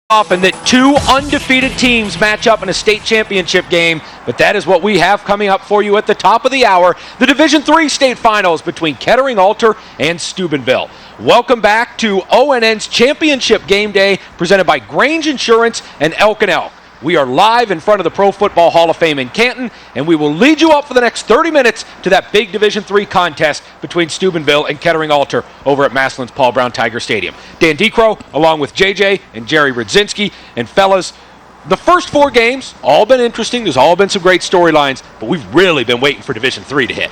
Often that two undefeated teams match up in a state championship game, but that is what we have coming up for you at the top of the hour, the Division III state finals between Kettering Alter and Steubenville. Welcome back to ONN's championship game day presented by Grange Insurance and Elk & Elk. We are live in front of the Pro Football Hall of Fame in Canton, and we will lead you up for the next 30 minutes to that big Division III contest between Steubenville and Kettering Alter over at Massillon's Paul Brown Tiger Stadium. Dan Decrow, along with JJ and Jerry Rudzinski. And fellas, the first four games, all been interesting. There's all been some great storylines, but we've really been waiting for Division III to hit.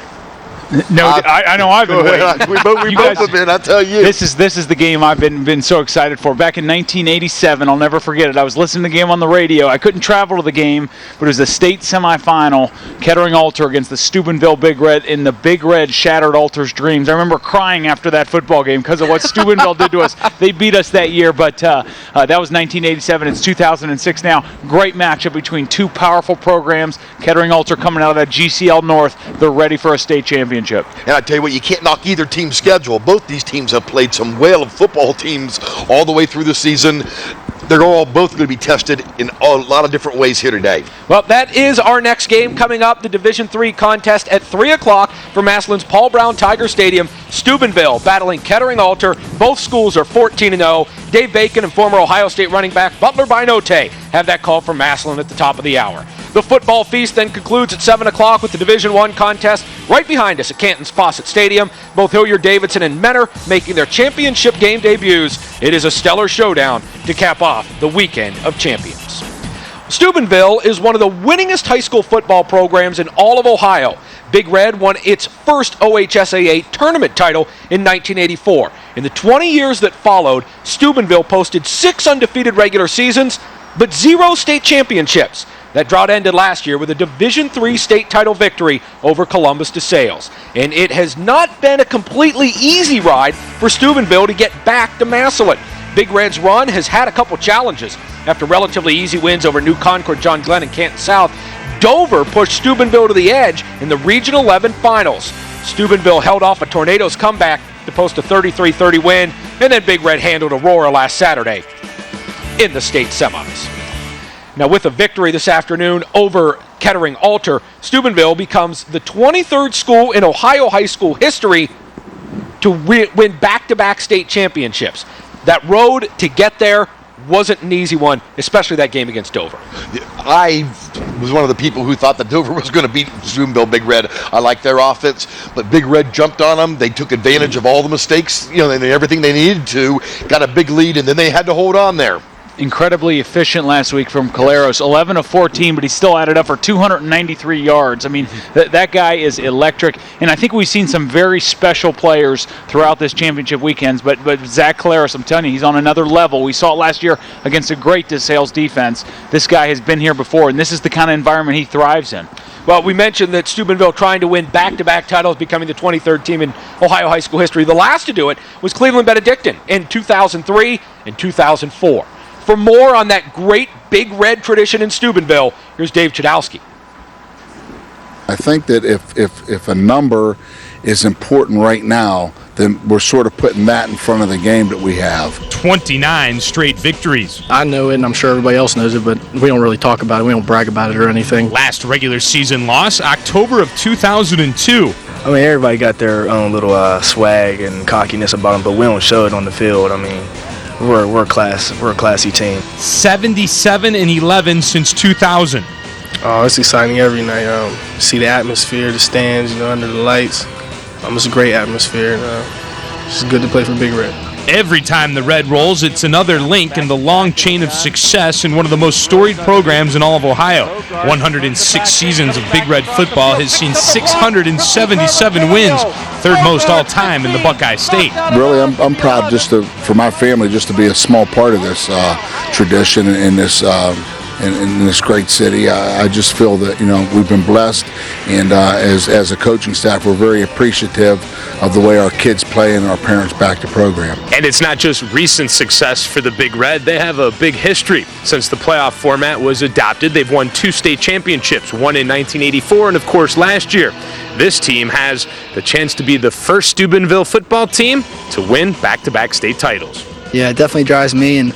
No, I know I've been waiting. We both have been, I tell you. This is the game I've been so excited for. Back in 1987, I'll never forget it. I was listening to the game on the radio. I couldn't travel to the game, but it was the state semifinal, Kettering Alter against the Steubenville Big Red, and the Big Red shattered Alter's dreams. I remember crying after that football game because of what Steubenville did to us. They beat us that year, but that was 1987. It's 2006 now. Great matchup between two powerful programs. Kettering Alter coming out of that GCL North. They're ready for a state championship. And I tell you what, you can't knock either team's schedule. Both these teams have played some whale of football teams all the way through the season. They're all both going to be tested in a lot of different ways here today. Well, that is our next game coming up, the Division III contest at 3 o'clock from Massillon's Paul Brown Tiger Stadium. Steubenville battling Kettering Alter. Both schools are 14-0. Dave Bacon and former Ohio State running back Butler Binote have that call from Massillon at the top of the hour. The football feast then concludes at 7 o'clock with the Division I contest right behind us at Canton's Fawcett Stadium. Both Hilliard-Davidson and Mentor making their championship game debuts. It is a stellar showdown to cap off the weekend of champions. Steubenville is one of the winningest high school football programs in all of Ohio. Big Red won its first OHSAA tournament title in 1984. In the 20 years that followed, Steubenville posted 6 undefeated regular seasons, but 0 state championships. That drought ended last year with a Division III state title victory over Columbus DeSales. And it has not been a completely easy ride for Steubenville to get back to Massillon. Big Red's run has had a couple challenges. After relatively easy wins over New Concord, John Glenn, and Canton South, Dover pushed Steubenville to the edge in the Region 11 finals. Steubenville held off a Tornadoes comeback to post a 33-30 win, and then Big Red handled Aurora last Saturday in the state semis. Now, with a victory this afternoon over Kettering Alter, Steubenville becomes the 23rd school in Ohio high school history to win back-to-back state championships. That road to get there wasn't an easy one, especially that game against Dover. I was one of the people who thought that Dover was going to beat Steubenville Big Red. I like their offense, but Big Red jumped on them. They took advantage of all the mistakes, everything they needed to, got a big lead, and then they had to hold on there. Incredibly efficient last week from Caleros, 11 of 14, but he still added up for 293 yards. I mean, that guy is electric, and I think we've seen some very special players throughout this championship weekends, but Zach Caleros, I'm telling you, he's on another level. We saw it last year against a great DeSales defense. This guy has been here before, and this is the kind of environment he thrives in. Well, we mentioned that Steubenville trying to win back-to-back titles, becoming the 23rd team in Ohio high school history. The last to do it was Cleveland Benedictine in 2003 and 2004. For more on that great Big Red tradition in Steubenville, here's Dave Chudowski. I think that if a number is important right now, then we're sort of putting that in front of the game that we have. 29 straight victories. I know it, and I'm sure everybody else knows it, but we don't really talk about it. We don't brag about it or anything. Last regular season loss, October of 2002. I mean, everybody got their own little swag and cockiness about them, but we don't show it on the field. I mean, we're a classy team. 77-11 since 2000. Oh, it's exciting every night. See the atmosphere, the stands, under the lights. It's a great atmosphere. It's good to play for Big Red. Every time the Red rolls, it's another link in the long chain of success in one of the most storied programs in all of Ohio. 106 seasons of Big Red football has seen 677 wins, third most all time in the Buckeye State. Really, I'm proud for my family just to be a small part of this tradition and this in this great city. I just feel that we've been blessed, and as a coaching staff, we're very appreciative of the way our kids play and our parents back the program. And it's not just recent success for the Big Red. They have a big history. Since the playoff format was adopted, they've won 2 state championships, one in 1984 and, of course, last year. This team has the chance to be the first Steubenville football team to win back-to-back state titles. Yeah, it definitely drives me, and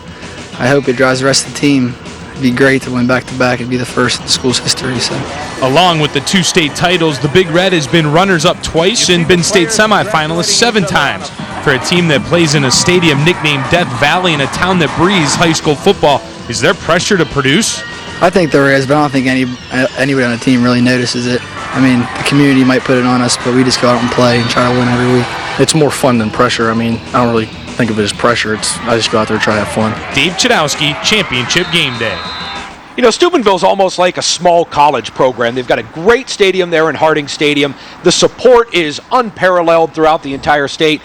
I hope it drives the rest of the team. It'd be great to win back-to-back. It'd be the first in the school's history. So, Along with the 2 state titles, the Big Red has been runners-up twice and been state semifinalists 7 times. For a team that plays in a stadium nicknamed Death Valley in a town that breathes high school football, is there pressure to produce? I think there is, but I don't think anybody on the team really notices it. I mean, the community might put it on us, but we just go out and play and try to win every week. It's more fun than pressure. I mean, I don't really think of it as pressure. I just go out there and try to have fun. Dave Chudowski, Championship Game Day. You know, Steubenville's almost like a small college program. They've got a great stadium there in Harding Stadium. The support is unparalleled throughout the entire state.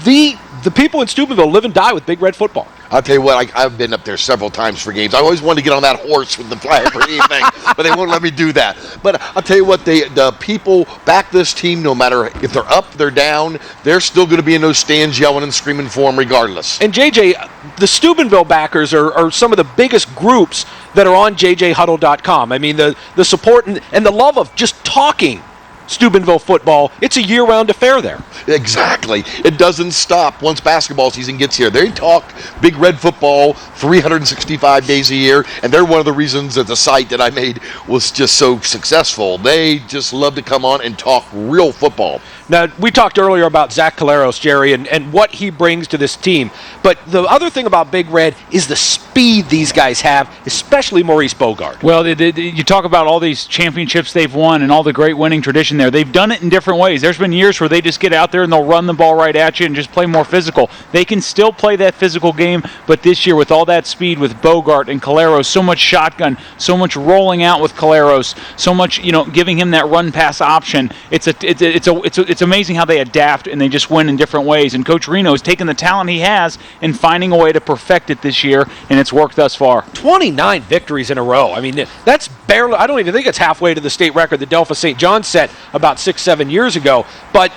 The people in Steubenville live and die with Big Red football. I'll tell you what, I've been up there several times for games. I always wanted to get on that horse with the flag for anything, but they won't let me do that. But I'll tell you what, the people back this team, no matter if they're up, they're down, they're still going to be in those stands yelling and screaming for them regardless. And JJ, the Steubenville backers are some of the biggest groups that are on jjhuddle.com. I mean, the support and the love of just talking Steubenville football, it's a year-round affair there. Exactly. It doesn't stop once basketball season gets here. They talk Big Red football 365 days a year, and they're one of the reasons that the site that I made was just so successful. They just love to come on and talk real football. Now, we talked earlier about Zach Caleros, Jerry, and what he brings to this team. But the other thing about Big Red is the speed these guys have, especially Maurice Bogart. Well, you talk about all these championships they've won and all the great winning tradition there. They've done it in different ways. There's been years where they just get out there and they'll run the ball right at you and just play more physical. They can still play that physical game, but this year with all that speed with Bogart and Caleros, so much shotgun, so much rolling out with Caleros, so much, giving him that run pass option. It's amazing how they adapt and they just win in different ways. And Coach Reno has taken the talent he has and finding a way to perfect it this year, and it's worked thus far. 29 victories in a row. I mean, that's barely, I don't even think it's halfway to the state record that Delphi St. John set about 6-7 years ago. But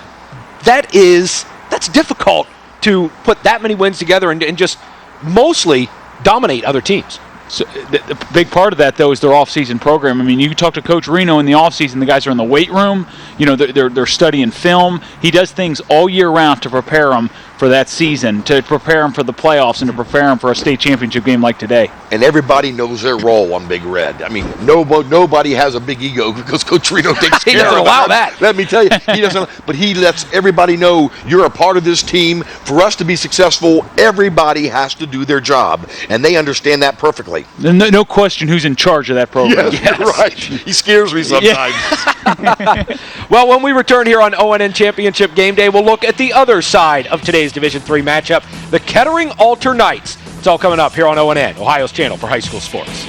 that's difficult to put that many wins together and just mostly dominate other teams. So the big part of that, though, is their off-season program. I mean, you talk to Coach Reno in the off-season, the guys are in the weight room, they're studying film. He does things all year round to prepare them for that season, to prepare them for the playoffs, and to prepare them for a state championship game like today. And everybody knows their role on Big Red. I mean, nobody has a big ego because Coach Reno takes care of it. He doesn't allow that. Let me tell you, he doesn't. But he lets everybody know you're a part of this team. For us to be successful, everybody has to do their job, and they understand that perfectly. No question who's in charge of that program. Yes. You're right. He scares me sometimes. Yeah. Well, when we return here on ONN Championship Game Day, we'll look at the other side of today's Division III matchup, the Kettering Altar Knights. It's all coming up here on ONN, Ohio's channel for high school sports.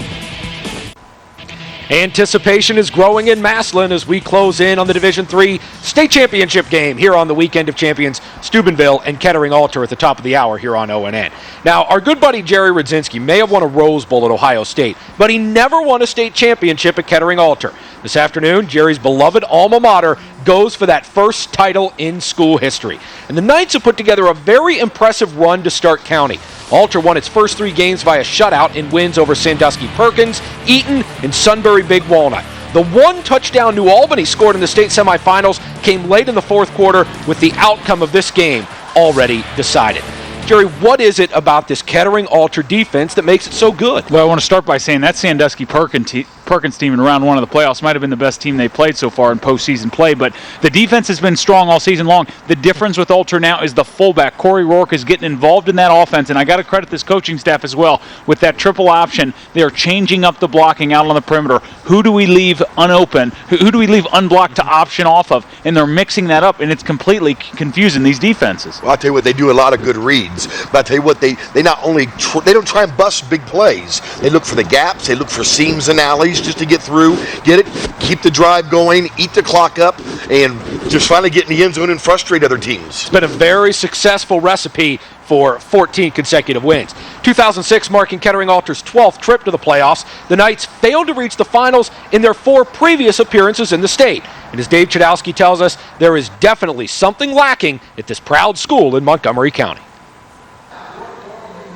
Anticipation is growing in Massillon as we close in on the Division III state championship game here on the Weekend of Champions. Steubenville and Kettering Altar at the top of the hour here on ONN. Now, our good buddy Jerry Rudzinski may have won a Rose Bowl at Ohio State, but he never won a state championship at Kettering Altar. This afternoon, Jerry's beloved alma mater goes for that first title in school history. And the Knights have put together a very impressive run to start county. Altar won its first 3 games via shutout in wins over Sandusky Perkins, Eaton, and Sunbury Big Walnut. The one touchdown New Albany scored in the state semifinals came late in the fourth quarter with the outcome of this game already decided. Jerry, what is it about this Kettering Altar defense that makes it so good? Well, I want to start by saying that Sandusky Perkins team in round 1 of the playoffs might have been the best team they played so far in postseason play, but the defense has been strong all season long. The difference with Altar now is the fullback. Corey Rourke is getting involved in that offense, and I got to credit this coaching staff as well. With that triple option, they are changing up the blocking out on the perimeter. Who do we leave unopened? Who do we leave unblocked to option off of? And they're mixing that up, and it's completely confusing these defenses. Well, I'll tell you what, they do a lot of good reads, but I'll tell you what, they not only they don't try and bust big plays. They look for the gaps, they look for seams and alleys just to get through, get it, keep the drive going, eat the clock up, and just finally get in the end zone and frustrate other teams. It's been a very successful recipe for 14 consecutive wins. 2006 marking Kettering Altar's 12th trip to the playoffs. The Knights failed to reach the finals in their 4 previous appearances in the state. And as Dave Chudowski tells us, there is definitely something lacking at this proud school in Montgomery County.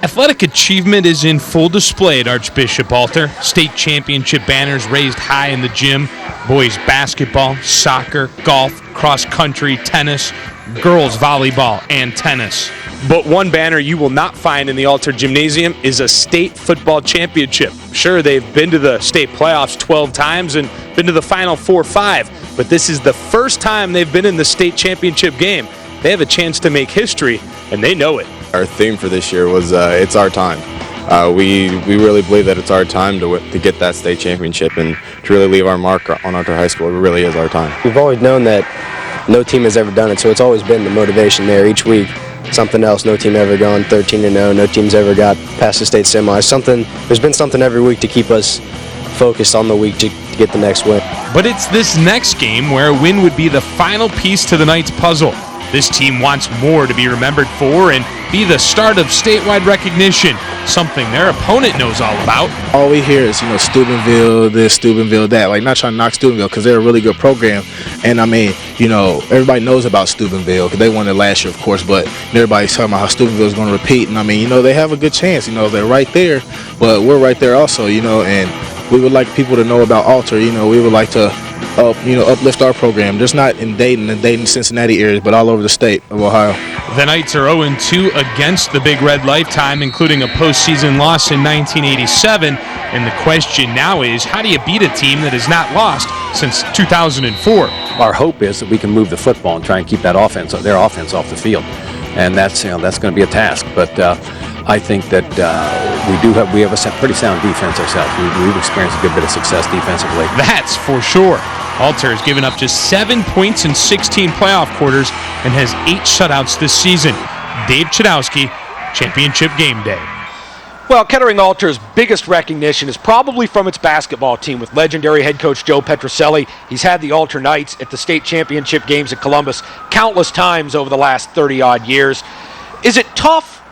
Athletic achievement is in full display at Archbishop Altar. State championship banners raised high in the gym. Boys basketball, soccer, golf, cross country, tennis, girls volleyball, and tennis. But one banner you will not find in the Alter Gymnasium is a state football championship. Sure, they've been to the state playoffs 12 times and been to the Final Four 5, but this is the first time they've been in the state championship game. They have a chance to make history, and they know it. Our theme for this year was it's our time. We really believe that it's our time to get that state championship and to really leave our mark on Alter High School. It really is our time. We've always known that no team has ever done it, so it's always been the motivation there each week. Something else, no team ever gone 13-0, no team's ever got past the state semis. There's been something every week to keep us focused on the week to get the next win. But it's this next game where a win would be the final piece to the night's puzzle. This team wants more to be remembered for and be the start of statewide recognition, something their opponent knows all about. All we hear is, Steubenville this, Steubenville that. Like, not trying to knock Steubenville because they're a really good program. And, everybody knows about Steubenville because they won it last year, of course. But everybody's talking about how Steubenville is going to repeat. And, they have a good chance. They're right there. But we're right there also, and we would like people to know about Alter. We would like to uplift our program, just not in Dayton and Cincinnati areas, but all over the state of Ohio. The Knights are 0-2 against the Big Red lifetime, including a postseason loss in 1987. And the question now is, how do you beat a team that has not lost since 2004? Our hope is that we can move the football and try and keep that their offense off the field, and that's going to be a task. But I think that we have a pretty sound defense ourselves. We've experienced a good bit of success defensively. That's for sure. Alter has given up just 7 points in 16 playoff quarters and has 8 shutouts this season. Dave Chudowski, Championship Game Day. Well, Kettering Alter's biggest recognition is probably from its basketball team with legendary head coach Joe Petroselli. He's had the Alter Knights at the state championship games at Columbus countless times over the last 30-odd years. Is it tough,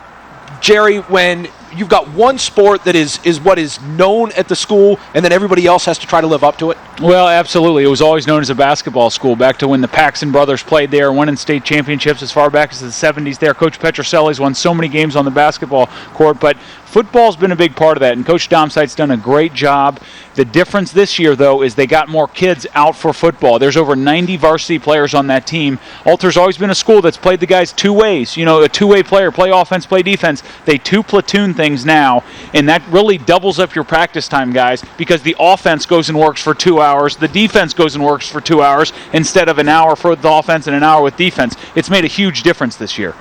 Jerry, when you've got one sport that is what is known at the school and then everybody else has to try to live up to it? Well, absolutely. It was always known as a basketball school back to when the Paxson brothers played there, winning state championships as far back as the 70s there. Coach Petroselli's won so many games on the basketball court, but football's been a big part of that, and Coach Domsite's done a great job. The difference this year, though, is they got more kids out for football. There's over 90 varsity players on that team. Alter's always been a school that's played the guys two ways. A two-way player, play offense, play defense. They two-platoon things now, and that really doubles up your practice time, guys, because the offense goes and works for 2 hours. The defense goes and works for 2 hours instead of an hour for the offense and an hour with defense. It's made a huge difference this year.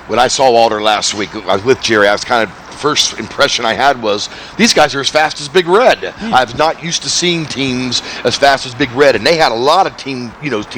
When I saw Alter last week, I was with Jerry. I was kind of first impression I had was these guys are as fast as Big Red. I've not used to seeing teams as fast as Big Red, and they had a lot of team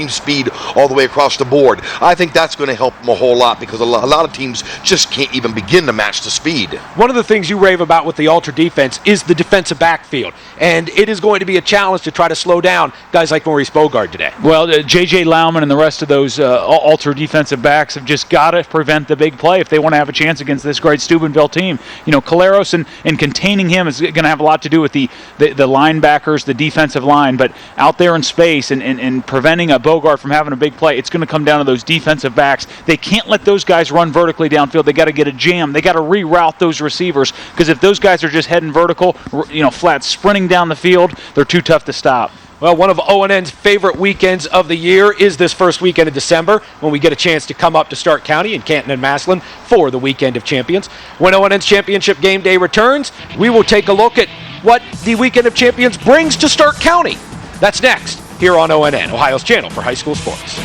speed all the way across the board. I think that's going to help them a whole lot because a lot of teams just can't even begin to match the speed. One of the things you rave about with the Alter defense is the defensive backfield, and it is going to be a challenge to try to slow down guys like Maurice Bogard today. Well, J.J. Lauman and the rest of those Alter defensive backs have just got to prevent the big play if they want to have a chance against this great Steubenville team. Caleros and containing him is going to have a lot to do with the linebackers, the defensive line, but out there in space and preventing a Bogart from having a big play, it's going to come down to those defensive backs. They can't let those guys run vertically downfield. They got to get a jam. They got to reroute those receivers because if those guys are just heading vertical, flat sprinting down the field, they're too tough to stop. Well, one of ONN's favorite weekends of the year is this first weekend of December when we get a chance to come up to Stark County in Canton and Massillon for the Weekend of Champions. When ONN's Championship Game Day returns, we will take a look at what the Weekend of Champions brings to Stark County. That's next here on ONN, Ohio's channel for high school sports.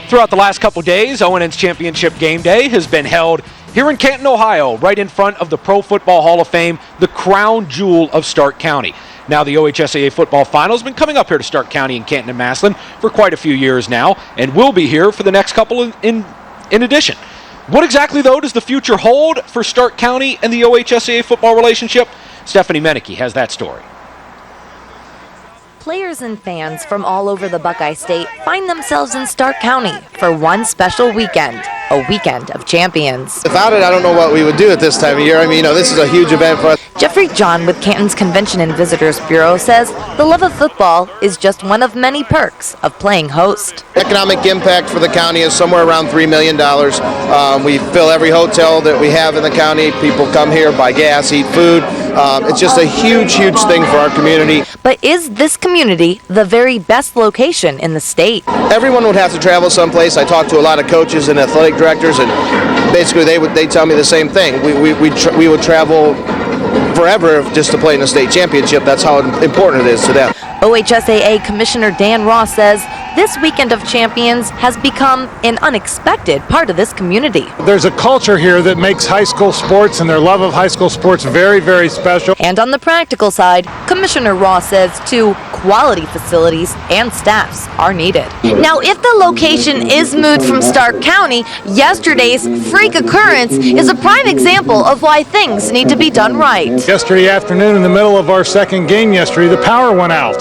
Throughout the last couple days, ONN's Championship Game Day has been held here in Canton, Ohio, right in front of the Pro Football Hall of Fame, the crown jewel of Stark County. Now, the OHSAA football final has been coming up here to Stark County and Canton and Massillon for quite a few years now, and will be here for the next couple in addition. What exactly, though, does the future hold for Stark County and the OHSAA football relationship? Stephanie Menike has that story. Players and fans from all over the Buckeye State find themselves in Stark County for one special weekend, a Weekend of Champions. Without it, I don't know what we would do at this time of year. This is a huge event for us. Jeffrey John with Canton's Convention and Visitors Bureau says the love of football is just one of many perks of playing host. Economic impact for the county is somewhere around $3 million. We fill every hotel that we have in the county. People come here, buy gas, eat food. It's just a huge thing for our community. But is this community the very best location in the state? Everyone would have to travel someplace. I talked to a lot of coaches and athletic directors, and basically they tell me the same thing. We would travel forever just to play in the state championship. That's how important it is to them. OHSAA Commissioner Dan Ross says this weekend of champions has become an unexpected part of this community. There's a culture here that makes high school sports and their love of high school sports very special. And on the practical side, Commissioner Ross says too, quality facilities and staffs are needed. Now, if the location is moved from Stark County, yesterday's freak occurrence is a prime example of why things need to be done right. Yesterday afternoon, in the middle of our second game yesterday, the power went out.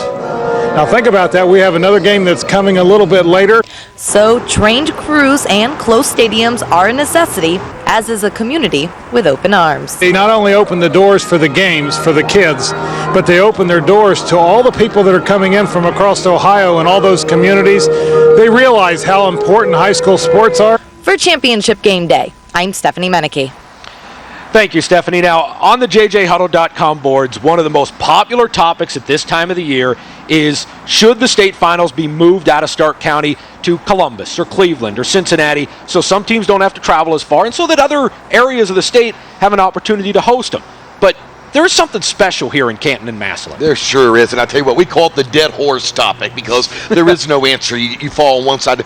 Now think about that. We have another game that's coming a little bit later. So trained crews and close stadiums are a necessity, as is a community with open arms. They not only open the doors for the games, for the kids, but they open their doors to all the people that are coming in from across Ohio and all those communities. They realize how important high school sports are. For Championship Game Day, I'm Stephanie Menike. Thank you, Stephanie. Now, on the JJHuddle.com boards, one of the most popular topics at this time of the year is, should the state finals be moved out of Stark County to Columbus or Cleveland or Cincinnati, so some teams don't have to travel as far and so that other areas of the state have an opportunity to host them. But there is something special here in Canton and Massillon. There sure is, and I tell you what, we call it the dead horse topic because there is no answer. You fall on one side.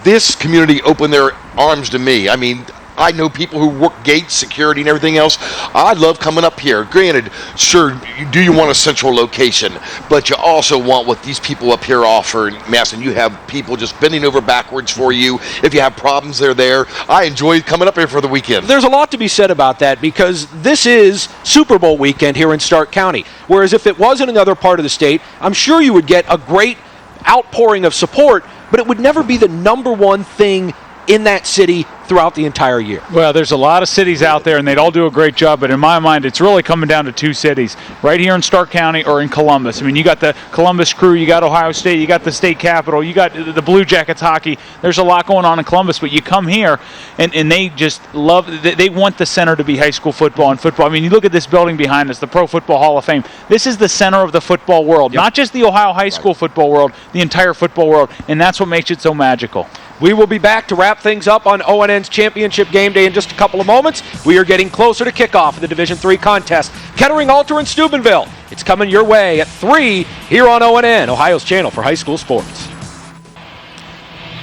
This community opened their arms to me. I mean, I know people who work gates, security, and everything else. I love coming up here. Granted, sure, do you want a central location, but you also want what these people up here offer in Massillon. You have people just bending over backwards for you. If you have problems, they're there. I enjoy coming up here for the weekend. There's a lot to be said about that because this is Super Bowl weekend here in Stark County, whereas if it was in another part of the state, I'm sure you would get a great outpouring of support, but it would never be the number one thing in that city throughout the entire year. Well, there's a lot of cities out there, and they'd all do a great job, but in my mind, it's really coming down to two cities, right here in Stark County or in Columbus. I mean, you got the Columbus Crew, you got Ohio State, you got the state capitol, you got the Blue Jackets hockey. There's a lot going on in Columbus, but you come here, and they just love, they want the center to be high school football and football. I mean, you look at this building behind us, the Pro Football Hall of Fame. This is the center of the football world, not just the Ohio high school football world, the entire football world, and that's what makes it so magical. We will be back to wrap things up on ONN's Championship Game Day in just a couple of moments. We are getting closer to kickoff of the Division III contest. Kettering, Alter, and Steubenville. It's coming your way at 3 here on ONN, Ohio's channel for high school sports.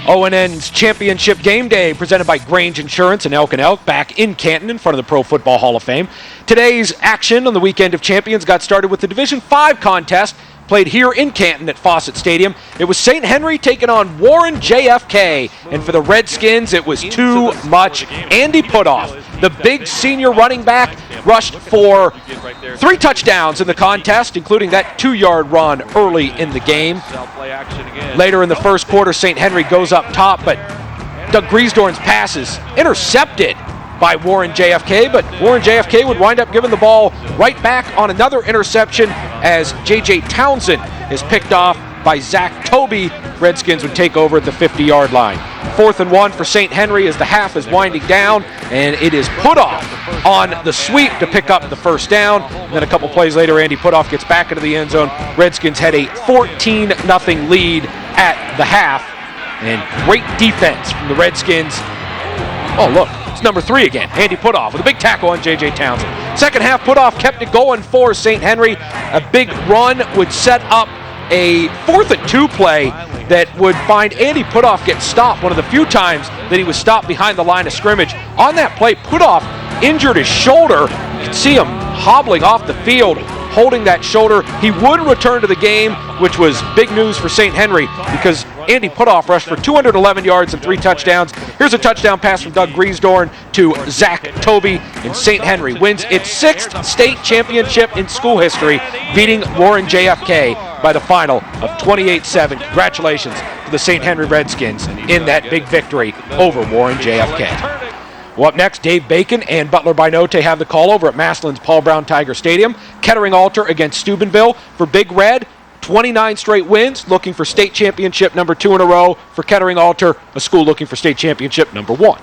ONN's Championship Game Day presented by Grange Insurance and Elk & Elk back in Canton in front of the Pro Football Hall of Fame. Today's action on the Weekend of Champions got started with the Division V contest played here in Canton at Fawcett Stadium. It was St. Henry taking on Warren JFK, and for the Redskins, it was too much. Andy Putoff, the big senior running back, rushed for 3 touchdowns in the contest, including that 2-yard run early in the game. Later in the first quarter, St. Henry goes up top, but Doug Griesdorn's pass is intercepted by Warren JFK, but Warren JFK would wind up giving the ball right back on another interception as J.J. Townsend is picked off by Zach Toby. Redskins would take over at the 50-yard line. 4th and 1 for St. Henry as the half is winding down, and it is Putoff on the sweep to pick up the first down. And then a couple plays later, Andy Putoff gets back into the end zone. Redskins had a 14-0 lead at the half, and great defense from the Redskins. Oh, look. It's number 3 again, Andy Putoff with a big tackle on J.J. Townsend. Second half, Putoff kept it going for St. Henry. A big run would set up a 4th and 2 play that would find Andy Putoff get stopped, one of the few times that he was stopped behind the line of scrimmage. On that play, Putoff injured his shoulder. You can see him hobbling off the field, holding that shoulder. He would return to the game, which was big news for St. Henry because Andy Putoff rushed for 211 yards and 3 touchdowns. Here's a touchdown pass from Doug Griesdorn to Zach Toby, and St. Henry wins its 6th state championship in school history, beating Warren JFK by the final of 28-7. Congratulations to the St. Henry Redskins in that big victory over Warren JFK. Well, up next, Dave Bacon and Butler Binote have the call over at Massillon's Paul Brown Tiger Stadium. Kettering Alter against Steubenville for Big Red. 29 straight wins, looking for state championship number 2 in a row for Kettering Alter, a school looking for state championship number 1.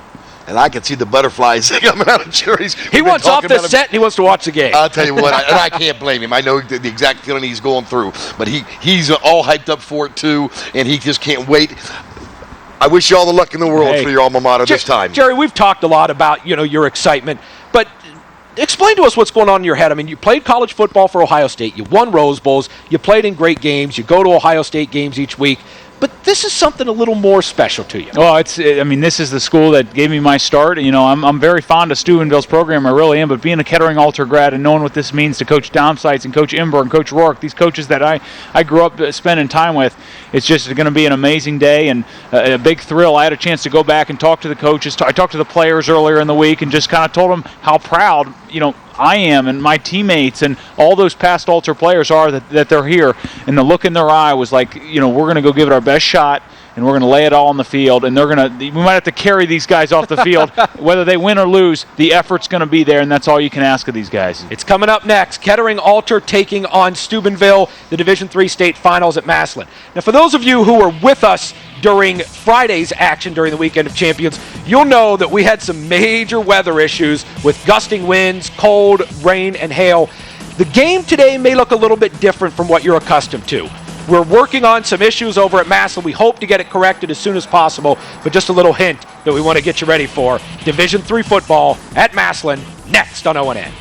and I can see the butterflies coming out of Jerry's. He wants off the set and he wants to watch the game. I'll tell you what, and I can't blame him. I know the exact feeling he's going through, but he's all hyped up for it too, and he just can't wait. I wish you all the luck in the world for your alma mater this time. Jerry, we've talked a lot about, your excitement, but explain to us what's going on in your head. I mean, you played college football for Ohio State. You won Rose Bowls. You played in great games. You go to Ohio State games each week. But this is something a little more special to you. Well, this is the school that gave me my start. I'm very fond of Steubenville's program. I really am. But being a Kettering Alter grad and knowing what this means to Coach Downsites and Coach Imber and Coach Rourke, these coaches that I grew up spending time with, it's just going to be an amazing day and a big thrill. I had a chance to go back and talk to the coaches. I talked to the players earlier in the week and just kind of told them how proud, I am and my teammates and all those past Alter players are that they're here. And the look in their eye was like, we're going to go give it our best shot and we're going to lay it all on the field. And we might have to carry these guys off the field. Whether they win or lose, the effort's going to be there, and that's all you can ask of these guys. It's coming up next. Kettering Alter taking on Steubenville, the Division III state finals at Massillon. Now, for those of you who were with us during Friday's action during the Weekend of Champions, you'll know that we had some major weather issues with gusting winds, cold, rain, and hail. The game today may look a little bit different from what you're accustomed to. We're working on some issues over at Massillon. We hope to get it corrected as soon as possible, but just a little hint that we want to get you ready for Division III football at Massillon next on ONN.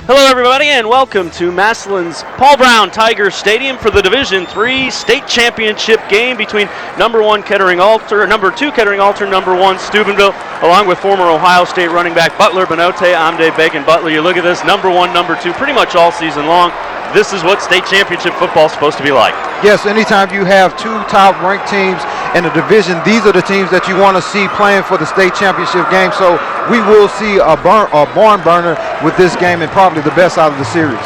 Hello everybody and welcome to Massillon's Paul Brown Tiger Stadium for the Division III state championship game between number 2 Kettering Alter, number 1 Steubenville, along with former Ohio State running back Butler Benote. I'm Dave Bacon. Butler, you look at this, number 1, number 2, pretty much all season long. This is what state championship football is supposed to be like. Yes, anytime you have two top-ranked teams in the division, these are the teams that you want to see playing for the state championship game. So we will see a barn burner with this game and probably the best out of the series.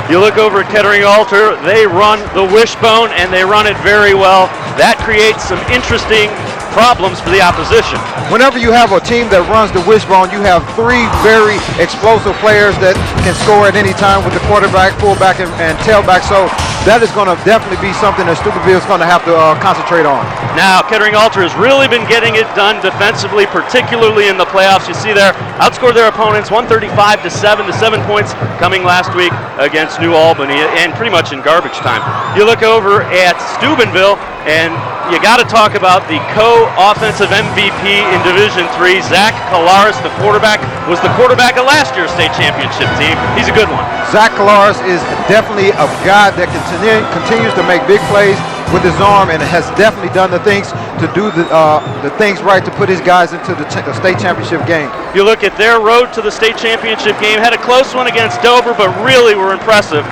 You look over at Kettering Alter, they run the wishbone and they run it very well. That creates some interesting problems for the opposition. Whenever you have a team that runs the wishbone, you have three very explosive players that can score at any time with the quarterback, fullback, and tailback. So that is going to definitely be something that Steubenville is going to have to concentrate on. Now, Kettering Alter has really been getting it done defensively, particularly in the playoffs. You see there, outscored their opponents 135-7 to 7 points coming last week against New Albany and pretty much in garbage time. You look over at Steubenville and you got to talk about the co-offensive MVP in Division III, Zach Kalaris, the quarterback, was the quarterback of last year's state championship team. He's a good one. Zach Kalaris is definitely a guy that continues to make big plays with his arm and has definitely done the things to do the things right to put his guys into the state championship game. You look at their road to the state championship game, had a close one against Dover, but really were impressive,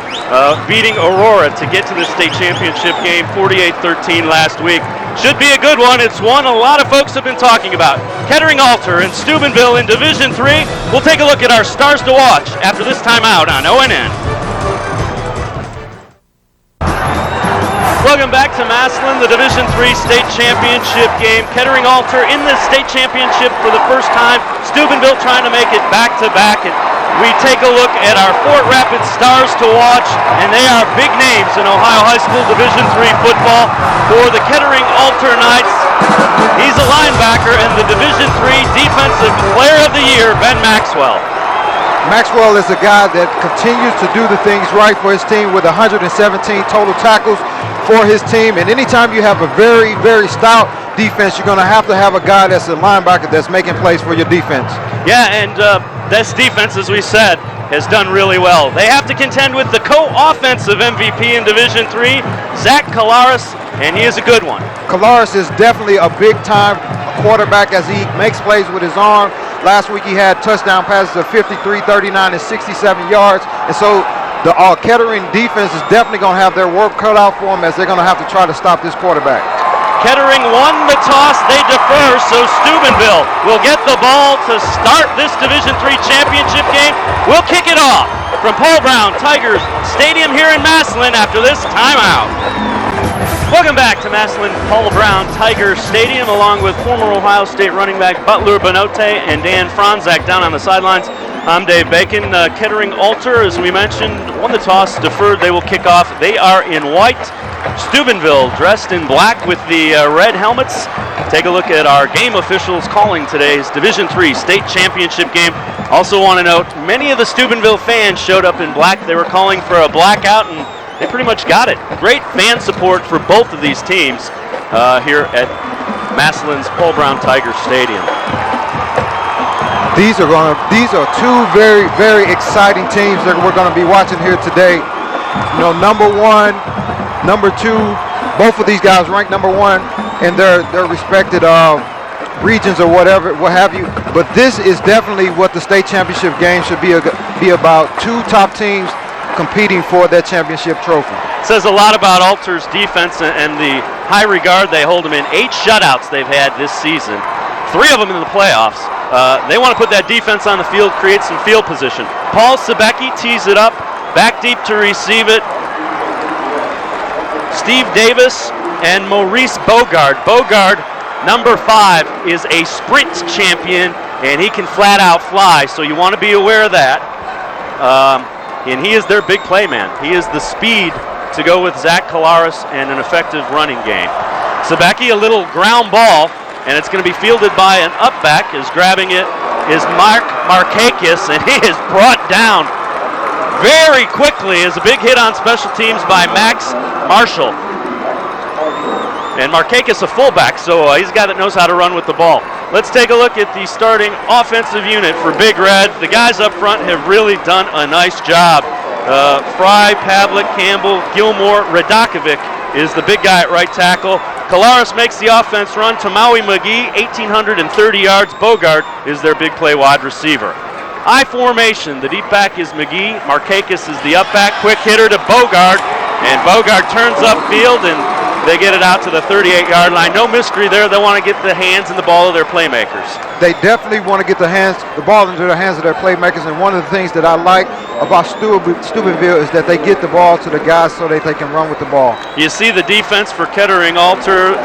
beating Aurora to get to the state championship game 48-13 last week. Should be a good one. It's one a lot of folks have been talking about. Kettering Alter and Steubenville in Division III. We'll take a look at our stars to watch after this timeout on ONN. Welcome back to Massillon, the Division III state championship game. Kettering Alter in the state championship for the first time. Steubenville trying to make it back-to-back. And we take a look at our Fort Rapids stars to watch, and they are big names in Ohio High School Division III football. For the Kettering Alter Knights, he's a linebacker and the Division III Defensive Player of the Year, Ben Maxwell. Maxwell is a guy that continues to do the things right for his team with 117 total tackles for his team. And anytime you have a very, very stout defense, you're going to have a guy that's a linebacker that's making plays for your defense. Yeah, and this defense, as we said, has done really well. They have to contend with the co-offensive MVP in Division III, Zach Kalaris, and he is a good one. Kalaris is definitely a big-time quarterback as he makes plays with his arm. Last week he had touchdown passes of 53, 39, and 67 yards. And so the Kettering defense is definitely going to have their work cut out for them as they're going to have to try to stop this quarterback. Kettering won the toss. They defer. So Steubenville will get the ball to start this Division III championship game. We'll kick it off from Paul Brown Tigers Stadium here in Massillon after this timeout. Welcome back to Massillon Paul Brown Tigers Stadium, along with former Ohio State running back Butler Benote and Dan Franzak down on the sidelines. I'm Dave Bacon. Kettering Alter, as we mentioned, won the toss, deferred. They will kick off. They are in white. Steubenville dressed in black with the red helmets. Take a look at our game officials calling today's Division III state championship game. Also want to note, many of the Steubenville fans showed up in black. They were calling for a blackout, and they pretty much got it. Great fan support for both of these teams here at Massillon's Paul Brown Tigers Stadium. These are two very, very exciting teams that we're going to be watching here today. You know, number one, number two, both of these guys ranked number one in their respected regions or whatever, what have you. But this is definitely what the state championship game should be about. Two top teams competing for that championship trophy. Says a lot about Alter's defense and the high regard they hold them in. 8 shutouts they've had this season, 3 of them in the playoffs. They want to put that defense on the field, create some field position. Paul Sebecki tees it up, back deep to receive it. Steve Davis and Maurice Bogard. Bogard, number 5, is a sprint champion, and he can flat out fly, so you want to be aware of that. And he is their big play man. He is the speed to go with Zach Kolaris and an effective running game. Sebecki, a little ground ball, and it's going to be fielded by an up-back. Is grabbing it is Mark Markakis, and he is brought down very quickly as a big hit on special teams by Max Marshall. And Markakis a fullback, so he's a guy that knows how to run with the ball. Let's take a look at the starting offensive unit for Big Red. The guys up front have really done a nice job. Fry, Pavlik, Campbell, Gilmore, Radakovic is the big guy at right tackle. Kolaris makes the offense run to Maui McGee, 1,830 yards. Bogard is their big play wide receiver. I formation, the deep back is McGee. Markakis is the up back, quick hitter to Bogard, and Bogard turns upfield and they get it out to the 38-yard line. No mystery there. They want to get the hands and the ball of their playmakers. They definitely want to get the ball into the hands of their playmakers, and one of the things that I like about Steubenville is that they get the ball to the guys so that they can run with the ball. You see the defense for Kettering Alter.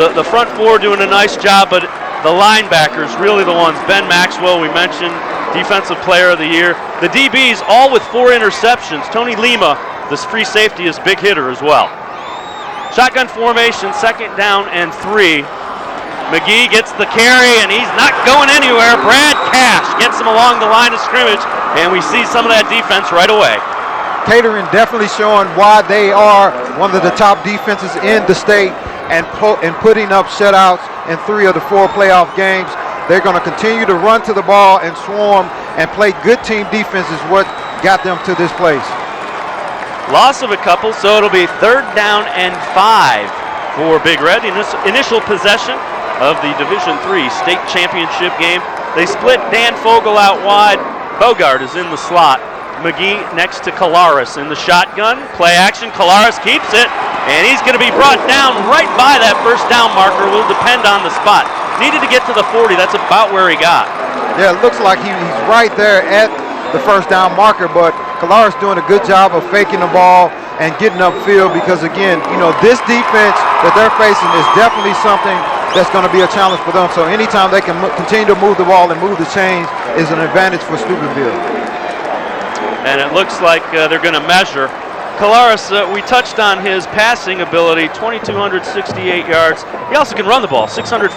The front four doing a nice job, but the linebackers really the ones. Ben Maxwell, we mentioned, Defensive Player of the Year. The DBs all with 4 interceptions. Tony Lima, the free safety, is big hitter as well. Shotgun formation, 2nd down and 3. McGee gets the carry, and he's not going anywhere. Brad Cash gets him along the line of scrimmage, and we see some of that defense right away. Kettering definitely showing why they are one of the top defenses in the state and putting up shutouts in 3 of the 4 playoff games. They're going to continue to run to the ball and swarm and play good team defense is what got them to this place. Loss of a couple, so it'll be 3rd down and 5 for Big Red. Initial possession of the Division III state championship game. They split Dan Fogel out wide. Bogard is in the slot. McGee next to Kolaris in the shotgun. Play action. Kolaris keeps it, and he's going to be brought down right by that 1st down marker. Will depend on the spot. Needed to get to the 40. That's about where he got. Yeah, it looks like he's right there at the 1st down marker, but Kolaris doing a good job of faking the ball and getting upfield because, again, you know, this defense that they're facing is definitely something that's going to be a challenge for them. So anytime they can continue to move the ball and move the chains is an advantage for Steubenville. And it looks like they're going to measure. Kolaris, we touched on his passing ability, 2,268 yards. He also can run the ball, 645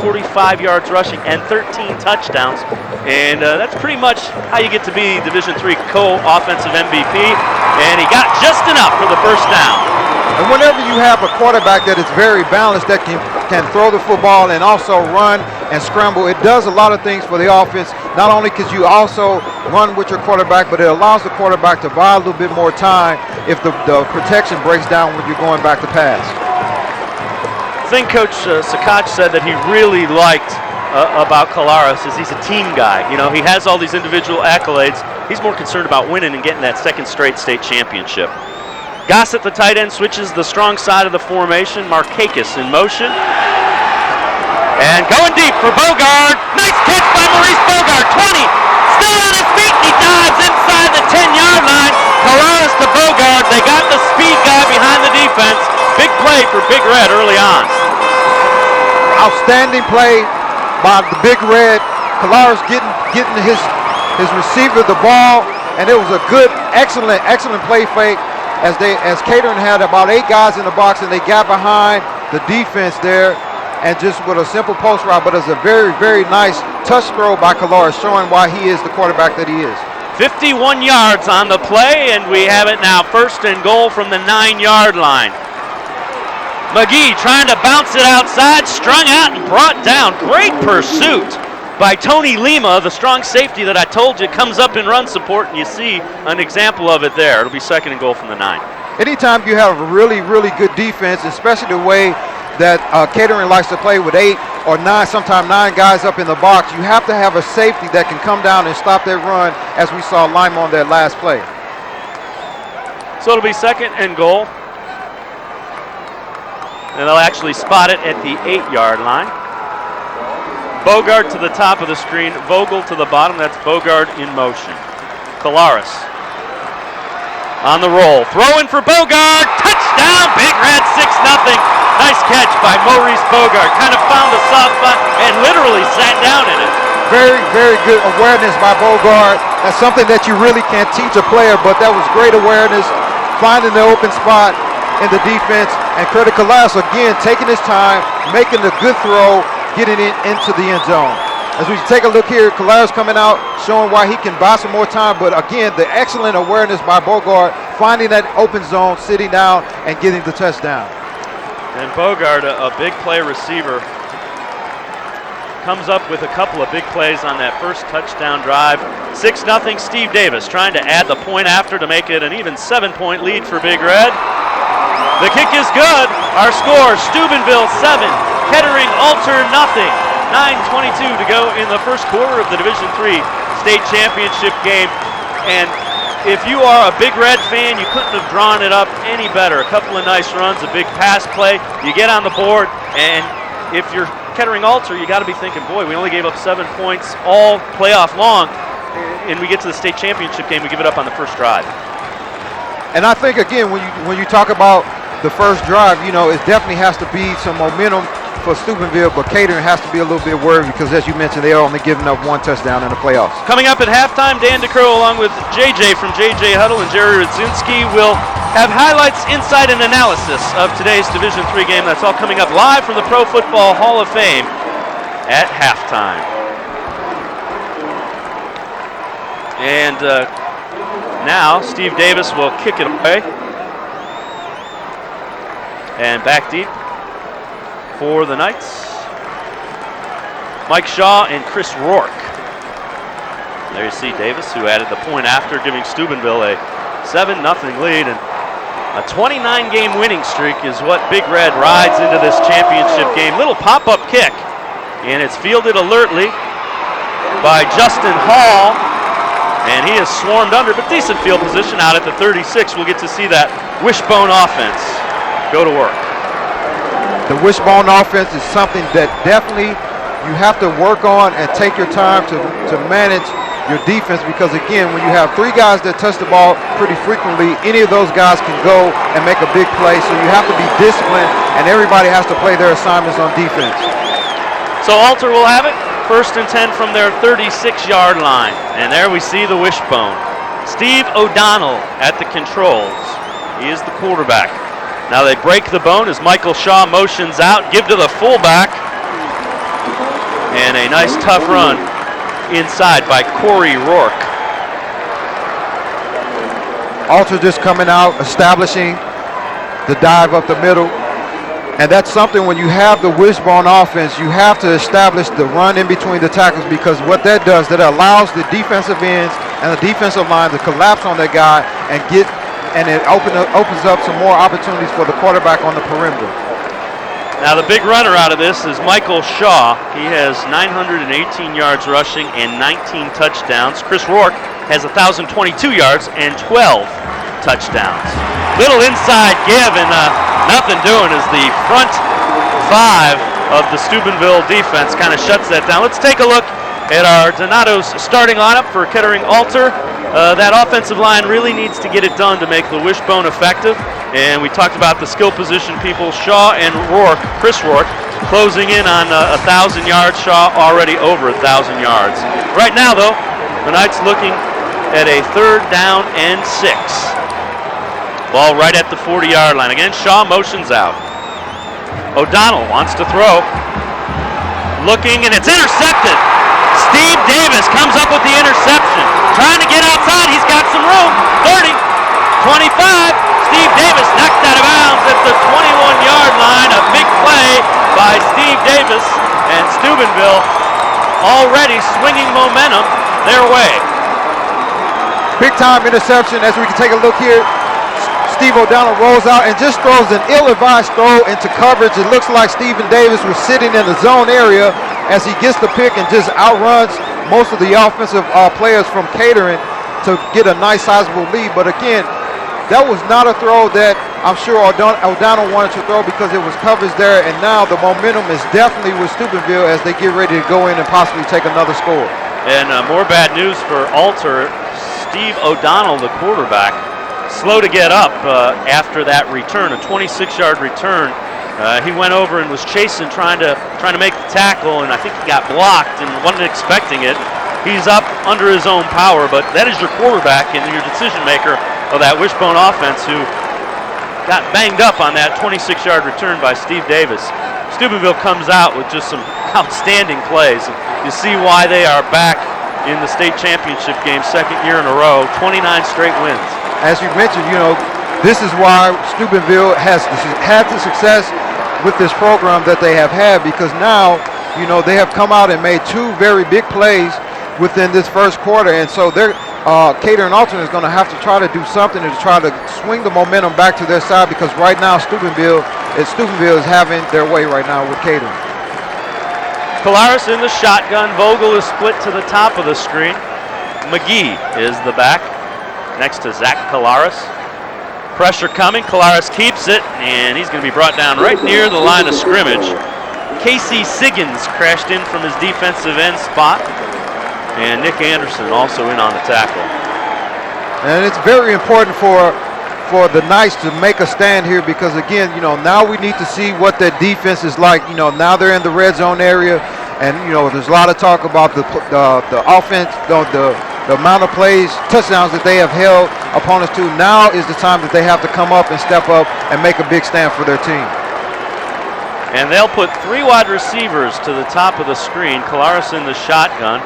yards rushing and 13 touchdowns. And that's pretty much how you get to be Division III co-offensive MVP. And he got just enough for the 1st down. And whenever you have a quarterback that is very balanced, that can throw the football and also run and scramble, it does a lot of things for the offense. Not only because you also run with your quarterback, but it allows the quarterback to buy a little bit more time if the protection breaks down when you're going back to pass. I think Coach Sakach said that he really liked about Kolaris is he's a team guy. You know, he has all these individual accolades. He's more concerned about winning and getting that 2nd straight state championship. Gossett, the tight end, switches the strong side of the formation. Markakis in motion. And And going deep for Bogard. Nice catch by Maurice Bogard. 20. Still on his feet. He dives inside the 10-yard line. Colares to Bogard. They got the speed guy behind the defense. Big play for Big Red early on. Outstanding play by the Big Red. Colares getting his receiver the ball, and it was a good, excellent play fake as Kettering had about 8 guys in the box, and they got behind the defense there, and just with a simple post route, but it's a very, very nice touch throw by Colares, showing why he is the quarterback that he is. 51 yards on the play, and we have it now 1st and goal from the 9-yard line. McGee trying to bounce it outside, strung out and brought down. Great pursuit by Tony Lima, the strong safety that I told you comes up in run support, and you see an example of it there. It'll be 2nd and goal from the 9. Anytime you have a really, really good defense, especially the way that Kettering likes to play with 8 or 9, sometimes 9 guys up in the box, you have to have a safety that can come down and stop that run, as we saw Lima on that last play. So it'll be 2nd and goal. And they'll actually spot it at the 8-yard line. Bogard to the top of the screen, Vogel to the bottom. That's Bogard in motion. Colares on the roll. Throwing for Bogard. Touchdown, Big Red, 6-0. Nice catch by Maurice Bogard. Kind of found the soft spot and literally sat down in it. Very, very good awareness by Bogard. That's something that you really can't teach a player, but that was great awareness, finding the open spot in the defense. And Curtis Colares, again, taking his time, making the good throw, getting it into the end zone. As we take a look here, Colares coming out, showing why he can buy some more time. But again, the excellent awareness by Bogard, finding that open zone, sitting down, and getting the touchdown. And Bogard, a big play receiver, comes up with a couple of big plays on that first touchdown drive. 6-0, Steve Davis trying to add the point after to make it an even 7-point lead for Big Red. The kick is good. Our score, Steubenville 7, Kettering Alter 0. 9:22 to go in the first quarter of the Division III state championship game. And if you are a Big Red fan, you couldn't have drawn it up any better. A couple of nice runs, a big pass play. You get on the board, and if you're Kettering Alter, you got to be thinking, boy, we only gave up 7 points all playoff long, and we get to the state championship game, we give it up on the first drive. And I think, again, when you talk about the first drive, you know, it definitely has to be some momentum for Steubenville, but Kettering has to be a little bit worried because, as you mentioned, they are only giving up 1 touchdown in the playoffs. Coming up at halftime, Dan DeCrow along with JJ from JJ Huddle and Jerry Rudzinski will have highlights, insight, and analysis of today's Division III game. That's all coming up live from the Pro Football Hall of Fame at halftime. And now Steve Davis will kick it away. And back deep for the Knights, Mike Shaw and Chris Rourke. There you see Davis, who added the point after, giving Steubenville a 7-0 lead. And a 29-game winning streak is what Big Red rides into this championship game. Little pop-up kick, and it's fielded alertly by Justin Hall. And he is swarmed under, but decent field position out at the 36. We'll get to see that wishbone offense go to work. The wishbone offense is something that definitely you have to work on and take your time to manage your defense, because, again, when you have 3 guys that touch the ball pretty frequently, any of those guys can go and make a big play. So you have to be disciplined, and everybody has to play their assignments on defense. So Alter will have it. 1st and 10 from their 36-yard line. And there we see the wishbone. Steve O'Donnell at the controls. He is the quarterback. Now they break the bone as Michael Shaw motions out, give to the fullback. And a nice tough run inside by Corey Rourke. Alter just coming out, establishing the dive up the middle. And that's something, when you have the wishbone offense, you have to establish the run in between the tackles, because what that does, that allows the defensive ends and the defensive line to collapse on that guy and it opens up some more opportunities for the quarterback on the perimeter. Now the big runner out of this is Michael Shaw. He has 918 yards rushing and 19 touchdowns. Chris Rourke has 1,022 yards and 12 touchdowns. Little inside give, and nothing doing as the front 5 of the Steubenville defense kind of shuts that down. Let's take a look at our Donato's starting lineup for Kettering Alter. That offensive line really needs to get it done to make the wishbone effective. And we talked about the skill position people, Shaw and Rourke, Chris Rourke, closing in on 1,000 yards. Shaw already over 1,000 yards. Right now, though, the Knights looking at a 3rd down and 6. Ball right at the 40-yard line. Again, Shaw motions out. O'Donnell wants to throw. Looking, and it's intercepted. Steve Davis comes up with the interception. Trying to get outside. He's got some room. 30, 25. Steve Davis knocked out of bounds at the 21-yard line. A big play by Steve Davis, and Steubenville already swinging momentum their way. Big time interception. As we can take a look here, Steve O'Donnell rolls out and just throws an ill-advised throw into coverage. It looks like Stephen Davis was sitting in the zone area as he gets the pick and just outruns most of the offensive players from Kettering to get a nice sizable lead. But again, that was not a throw that I'm sure O'Donnell wanted to throw because it was coverage there, and now the momentum is definitely with Steubenville as they get ready to go in and possibly take another score. And more bad news for Alter. Steve O'Donnell, the quarterback, slow to get up after that return, a 26-yard return. He went over and was chasing, trying to make the tackle, and I think he got blocked and wasn't expecting it. He's up under his own power, but that is your quarterback and your decision maker of that wishbone offense who got banged up on that 26-yard return by Steve Davis. Steubenville comes out with just some outstanding plays. You see why they are back in the state championship game, 2nd year in a row, 29 straight wins. As you mentioned, this is why Steubenville has had the success with this program that they have had, because now, they have come out and made 2 very big plays within this first quarter, and so they're Kettering Alton is going to have to try to do something to try to swing the momentum back to their side, because right now Steubenville is having their way right now with Kettering. Colares in the shotgun. Vogel is split to the top of the screen. McGee is the back next to Zach Colares. Pressure coming. Colares keeps it, and he's going to be brought down right near the line of scrimmage. Casey Siggins crashed in from his defensive end spot, and Nick Anderson also in on the tackle. And it's very important for the Knights to make a stand here, because again, now we need to see what their defense is like. Now they're in the red zone area, and there's a lot of talk about the offense, the amount of plays, touchdowns that they have held opponents to. Now is the time that they have to come up and step up and make a big stand for their team. And they'll put 3 wide receivers to the top of the screen. Colares in the shotgun.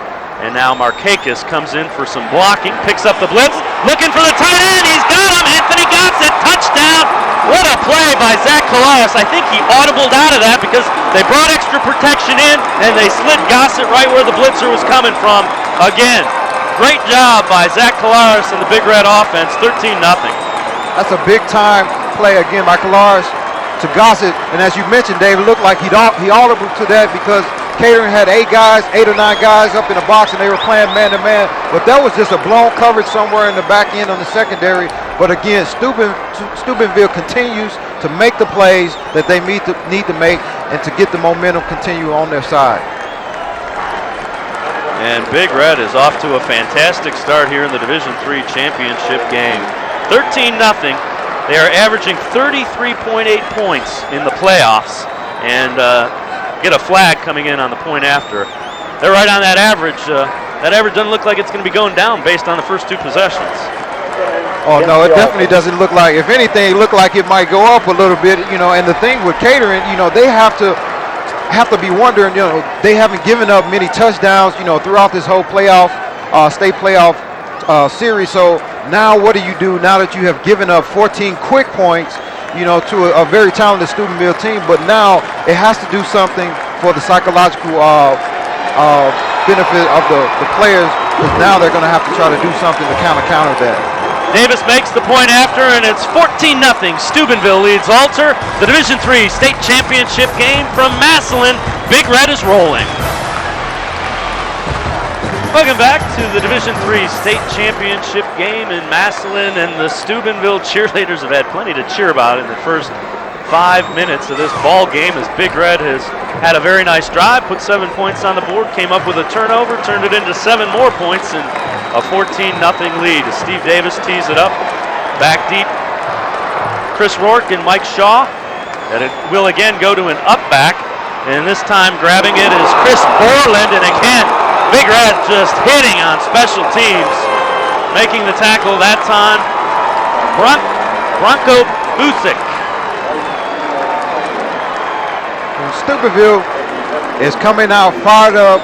And now Markakis comes in for some blocking, picks up the blitz, looking for the tight end. He's got him. Anthony Gossett, touchdown. What a play by Zach Colares. I think he audibled out of that because they brought extra protection in and they slid Gossett right where the blitzer was coming from. Again, great job by Zach Colares and the Big Red offense, 13-0. That's a big-time play again by Colares to Gossett. And as you mentioned, Dave, it looked like he audibled to that because Kettering had 8 or 9 guys up in the box, and they were playing man-to-man. But that was just a blown coverage somewhere in the back end on the secondary. But again, Steubenville continues to make the plays that they need to make and to get the momentum continue on their side. And Big Red is off to a fantastic start here in the Division III championship game. 13-0. They are averaging 33.8 points in the playoffs. And get a flag coming in on the point after. They're right on that average. That average doesn't look like it's going to be going down based on the first 2 possessions. Oh, no, it definitely doesn't look like. If anything, it looked like it might go up a little bit, and the thing with Kettering, they have to be wondering, they haven't given up many touchdowns, throughout this whole state playoff series. So now what do now that you have given up 14 quick points, to a very talented Steubenville team, but now it has to do something for the psychological benefit of the players, because now they're going to have to try to do something to counter that. Davis makes the point after, and it's 14-0. Steubenville leads Alter. The Division III state championship game from Massillon. Big Red is rolling. Welcome back to the Division III state championship game in Massillon, and the Steubenville cheerleaders have had plenty to cheer about in the first 5 minutes of this ball game as Big Red has had a very nice drive, put 7 points on the board, came up with a turnover, turned it into 7 more points, and a 14-0 lead as Steve Davis tees it up. Back deep, Chris Rourke and Mike Shaw. And it will again go to an up back, and this time grabbing it is Chris Borland, and again, Big Red just hitting on special teams. Making the tackle that time, Bronco Busick. Steubenville is coming out fired up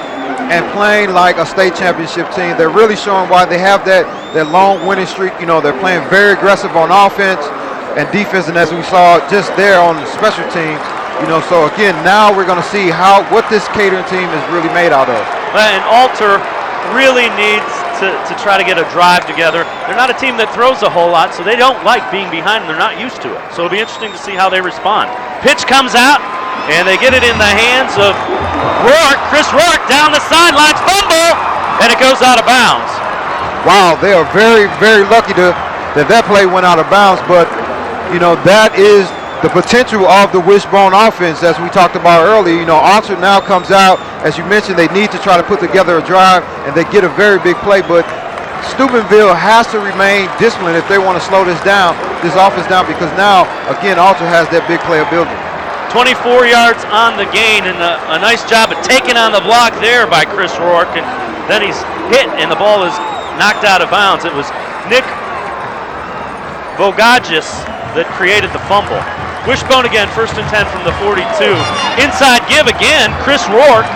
and playing like a state championship team. They're really showing why they have that long winning streak. You know, they're playing very aggressive on offense and defense, and as we saw just there on the special teams. You know, so again, now we're going to see what this Kettering team is really made out of. And Alter really needs to try to get a drive together. They're not a team that throws a whole lot, so they don't like being behind, and they're not used to it. So it'll be interesting to see how they respond. Pitch comes out, and they get it in the hands of Rourke. Chris Rourke down the sidelines, fumble, and it goes out of bounds. Wow, they are very, very lucky that play went out of bounds, but you know, that is the potential of the wishbone offense, as we talked about earlier. You know, Oxford now comes out, as you mentioned, they need to try to put together a drive, and they get a very big play, but Steubenville has to remain disciplined if they want to slow this offense down, because now, again, Alter has that big play ability. 24 yards on the gain, and a nice job of taking on the block there by Chris Rourke, and then he's hit, and the ball is knocked out of bounds. It was Nick Vogagis that created the fumble. Wishbone again, 1st and 10 from the 42. Inside give again, Chris Rourke,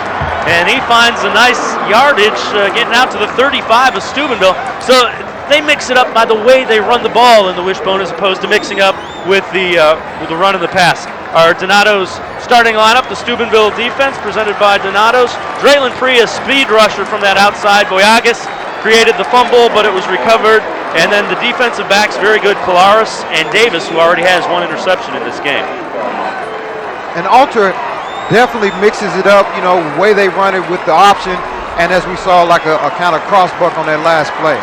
and he finds a nice yardage getting out to the 35 of Steubenville. So they mix it up by the way they run the ball in the Wishbone as opposed to mixing up with the run and the pass. Our Donato's starting lineup, the Steubenville defense presented by Donato's. Draylon Priya, speed rusher from that outside. Boyagas created the fumble, but it was recovered. And then the defensive backs, very good, Colares and Davis, who already has 1 interception in this game. And Alter definitely mixes it up, you know, the way they run it with the option, and as we saw, like a kind of crossbuck on that last play.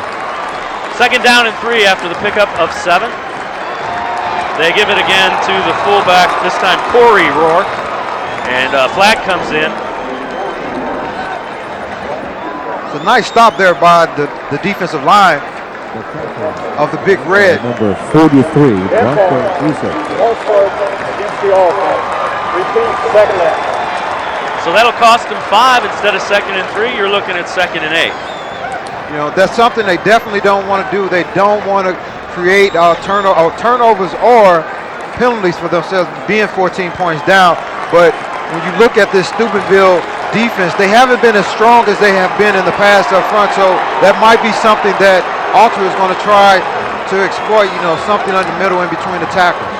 2nd down and 3 after the pickup of 7. They give it again to the fullback, this time Corey Rourke, and flag comes in. It's a nice stop there by the defensive line of the Big Red. Number 43, Bronco Busick. So that'll cost them 5 instead of 2nd and 3. You're looking at 2nd and 8. You know, that's something they definitely don't want to do. They don't want to create turnovers or penalties for themselves being 14 points down. But when you look at this Steubenville defense, they haven't been as strong as they have been in the past up front. So that might be something that Alter is going to try to exploit, you know, something in the middle in between the tackles.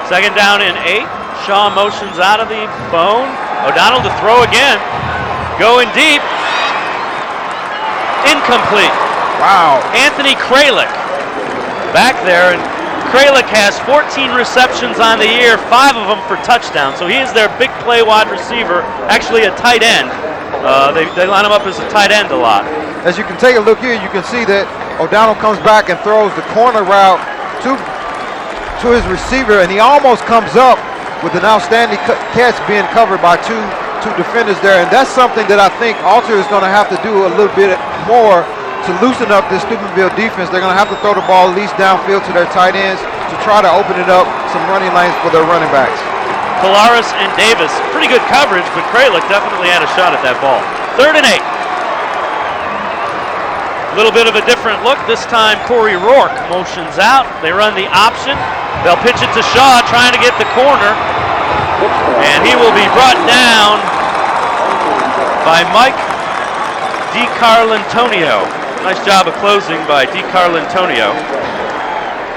2nd down and 8. Shaw motions out of the bone. O'Donnell to throw again. Going deep. Incomplete. Wow. Anthony Kralik back there, and Kralik has 14 receptions on the year, 5 of them for touchdowns. So he is their big play wide receiver, actually a tight end. They line him up as a tight end a lot. As you can take a look here, you can see that O'Donnell comes back and throws the corner route to his receiver, and he almost comes up with an outstanding catch being covered by two defenders there. And that's something that I think Alter is going to have to do a little bit more to loosen up this Steubenville defense. They're going to have to throw the ball at least downfield to their tight ends to try to open it up some running lanes for their running backs. Colares and Davis, pretty good coverage, but Kralik definitely had a shot at that ball. 3rd and 8. A little bit of a different look. This time Corey Rourke motions out. They run the option. They'll pitch it to Shaw, trying to get the corner. And he will be brought down by Mike DiCarlantonio. Nice job of closing by DiCarlantonio.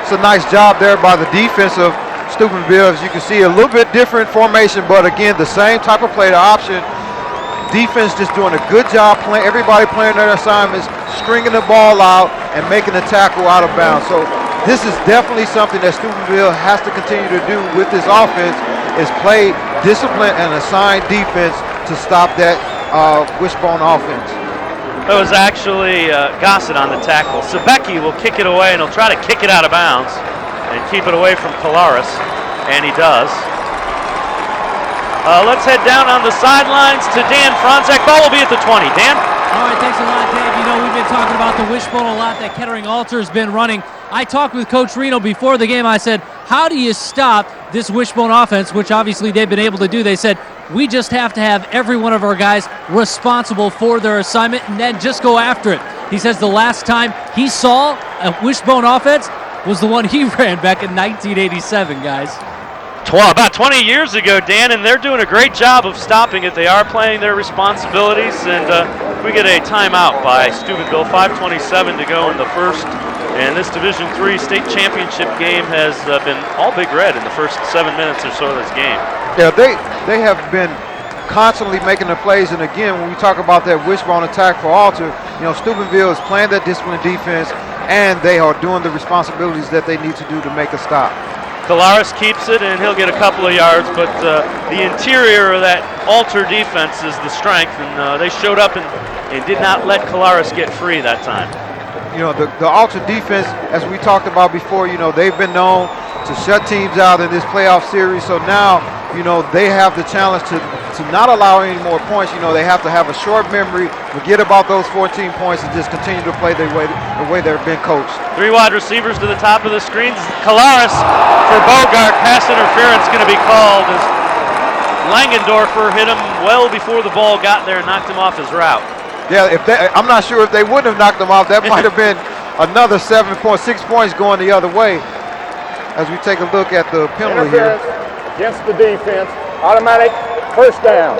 It's a nice job there by the defense of Steubenville. As you can see, a little bit different formation, but again, the same type of play, the option. Defense just doing a good job playing, everybody playing their assignments, stringing the ball out and making the tackle out of bounds. So this is definitely something that Steubenville has to continue to do with this offense, is play discipline and assign defense to stop that wishbone offense. It was actually Gossett on the tackle. Sebecki will kick it away, and he'll try to kick it out of bounds and keep it away from Colares. and he does. Let's head down on the sidelines to Dan Franzek. Ball will be at the 20. Dan? All right, thanks a lot, Dave. You know, we've been talking about the wishbone a lot that Kettering Alter has been running. I talked with Coach Reno before the game. I said, how do you stop this wishbone offense, which obviously they've been able to do? They said, we just have to have every one of our guys responsible for their assignment and then just go after it. He says the last time he saw a wishbone offense was the one he ran back in 1987, guys. About 20 years ago, Dan, and they're doing a great job of stopping it. They are playing their responsibilities, and we get a timeout by Steubenville. 5:27 to go in the first, and this Division III state championship game has been all Big Red in the first 7 minutes or so of this game. Yeah, they have been constantly making the plays, and again, when we talk about that wishbone attack for Alter, you know, Steubenville is playing that disciplined defense, and they are doing the responsibilities that they need to do to make a stop. Colares keeps it, and he'll get a couple of yards, but the interior of that Alter defense is the strength, and they showed up and did not let Colares get free that time. You know, the Alter defense, as we talked about before, you know, they've been known to shut teams out in this playoff series, so now, you know, they have the challenge to not allow any more points. You know, they have to have a short memory, forget about those 14 points, and just continue to play the way they've been coached. 3 wide receivers to the top of the screens. Colares for Bogart. Pass interference going to be called as Langendorfer hit him well before the ball got there and knocked him off his route. Yeah, I'm not sure if they wouldn't have knocked him off. That might have been another 6 points going the other way. As we take a look at the penalty here. Against the defense, automatic first down.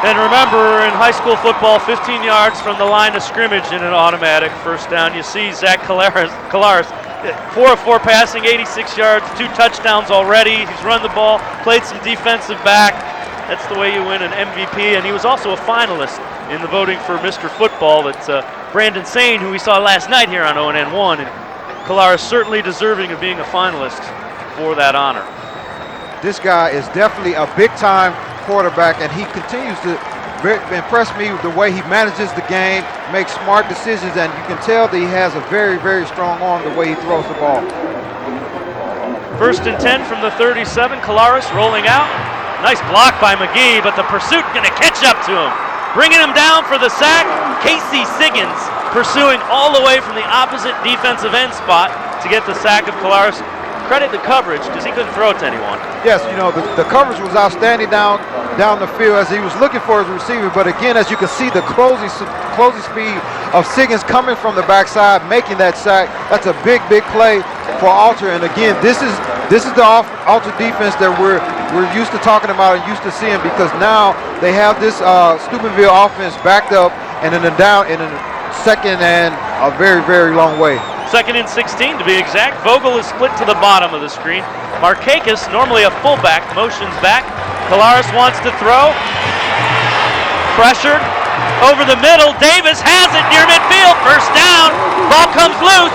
And remember, in high school football, 15 yards from the line of scrimmage in an automatic first down. You see Zach Colares, 4 of 4 passing, 86 yards, 2 touchdowns already. He's run the ball, played some defensive back. That's the way you win an MVP. And he was also a finalist in the voting for Mr. Football. That's Brandon Sane, who we saw last night here on ONN1. And Colares certainly deserving of being a finalist for that honor. This guy is definitely a big-time quarterback, and he continues to impress me with the way he manages the game, makes smart decisions, and you can tell that he has a very, very strong arm the way he throws the ball. 1st and 10 from the 37. Colares rolling out. Nice block by McGee, but the pursuit going to catch up to him. Bringing him down for the sack, Casey Siggins pursuing all the way from the opposite defensive end spot to get the sack of Colares. Credit the coverage because he couldn't throw it to anyone. Yes, you know, the coverage was outstanding down the field as he was looking for his receiver, but again, as you can see, the closing speed of Siggins coming from the backside, making that sack. That's a big, big play for Alter, and again, this is the Alter defense that we're used to talking about and used to seeing, because now they have this Steubenville offense backed up and in a second and a very, very long way. 2nd and 16 to be exact. Vogel is split to the bottom of the screen. Markakis, normally a fullback, motions back. Colares wants to throw. Pressured. Over the middle. Davis has it near midfield. First down. Ball comes loose.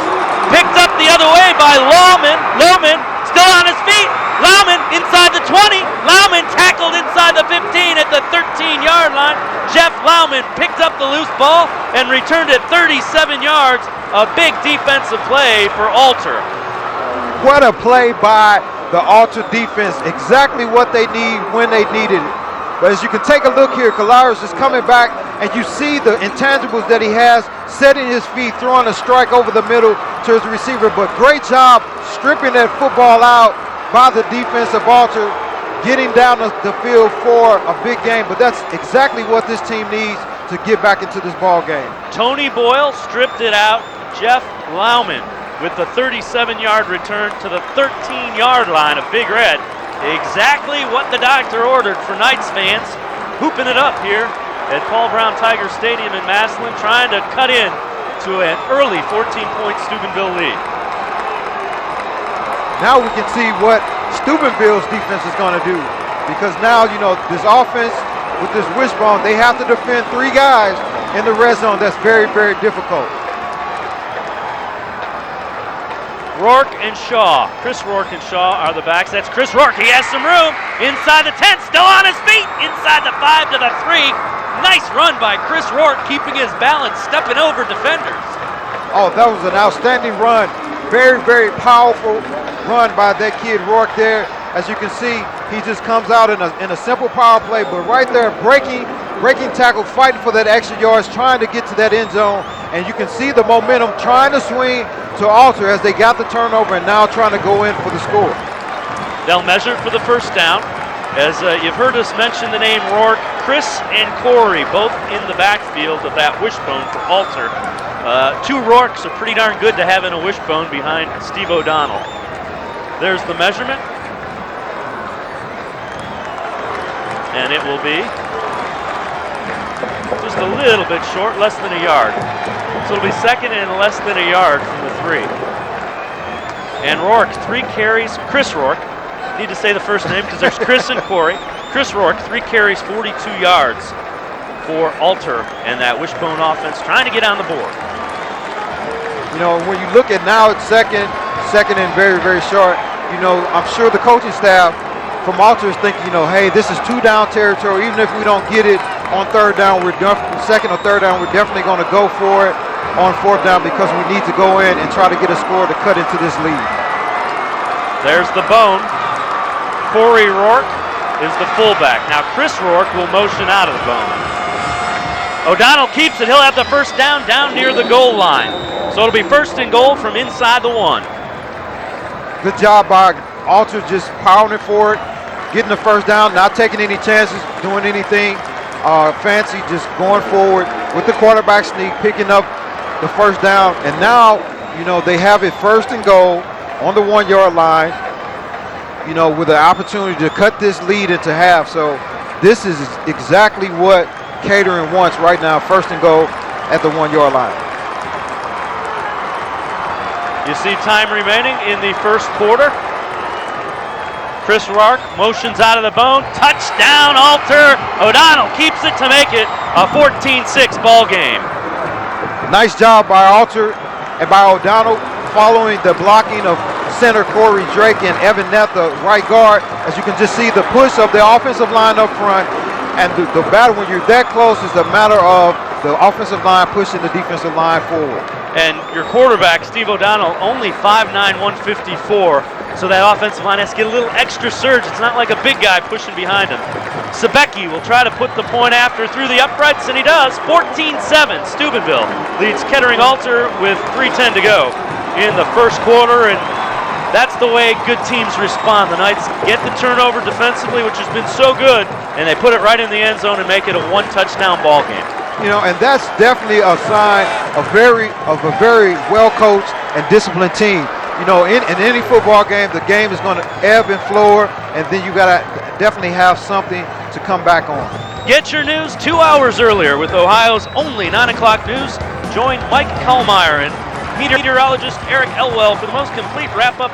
Picked up the other way by Lauman. Lauman still on his feet. Lauman inside the 20. Lauman tackled inside the 15 at the 13-yard line. Jeff Lauman picked up the loose ball and returned it 37 yards. A big defensive play for Alter. What a play by the Alter defense. Exactly what they need when they needed it. But as you can take a look here, Colares is coming back, and you see the intangibles that he has, setting his feet, throwing a strike over the middle to his receiver. But great job stripping that football out by the defense of Alter, getting down the field for a big game. But that's exactly what this team needs to get back into this ball game. Tony Boyle stripped it out. Jeff Lauman with the 37-yard return to the 13-yard line of Big Red. Exactly what the doctor ordered for Knights fans. Hooping it up here at Paul Brown Tiger Stadium in Massillon, trying to cut in to an early 14-point Steubenville lead. Now we can see what Steubenville's defense is going to do, because now, you know, this offense with this wishbone, they have to defend 3 guys in the red zone. That's very, very difficult. Rourke and Shaw. Chris Rourke and Shaw are the backs. That's Chris Rourke. He has some room inside the 10, still on his feet, inside the 5 to the 3. Nice run by Chris Rourke, keeping his balance, stepping over defenders. Oh, that was an outstanding run. Very, very powerful run by that kid Rourke there. As you can see, he just comes out in a simple power play, but right there, breaking tackle, fighting for that extra yards, trying to get to that end zone. And you can see the momentum trying to swing to Alter as they got the turnover and now trying to go in for the score. They'll measure for the first down. As you've heard us mention the name Rourke, Chris and Corey, both in the backfield of that wishbone for Alter. Two Rourkes are pretty darn good to have in a wishbone behind Steve O'Donnell. There's the measurement. And it will be just a little bit short, less than a yard. So it'll be second and less than a yard from the 3. And Rourke, 3 carries. Chris Rourke, need to say the first name because there's Chris and Corey. Chris Rourke, 3 carries, 42 yards for Alter and that wishbone offense, trying to get on the board. You know, when you look at now, it's second and very, very short. You know, I'm sure the coaching staff from Alter is thinking, you know, hey, this is 2 down territory. Even if we don't get it on 3rd down, second or 3rd down, we're definitely going to go for it on 4th down because we need to go in and try to get a score to cut into this lead. There's the bone. Corey Rourke is the fullback. Now Chris Rourke will motion out of the bone. O'Donnell keeps it. He'll have the first down near the goal line. So it'll be 1st and goal from inside the 1. Good job by Alter just powering it forward, getting the first down, not taking any chances, doing anything fancy, just going forward with the quarterback sneak, picking up the first down. And now, you know, they have it 1st and goal on the 1-yard line, you know, with the opportunity to cut this lead into half. So this is exactly what Kettering wants right now, 1st and goal at the 1-yard line. You see time remaining in the 1st quarter. Chris Rourke motions out of the bone. Touchdown, Alter. O'Donnell keeps it to make it a 14-6 ball game. Nice job by Alter and by O'Donnell following the blocking of center Corey Drake and Evan Neff, the right guard. As you can just see the push of the offensive line up front. And the battle, when you're that close, is a matter of the offensive line pushing the defensive line forward. And your quarterback, Steve O'Donnell, only 5'9", 154. So that offensive line has to get a little extra surge. It's not like a big guy pushing behind him. Sebecki will try to put the point after through the uprights, and he does. 14-7. Steubenville leads Kettering Alter with 3:10 to go in the 1st quarter, and that's the way good teams respond. The Knights get the turnover defensively, which has been so good, and they put it right in the end zone and make it a 1-touchdown ball game. You know, and that's definitely a sign of a very well-coached and disciplined team. You know, in any football game, the game is going to ebb and flow, and then you got to definitely have something to come back on. Get your news 2 hours earlier with Ohio's only 9 o'clock news. Join Mike Kallmeyer and meteorologist Eric Elwell for the most complete wrap-up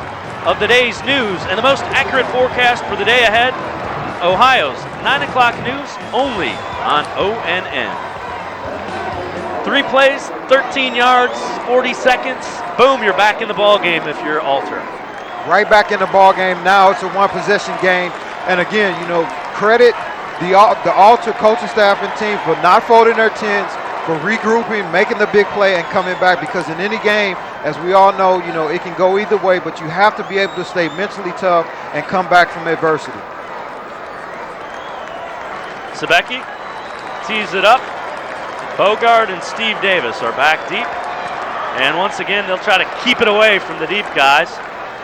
of the day's news and the most accurate forecast for the day ahead. Ohio's 9 o'clock news only on ONN. 3 plays, 13 yards, 40 seconds. Boom, you're back in the ball game if you're Alter. Right back in the ball game. Now it's a 1-possession game. And again, you know, credit the Alter coaching staff and team for not folding their tents, for regrouping, making the big play, and coming back. Because in any game, as we all know, you know, it can go either way, but you have to be able to stay mentally tough and come back from adversity. Sebecki tees it up. Bogard and Steve Davis are back deep. And once again, they'll try to keep it away from the deep guys.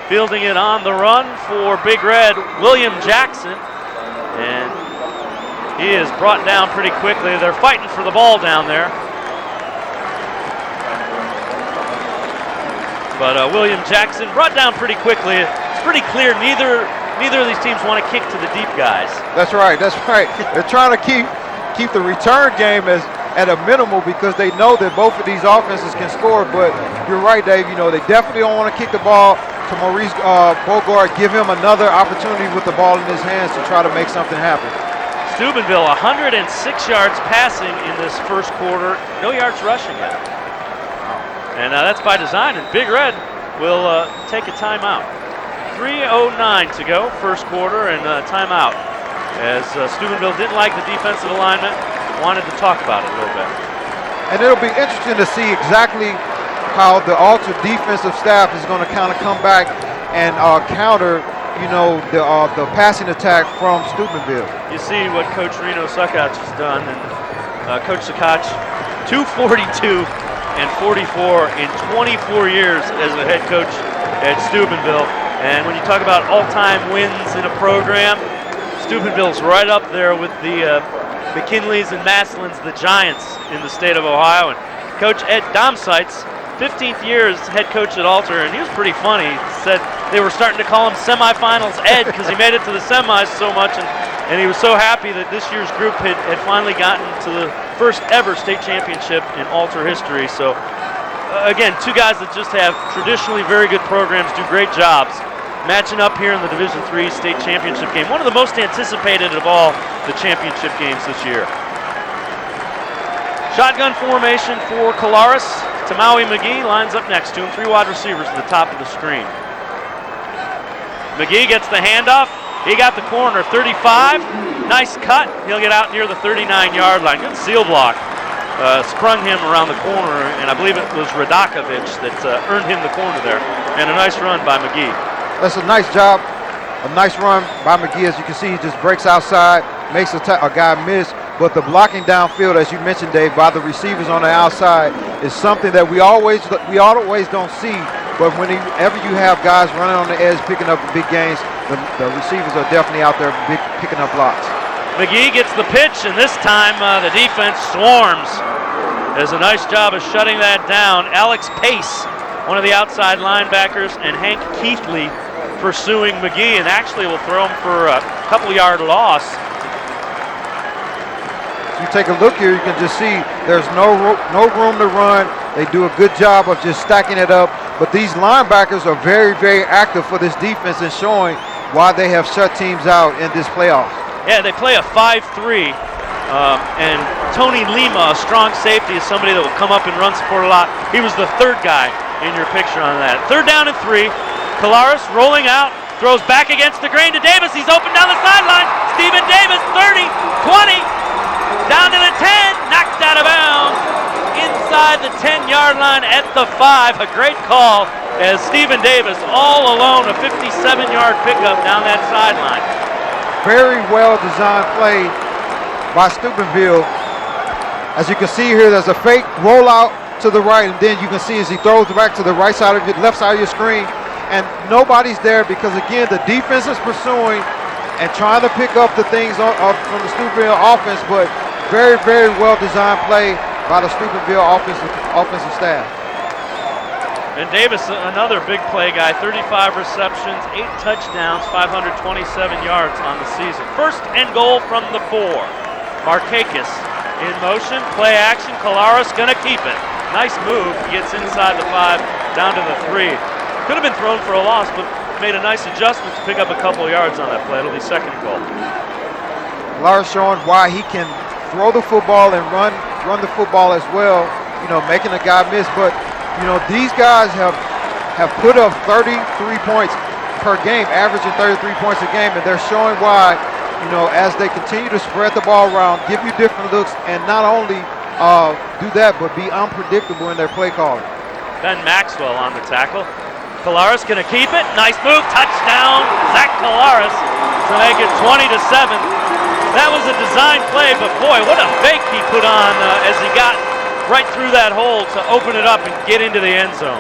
Fielding it on the run for Big Red, William Jackson. And he is brought down pretty quickly. They're fighting for the ball down there. But William Jackson brought down pretty quickly. It's pretty clear neither of these teams want to kick to the deep guys. That's right. They're trying to keep the return game at a minimal because they know that both of these offenses can score. But you're right, Dave. You know, they definitely don't want to kick the ball to Maurice Bogard, give him another opportunity with the ball in his hands to try to make something happen. Steubenville 106 yards passing in this 1st quarter, no yards rushing yet. And that's by design, and Big Red will take a timeout. 3:09 to go, 1st quarter, and timeout. As Steubenville didn't like the defensive alignment, wanted to talk about it a little bit. And it'll be interesting to see exactly how the Alter defensive staff is going to kind of come back and counter the passing attack from Steubenville. You see what Coach Reno Sakach has done, and Coach Sakach, 242 and 44 in 24 years as a head coach at Steubenville. And when you talk about all-time wins in a program, Steubenville's right up there with the McKinleys and Massillons, the giants in the state of Ohio. And Coach Ed Domseitz, 15th year as head coach at Alter, and he was pretty funny. He said they were starting to call him semifinals Ed because he made it to the semis so much, and he was so happy that this year's group had finally gotten to the first ever state championship in Alter history. So again, two guys that just have traditionally very good programs, do great jobs. Matching up here in the Division III state championship game, one of the most anticipated of all the championship games this year. Shotgun formation for Colaris. Tamawi McGee lines up next to him. 3 wide receivers at the top of the screen. McGee gets the handoff. He got the corner, 35. Nice cut. He'll get out near the 39-yard line. Good seal block. Sprung him around the corner, and I believe it was Radakovich that earned him the corner there. And a nice run by McGee. That's a nice job. A nice run by McGee. As you can see, he just breaks outside, makes a guy miss. But the blocking downfield, as you mentioned, Dave, by the receivers on the outside is something that we always don't see. But whenever you have guys running on the edge picking up big gains, the receivers are definitely out there picking up blocks. McGee gets the pitch, and this time the defense swarms. Does a nice job of shutting that down. Alex Pace, one of the outside linebackers, and Hank Keithley pursuing McGee, and actually will throw him for a couple-yard loss. You take a look here, you can just see there's no room to run. They do a good job of just stacking it up. But these linebackers are very, very active for this defense and showing why they have shut teams out in this playoff. Yeah, they play a 5-3. And Tony Lima, a strong safety, is somebody that will come up and run support a lot. He was the third guy in your picture on that. 3rd down and 3. Colaris rolling out. Throws back against the grain to Davis. He's open down the sideline. Stephen Davis, 30, 20. Down to the 10, knocked out of bounds, inside the 10-yard line at the 5. A great call as Stephen Davis all alone, a 57-yard pickup down that sideline. Very well designed play by Steubenville. As you can see here, there's a fake rollout to the right, and then you can see as he throws back to the right side of your left side of your screen, and nobody's there because again the defense is pursuing and trying to pick up the things from the Steubenville offense, but very, very well designed play by the Steubenville offensive staff. And Davis, another big play guy, 35 receptions, 8 touchdowns, 527 yards on the season. 1st and goal from the 4. Markakis in motion, play action, Colaris gonna keep it. Nice move, he gets inside the 5, down to the 3. Could have been thrown for a loss, but made a nice adjustment to pick up a couple of yards on that play. It'll be 2nd and goal. Colaris showing why he can throw the football and run the football as well, making a guy miss. But, these guys have put up 33 points per game, averaging 33 points a game, and they're showing why, as they continue to spread the ball around, give you different looks, and not only do that, but be unpredictable in their play calling. Ben Maxwell on the tackle. Colaris gonna keep it. Nice move, touchdown, Zach Colaris to make it 20-7. That was a design play, but boy, what a fake he put on as he got right through that hole to open it up and get into the end zone.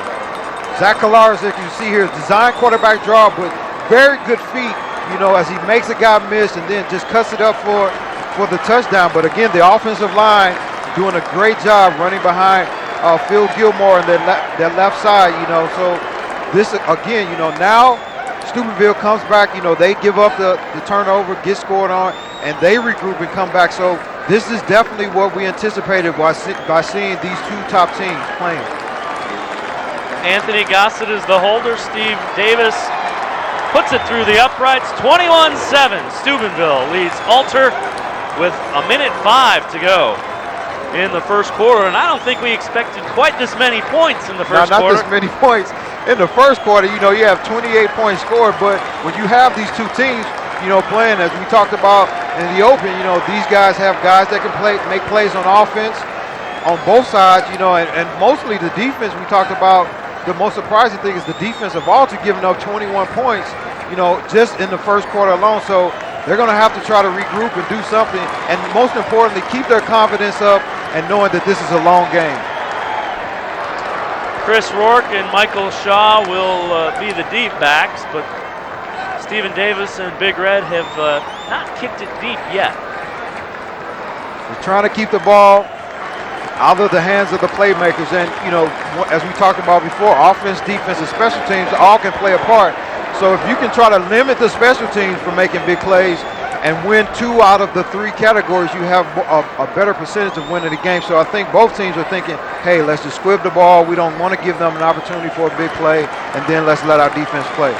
Zach Colaris, as you see here, design quarterback draw, but very good feet, as he makes a guy miss and then just cuts it up for the touchdown. But again, the offensive line doing a great job running behind Phil Gilmore on their left side, so this, again, now Steubenville comes back, they give up the turnover, get scored on, and they regroup and come back. So this is definitely what we anticipated by seeing these two top teams playing. Anthony Gossett is the holder. Steve Davis puts it through the uprights. 21-7. Steubenville leads Alter with 1:05 to go in the first quarter. And I don't think we expected quite this many points in the first quarter. Not this many points. In the first quarter, you have 28 points scored, but when you have these two teams, playing, as we talked about in the open, these guys have guys that can make plays on offense on both sides, and mostly the defense we talked about. The most surprising thing is the defense of Alter giving up 21 points, just in the first quarter alone. So they're going to have to try to regroup and do something, and most importantly, keep their confidence up and knowing that this is a long game. Chris Rourke and Michael Shaw will be the deep backs, but Stephen Davis and Big Red have not kicked it deep yet. They're trying to keep the ball out of the hands of the playmakers. And, as we talked about before, offense, defense, and special teams all can play a part. So if you can try to limit the special teams from making big plays and win 2 out of the 3 categories, you have a better percentage of winning the game. So I think both teams are thinking, hey, let's just squib the ball. We don't want to give them an opportunity for a big play, and then let's let our defense play.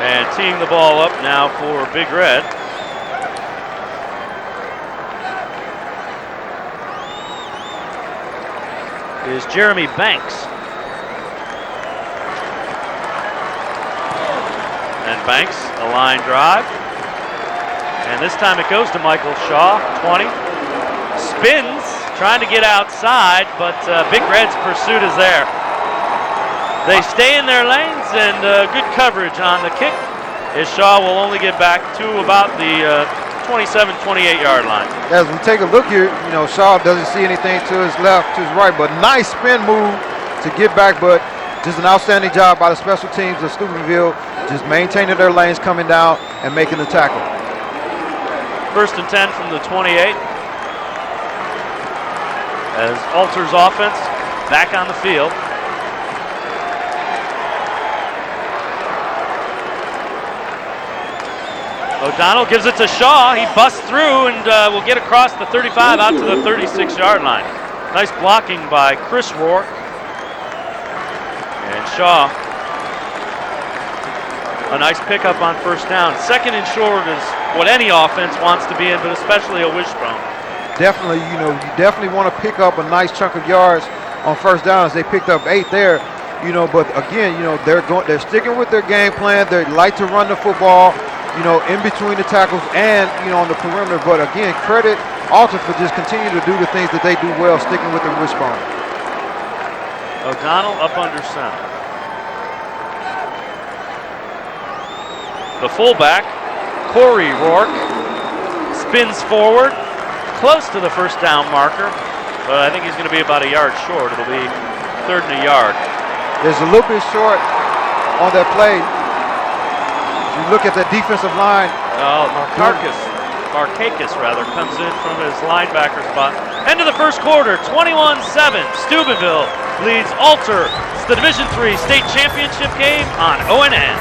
And teeing the ball up now for Big Red. Is Jeremy Banks. And Banks, a line drive. And this time it goes to Michael Shaw, 20. Spins, trying to get outside, but Big Red's pursuit is there. They stay in their lanes, and good coverage on the kick as Shaw will only get back to about the 27, 28-yard line. As we take a look here, Shaw doesn't see anything to his left, to his right, but nice spin move to get back, but just an outstanding job by the special teams of Steubenville, just maintaining their lanes, coming down, and making the tackle. 1st and 10 from the 28. As Alter's offense back on the field. O'Donnell gives it to Shaw. He busts through and will get across the 35 out to the 36-yard line. Nice blocking by Chris Rourke. And Shaw, a nice pickup on 1st down. 2nd and short is what any offense wants to be in, but especially a wishbone. Definitely, you definitely want to pick up a nice chunk of yards on 1st down, as they picked up 8 there. But again, they're sticking with their game plan. They like to run the football, in between the tackles and, on the perimeter. But again, credit Alter for just continuing to do the things that they do well, sticking with the wishbone. O'Donnell up under center. The fullback, Corey Rourke, spins forward, close to the 1st down marker, but I think he's going to be about a yard short. It'll be 3rd and a yard. There's a little bit short on that play. If you look at the defensive line. Markakis comes in from his linebacker spot. End of the 1st quarter, 21-7. Steubenville leads Alter. It's the Division III state championship game on ONN.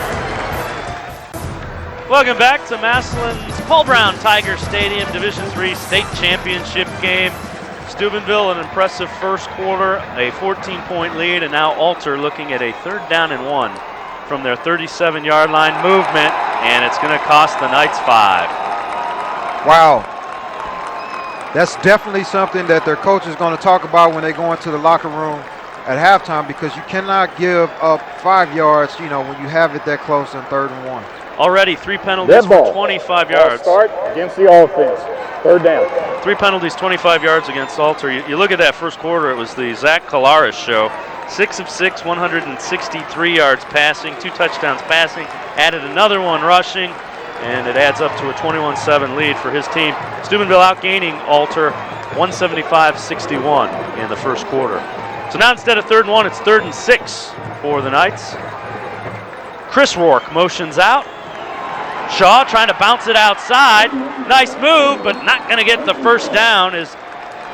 Welcome back to Massillon's Paul Brown Tiger Stadium Division III state championship game. Steubenville, an impressive 1st quarter, a 14-point lead, and now Alter looking at a 3rd down and 1 from their 37-yard line movement, and it's going to cost the Knights 5. Wow. That's definitely something that their coach is going to talk about when they go into the locker room at halftime, because you cannot give up 5 yards, when you have it that close in 3rd and 1. Already 3 penalties for 25 yards. Start against the offense. 3rd down. 3 penalties, 25 yards against Alter. You look at that 1st quarter, it was the Zach Kolaris show. 6 of 6, 163 yards passing, 2 touchdowns passing, added another one rushing, and it adds up to a 21-7 lead for his team. Steubenville outgaining Alter 175-61 in the 1st quarter. So now instead of 3rd and 1, it's 3rd and 6 for the Knights. Chris Rourke motions out. Shaw trying to bounce it outside. Nice move, but not going to get the 1st down as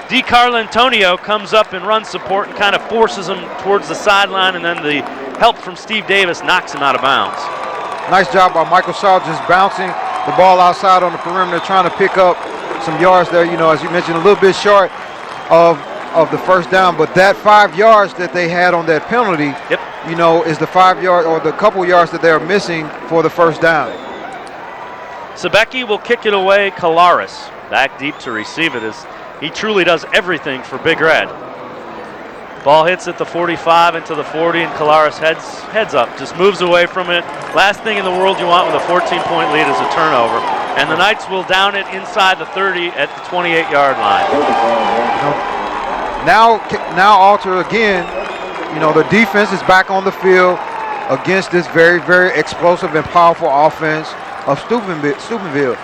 DeCarlo Antonio comes up in run support and kind of forces him towards the sideline, and then the help from Steve Davis knocks him out of bounds. Nice job by Michael Shaw, just bouncing the ball outside on the perimeter, trying to pick up some yards there. As you mentioned, a little bit short of the 1st down, but that 5 yards that they had on that penalty, is the 5 yard or the couple yards that they're missing for the 1st down. Sabecki will kick it away. Kolaris back deep to receive it, as he truly does everything for Big Red. Ball hits at the 45 into the 40, and Kolaris heads up, just moves away from it. Last thing in the world you want with a 14-point lead is a turnover. And the Knights will down it inside the 30 at the 28-yard line. Now Alter again, You know, the defense is back on the field against this very, very explosive and powerful offense of Steubenville.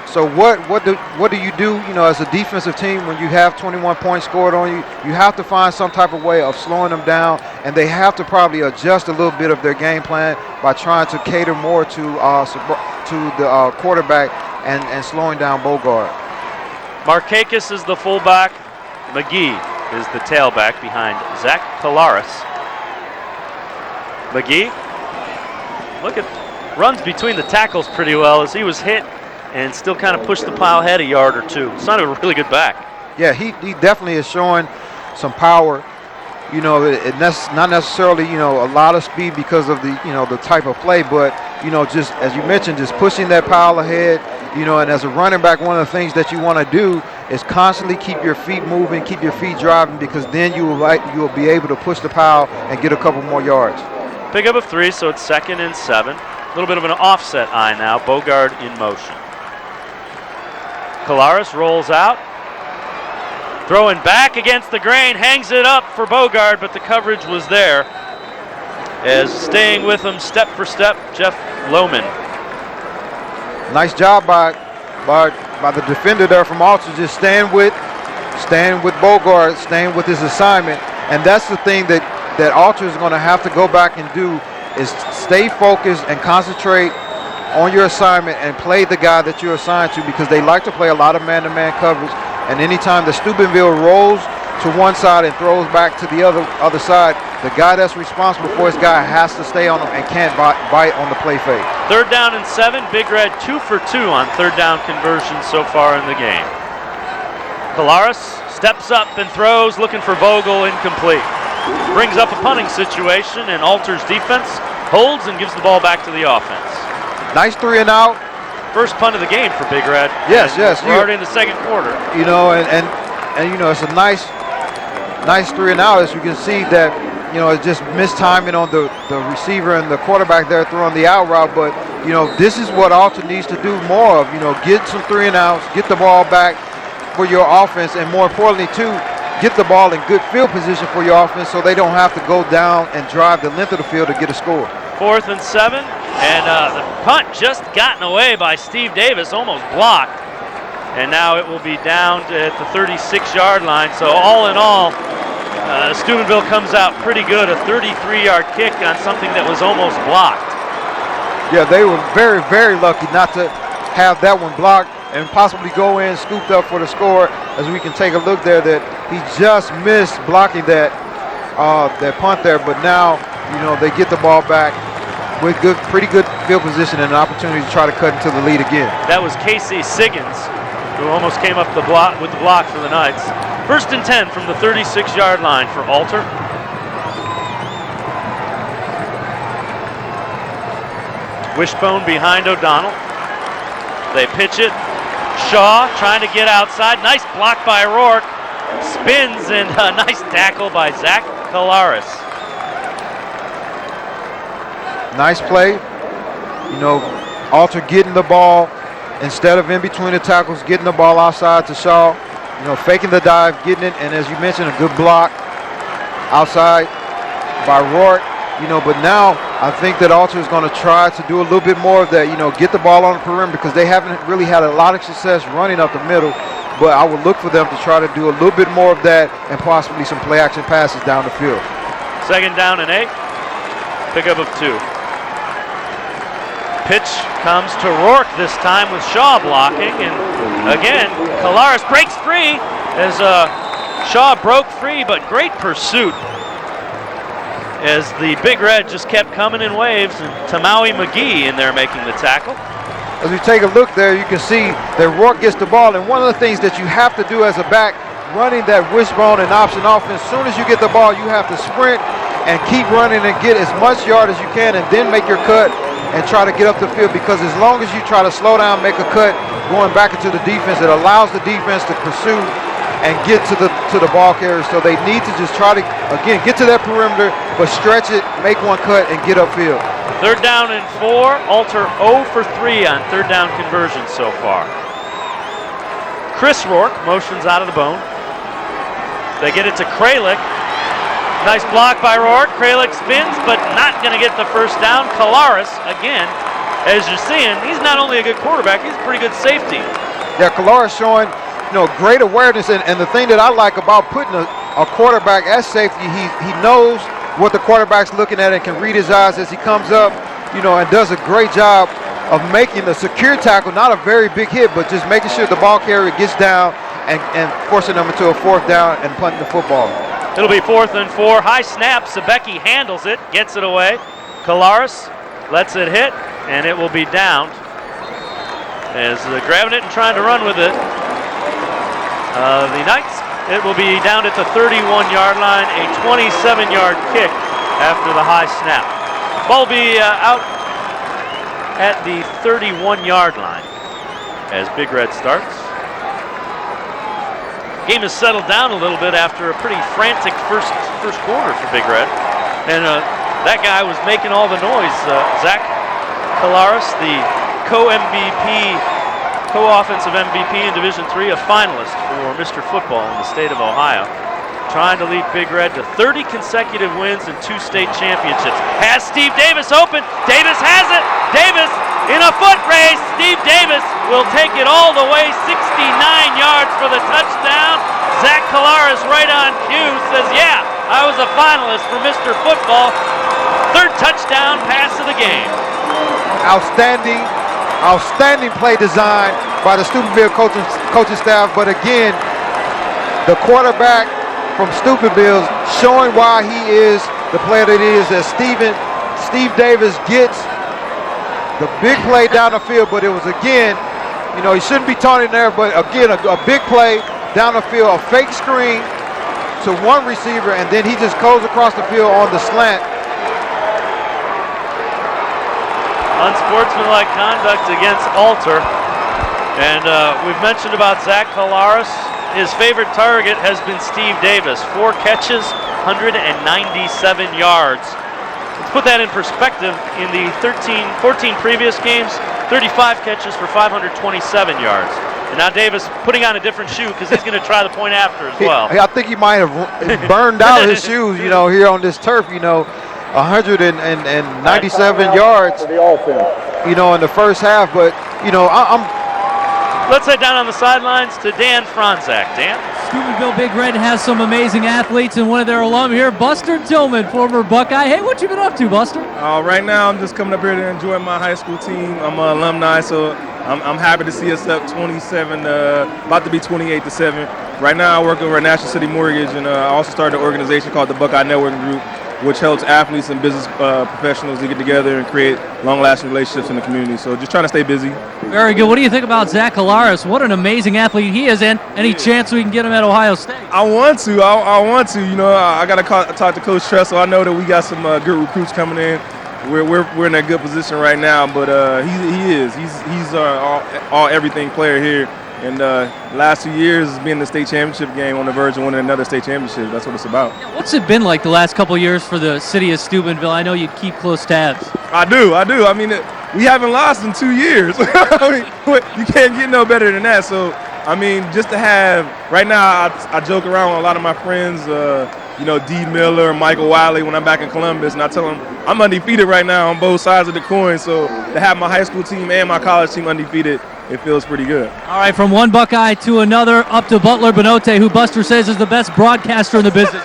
So what do you do, you know, as a defensive team when you have 21 points scored on you? You have to find some type of way of slowing them down, and they have to probably adjust a little bit of their game plan by trying to cater more to the quarterback and slowing down Bogard. Markakis is the fullback. McGee is the tailback behind Zach Kalaris. McGee, runs between the tackles pretty well as he was hit and still kind of pushed the pile ahead a yard or two. It's not a really good back. Yeah, he definitely is showing some power. You know, that's not necessarily, you know, a lot of speed because of the, you know, the type of play, but, you know, just as you mentioned, just pushing that pile ahead, you know, and as a running back, one of the things that you want to do is constantly keep your feet moving, keep your feet driving, because then you will be able to push the pile and get a couple more yards. Pick up of 3, so it's 2nd and 7. A little bit of an offset eye now. Bogard in motion. Kalaris rolls out. Throwing back against the grain, hangs it up for Bogard, but the coverage was there. As staying with him step for step, Jeff Lohman. Nice job by the defender there from Alter, just staying with Bogard, staying with his assignment. And that's the thing that Alter is going to have to go back and do, is stay focused and concentrate on your assignment and play the guy that you're assigned to, because they like to play a lot of man-to-man coverage. And anytime the Steubenville rolls to one side and throws back to the other side, the guy that's responsible for his guy has to stay on him and can't bite on the play fake. 3rd down and 7. Big Red 2 for 2 on 3rd down conversion so far in the game. Kalaris steps up and throws, looking for Vogel, incomplete. Brings up a punting situation, and Alter's defense holds and gives the ball back to the offense. Nice 3 and out. First punt of the game for Big Red. Yes. We're already in the 2nd quarter. You know, and you know, it's a nice 3 and out, as you can see that, you know, it's just mistiming on the receiver and the quarterback there throwing the out route. But, you know, this is what Alter needs to do more of. You know, get some 3 and outs, get the ball back for your offense, and more importantly, too, get the ball in good field position for your offense so they don't have to go down and drive the length of the field to get a score. 4th and 7, and the punt just gotten away by Steve Davis, almost blocked. And now it will be down at the 36-yard line. So all in all, Steubenville comes out pretty good. A 33-yard kick on something that was almost blocked. Yeah, they were very, very lucky not to have that one blocked and possibly go in, scooped up for the score. As we can take a look there, that he just missed blocking that punt there. But now, you know, they get the ball back with pretty good field position and an opportunity to try to cut into the lead again. That was Casey Siggins, who almost came up with the block for the Knights. 1st and 10 from the 36-yard line for Alter. Wishbone behind O'Donnell. They pitch it. Shaw trying to get outside. Nice block by Rourke. Spins, and a nice tackle by Zach Kalaris. Nice play. You know, Alter getting the ball instead of in between the tackles, getting the ball outside to Shaw. You know, faking the dive, getting it, and as you mentioned, a good block outside by Rourke. You know, but now I think that Alter is going to try to do a little bit more of that, you know, get the ball on the perimeter, because they haven't really had a lot of success running up the middle. But I would look for them to try to do a little bit more of that and possibly some play action passes down the field. 2nd down and 8. Pickup of 2. Pitch comes to Rourke this time with Shaw blocking, and again, Kalaris breaks free as Shaw broke free, but great pursuit as the Big Red just kept coming in waves, and Tamawi McGee in there making the tackle. As we take a look there, you can see that Rourke gets the ball, and one of the things that you have to do as a back, running that wishbone and option offense, as soon as you get the ball, you have to sprint and keep running and get as much yard as you can, and then make your cut and try to get up the field, because as long as you try to slow down, make a cut, going back into the defense, it allows the defense to pursue and get to the ball carrier. So they need to just try to, again, get to that perimeter, but stretch it, make one cut, and get upfield. 3rd down and 4. Alter 0 for 3 on 3rd down conversions so far. Chris Rourke motions out of the bone. They get it to Kralik. Nice block by Rourke. Kralik spins, but not going to get the first down. Kalaris, again, as you're seeing, he's not only a good quarterback, he's a pretty good safety. Yeah, Kalaris showing, great awareness. And the thing that I like about putting a quarterback as safety, he knows what the quarterback's looking at and can read his eyes as he comes up, and does a great job of making the secure tackle, not a very big hit, but just making sure the ball carrier gets down and forcing them into a fourth down and punting the football. It'll be 4th and 4. High snap. Sabecki handles it, gets it away. Kalaris lets it hit, and it will be downed. As grabbing it and trying to run with it. The Knights, it will be down at the 31-yard line, a 27-yard kick after the high snap. Ball will be out at the 31-yard line as Big Red starts. Game has settled down a little bit after a pretty frantic first quarter for Big Red. And that guy was making all the noise. Zach Kalaris, the co-offensive MVP in Division III, a finalist for Mr. Football in the state of Ohio. Trying to lead Big Red to 30 consecutive wins and 2 state championships. Has Steve Davis open. Davis has it. Davis in a foot race. Steve Davis will take it all the way, 69 yards for the touchdown. Zach Kalaris right on cue says, yeah, I was a finalist for Mr. Football. 3rd touchdown pass of the game. Outstanding play design by the Steubenville coaching staff. But again, the quarterback from Steubenville showing why he is the player that he is, as Steve Davis gets the big play down the field. But it was, again, he shouldn't be taunting there, but again, a big play down the field, a fake screen to one receiver, and then he just goes across the field on the slant. Unsportsmanlike conduct against Alter. And we've mentioned about Zach Kalaris. His favorite target has been Steve Davis. 4 catches, 197 yards. Let's put that in perspective. In the 14 previous games, 35 catches for 527 yards. And now Davis putting on a different shoe because he's going to try the point after as well. I think he might have burned out his shoes, here on this turf, 197 yards, in the first half. But, Let's head down on the sidelines to Dan Franzak. Dan? Steubenville Big Red has some amazing athletes, and one of their alum here, Buster Tillman, former Buckeye. Hey, what you been up to, Buster? Right now, I'm just coming up here to enjoy my high school team. I'm an alumni, so I'm happy to see us up 27, about to be 28-7. Right now, I work over at National City Mortgage, and I also started an organization called the Buckeye Networking Group, which helps athletes and business professionals to get together and create long-lasting relationships in the community. So just trying to stay busy. Very good. What do you think about Zach Kalaris? What an amazing athlete he is, and any chance we can get him at Ohio State? I want to. I want to. I got to talk to Coach Tressel. I know that we got some good recruits coming in. We're in a good position right now, but he's our all-everything player here. And last 2 years has been in the state championship game, on the verge of winning another state championship. That's what it's about. What's it been like the last couple of years for the city of Steubenville? I know you keep close tabs. I do. I mean, we haven't lost in 2 years. You can't get no better than that. So, I mean, just to have, right now, I joke around with a lot of my friends, D. Miller, Michael Wiley, when I'm back in Columbus, and I tell them I'm undefeated right now on both sides of the coin. So to have my high school team and my college team undefeated, it feels pretty good. All right, from one Buckeye to another, up to Butler Benote, who Buster says is the best broadcaster in the business.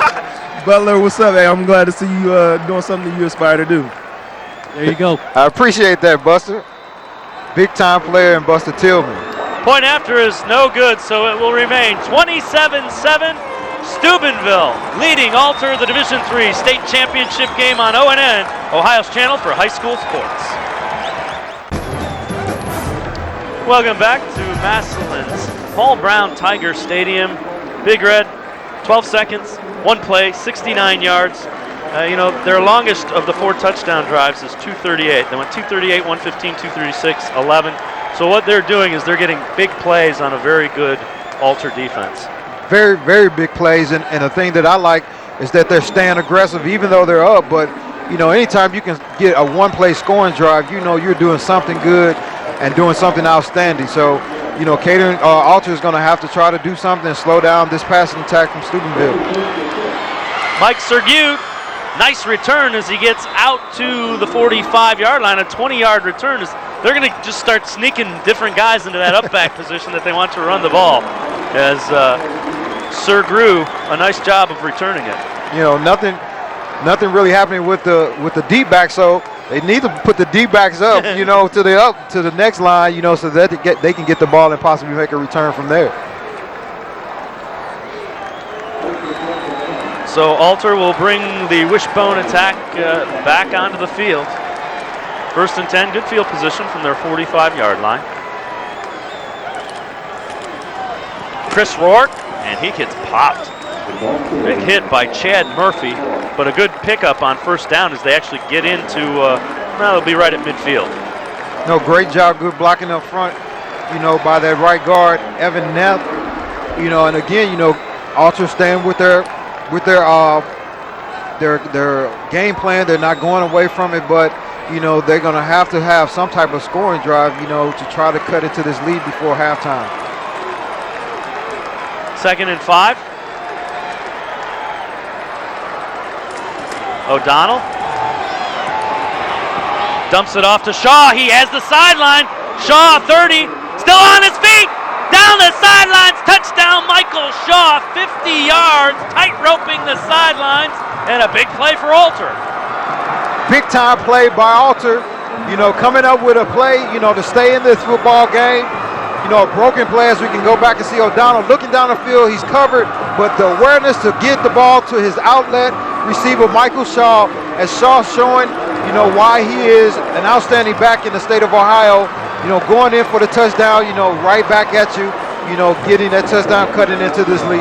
Butler, what's up, man? I'm glad to see you doing something that you aspire to do. There you go. I appreciate that, Buster. Big-time player in Buster Tillman. Point after is no good, so it will remain 27-7. Steubenville leading Alter, the Division III state championship game on ONN, Ohio's channel for high school sports. Welcome back to Massillon's Paul Brown Tiger Stadium. Big Red, 12 seconds, 1 play, 69 yards. Their longest of the 4 touchdown drives is 238. They went 238, 115, 236, 11. So what they're doing is they're getting big plays on a very good Alter defense. Very, very big plays, and the thing that I like is that they're staying aggressive even though they're up. But, anytime you can get a 1-play scoring drive, you're doing something good and doing something outstanding. So, Kettering Alter is going to have to try to do something and slow down this passing attack from Steubenville. Mike Sergeant, nice return as he gets out to the 45-yard line. A 20-yard return. They're going to just start sneaking different guys into that up back position that they want to run the ball. As Sergeant, a nice job of returning it. You know, nothing really happening with the deep back, so they need to put the deep backs up, you know, to the next line, you know, so that they can get the ball and possibly make a return from there. So Alter will bring the wishbone attack back onto the field. 1st and 10, good field position from their 45-yard line. Chris Rourke, and he gets popped. Big hit by Chad Murphy, but a good pickup on 1st down as they actually get into, they'll be right at midfield. No, great job, good blocking up front, you know, by that right guard, Evan Neff. You know, and again, you know, Alter staying with their game plan. They're not going away from it, but you know they're going to have some type of scoring drive, you know, to try to cut into this lead before halftime. 2nd and 5. O'Donnell dumps it off to Shaw. He has the sideline. Shaw 30, still on his feet. Down the sidelines, touchdown Michael Shaw, 50 yards, tight roping the sidelines, and a big play for Alter. Big time play by Alter, you know, coming up with a play, you know, to stay in this football game. You know, a broken play as we can go back and see O'Donnell looking down the field, he's covered, but the awareness to get the ball to his outlet receiver, Michael Shaw, as Shaw showing, you know, why he is an outstanding back in the state of Ohio. You know, going in for the touchdown, you know, right back at you, you know, getting that touchdown, cutting into this lead.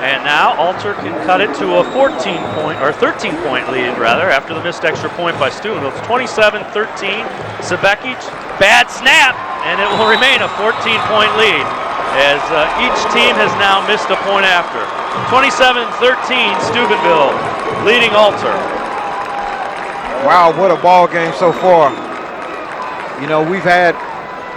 And now Alter can cut it to a 13-point lead, rather, after the missed extra point by Steubenville. It's 27-13. Sebekic, bad snap, and it will remain a 14-point lead as each team has now missed a point after. 27-13, Steubenville leading Alter. Wow, what a ball game so far. You know, we've had...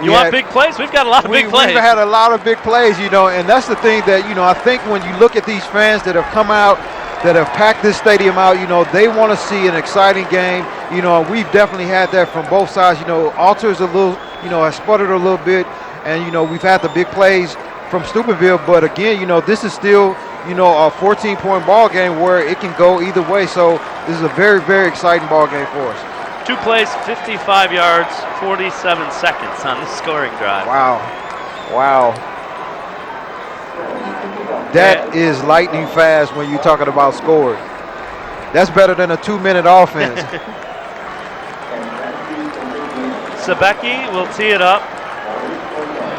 You want big plays? We've got a lot of big plays. We've had a lot of big plays, you know, and that's the thing that, you know, I think when you look at these fans that have come out, that have packed this stadium out, you know, they want to see an exciting game. You know, we've definitely had that from both sides. You know, Alter's a little, you know, has sputtered a little bit, and, you know, we've had the big plays from Steubenville, but again, you know, this is still, you know, a 14-point ball game where it can go either way. So this is a very, very exciting ball game for us. 2 plays, 55 yards, 47 seconds on the scoring drive. Wow. Wow. That is lightning fast when you're talking about scoring. That's better than a 2-minute offense. Sebecki will tee it up.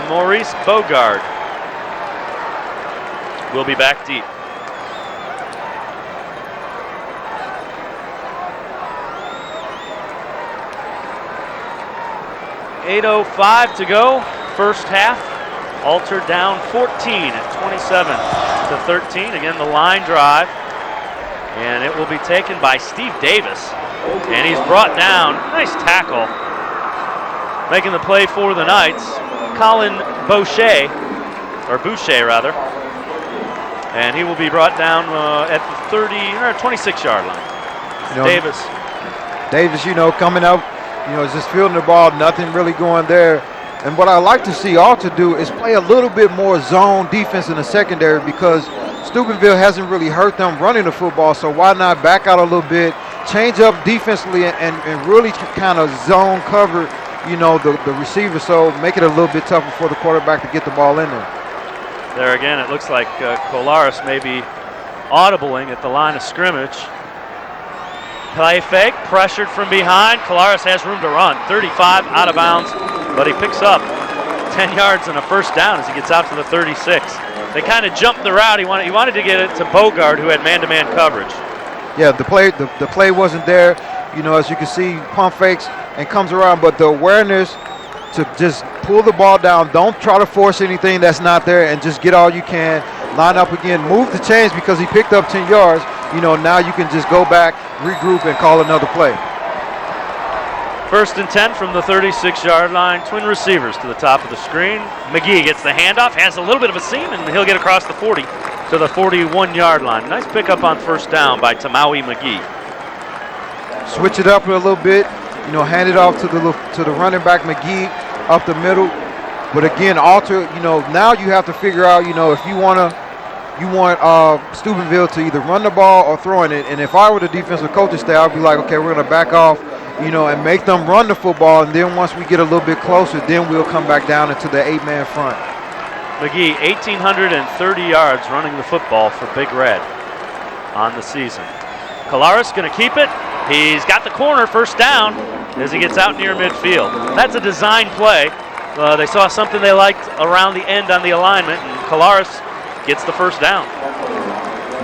Maurice Bogard will be back deep. .805 to go, first half. Alter down 14 at 27-13. Again, the line drive. And it will be taken by Steve Davis. And he's brought down, nice tackle. Making the play for the Knights, Colin Boucher, or Boucher rather. And he will be brought down at the 30 or 26-yard line. You know, Davis, you know, coming up, you know, just fielding the ball, nothing really going there. And what I like to see Alter do is play a little bit more zone defense in the secondary, because Steubenville hasn't really hurt them running the football, so why not back out a little bit, change up defensively, and really kind of zone cover, you know, the receiver, so make it a little bit tougher for the quarterback to get the ball in there. There again, it looks like Colares may be audibling at the line of scrimmage. Play fake, pressured from behind. Colares has room to run. 35 out of bounds, but he picks up 10 yards and a first down as he gets out to the 36. They kind of jumped the route. He wanted to get it to Bogard, who had man-to-man coverage. Yeah, the play wasn't there. You know, as you can see, pump fakes and comes around, but the awareness to just pull the ball down, don't try to force anything that's not there, and just get all you can. Line up again, move the chains because he picked up 10 yards. You know, now you can just go back, regroup, and call another play. 1st and 10 from the 36-yard line. Twin receivers to the top of the screen. McGee gets the handoff, has a little bit of a seam, and he'll get across the 40 to to the 41-yard line. Nice pickup on first down by Tamawi McGee. Switch it up a little bit, hand it off to the running back McGee up the middle. But again, Alter, now you have to figure out, if you want Steubenville to either run the ball or throwing it. And if I were the defensive coaching staff, I'd be like, okay, we're going to back off, and make them run the football. And then once we get a little bit closer, then we'll come back down into the 8-man front. McGee, 1,830 yards running the football for Big Red on the season. Collaros going to keep it. He's got the corner, first down, as he gets out near midfield. That's a design play. They saw something they liked around the end on the alignment, and Collaros gets the first down.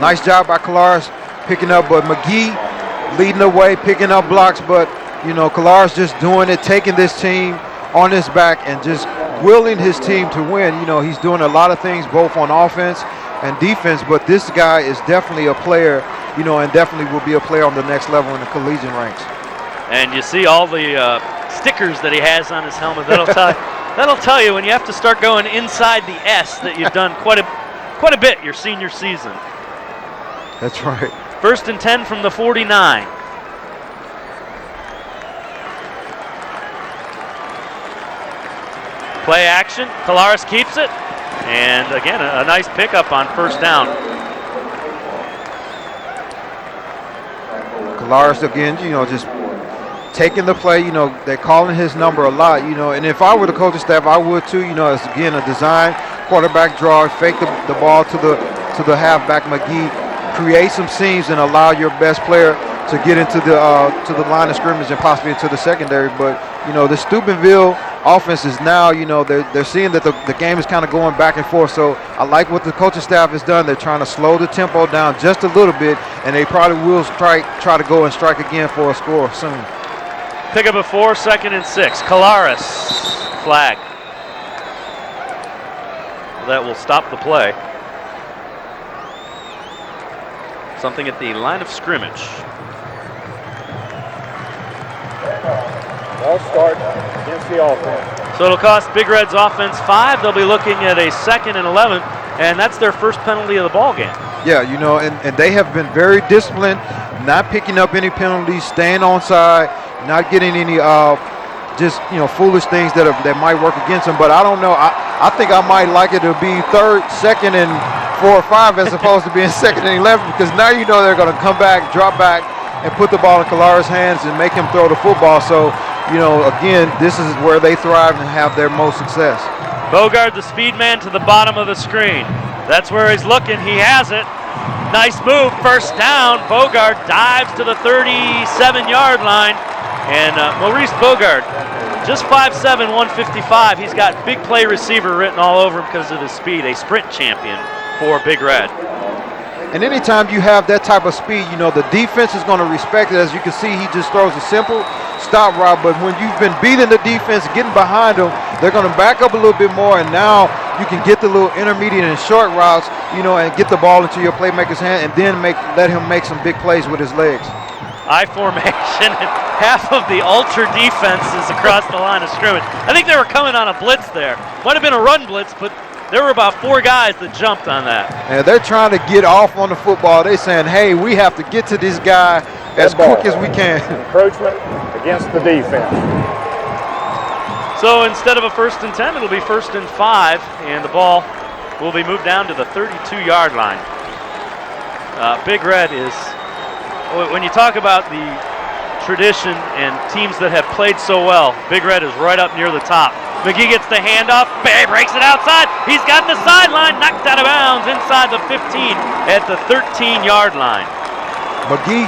Nice job by Collaros picking up, but McGee leading the way, picking up blocks, but, Collaros just doing it, taking this team on his back and just willing his team to win. He's doing a lot of things both on offense and defense, but this guy is definitely a player, and definitely will be a player on the next level in the collegiate ranks. And you see all the stickers that he has on his helmet. That'll tell you when you have to start going inside the S that you've done quite a bit your senior season. That's right. 1st and 10 from the 49. Play action. Collaros keeps it. And again, a nice pickup on first down. Collaros again, just taking the play, they're calling his number a lot, and if I were the coaching staff, I would too, it's again a design quarterback draw, fake the ball to the halfback McGee, create some seams and allow your best player to get into the line of scrimmage and possibly into the secondary. But the Steubenville offense is now, they're seeing that the game is kind of going back and forth. So I like what the coaching staff has done. They're trying to slow the tempo down just a little bit, and they probably will try to go and strike again for a score soon. Pick up a 4, 2nd and 6. Collaros, flag. That will stop the play. Something at the line of scrimmage. Ball start against the offense. So it'll cost Big Red's offense 5. They'll be looking at a 2nd and 11, and that's their first penalty of the ball game. Yeah, and they have been very disciplined, not picking up any penalties, staying on side, not getting any foolish things that might work against them. But I don't know. I think I might like it to be 3rd, 2nd, and 4 or 5 as opposed to being 2nd and 11, because now they're going to come back, drop back, and put the ball in Collaros' hands and make him throw the football. So, again, this is where they thrive and have their most success. Bogard, the speed man, to the bottom of the screen. That's where he's looking. He has it. Nice move. First down. Bogard dives to the 37-yard line. And Maurice Bogard, just 5'7", 155. He's got big play receiver written all over him because of his speed. A sprint champion for Big Red. And anytime you have that type of speed, the defense is going to respect it. As you can see, he just throws a simple stop route. But when you've been beating the defense, getting behind them, they're going to back up a little bit more. And now you can get the little intermediate and short routes, and get the ball into your playmaker's hand, and then let him make some big plays with his legs. I formation, and half of the Ultra defense is across the line of scrimmage. I think they were coming on a blitz there. Might have been a run blitz, but there were about 4 guys that jumped on that. And they're trying to get off on the football. They're saying, hey, we have to get to this guy as quick as we can. Encroachment against the defense. So instead of a 1st and 10, it'll be 1st and 5, and the ball will be moved down to the 32-yard line. Big Red is, when you talk about the tradition and teams that have played so well, Big Red is right up near the top. McGee gets the handoff, breaks it outside. He's got the sideline, knocked out of bounds inside the 15 at the 13-yard line. McGee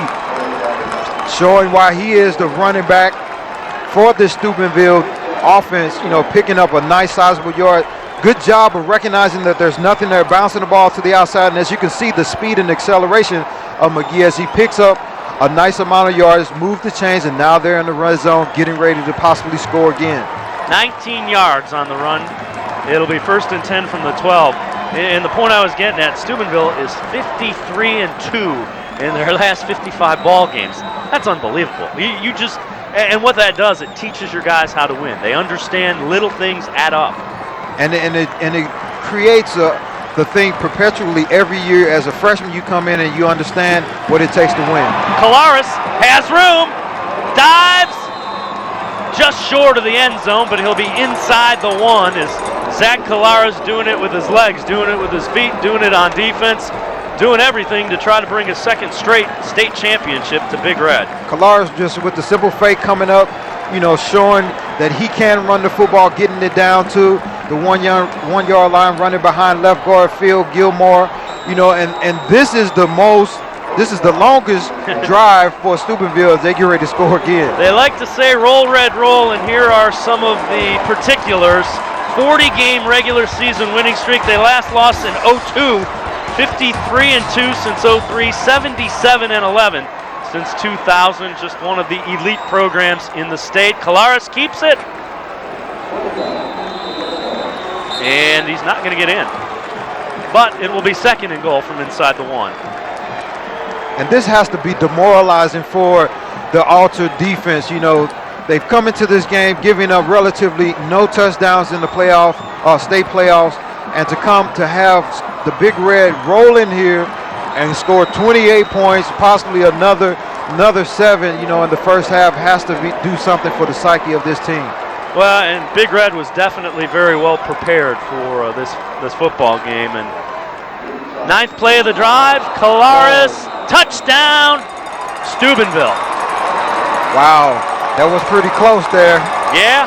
showing why he is the running back for this Steubenville offense, picking up a nice sizable yard. Good job of recognizing that there's nothing there, bouncing the ball to the outside. And as you can see, the speed and acceleration of McGee as he picks up a nice amount of yards, move the chains, and now they're in the run zone, getting ready to possibly score again. 19 yards on the run. It'll be 1st and 10 from the 12. And the point I was getting at, Steubenville is 53-2 in their last 55 ball games. That's unbelievable. You just, and what that does, it teaches your guys how to win. They understand little things add up. And it creates the thing perpetually every year. As a freshman, you come in and you understand what it takes to win. Collaros has room, dives just short of the end zone, but he'll be inside the 1 as Zach Collaros doing it with his legs, doing it with his feet, doing it on defense, doing everything to try to bring a second straight state championship to Big Red. Collaros just with the simple fake coming up, showing that he can run the football, getting it down to the 1 yard line, running behind left guard Phil Gilmore, and this is the longest drive for Steubenville as they get ready to score again. They like to say roll, Red, roll, and here are some of the particulars. 40-game regular season winning streak. They last lost in 02, 53-2 since 03, 77-11 since 2000. Just one of the elite programs in the state. Collaros keeps it. And he's not going to get in. But it will be second and goal from inside the 1. And this has to be demoralizing for the Alter defense. They've come into this game giving up relatively no touchdowns in the state playoffs, and to have the Big Red roll in here and score 28 points, possibly another 7, in the first half has to do something for the psyche of this team. Well, and Big Red was definitely very well prepared for this football game. And 9th play of the drive, Collaros, touchdown, Steubenville. Wow, that was pretty close there. Yeah,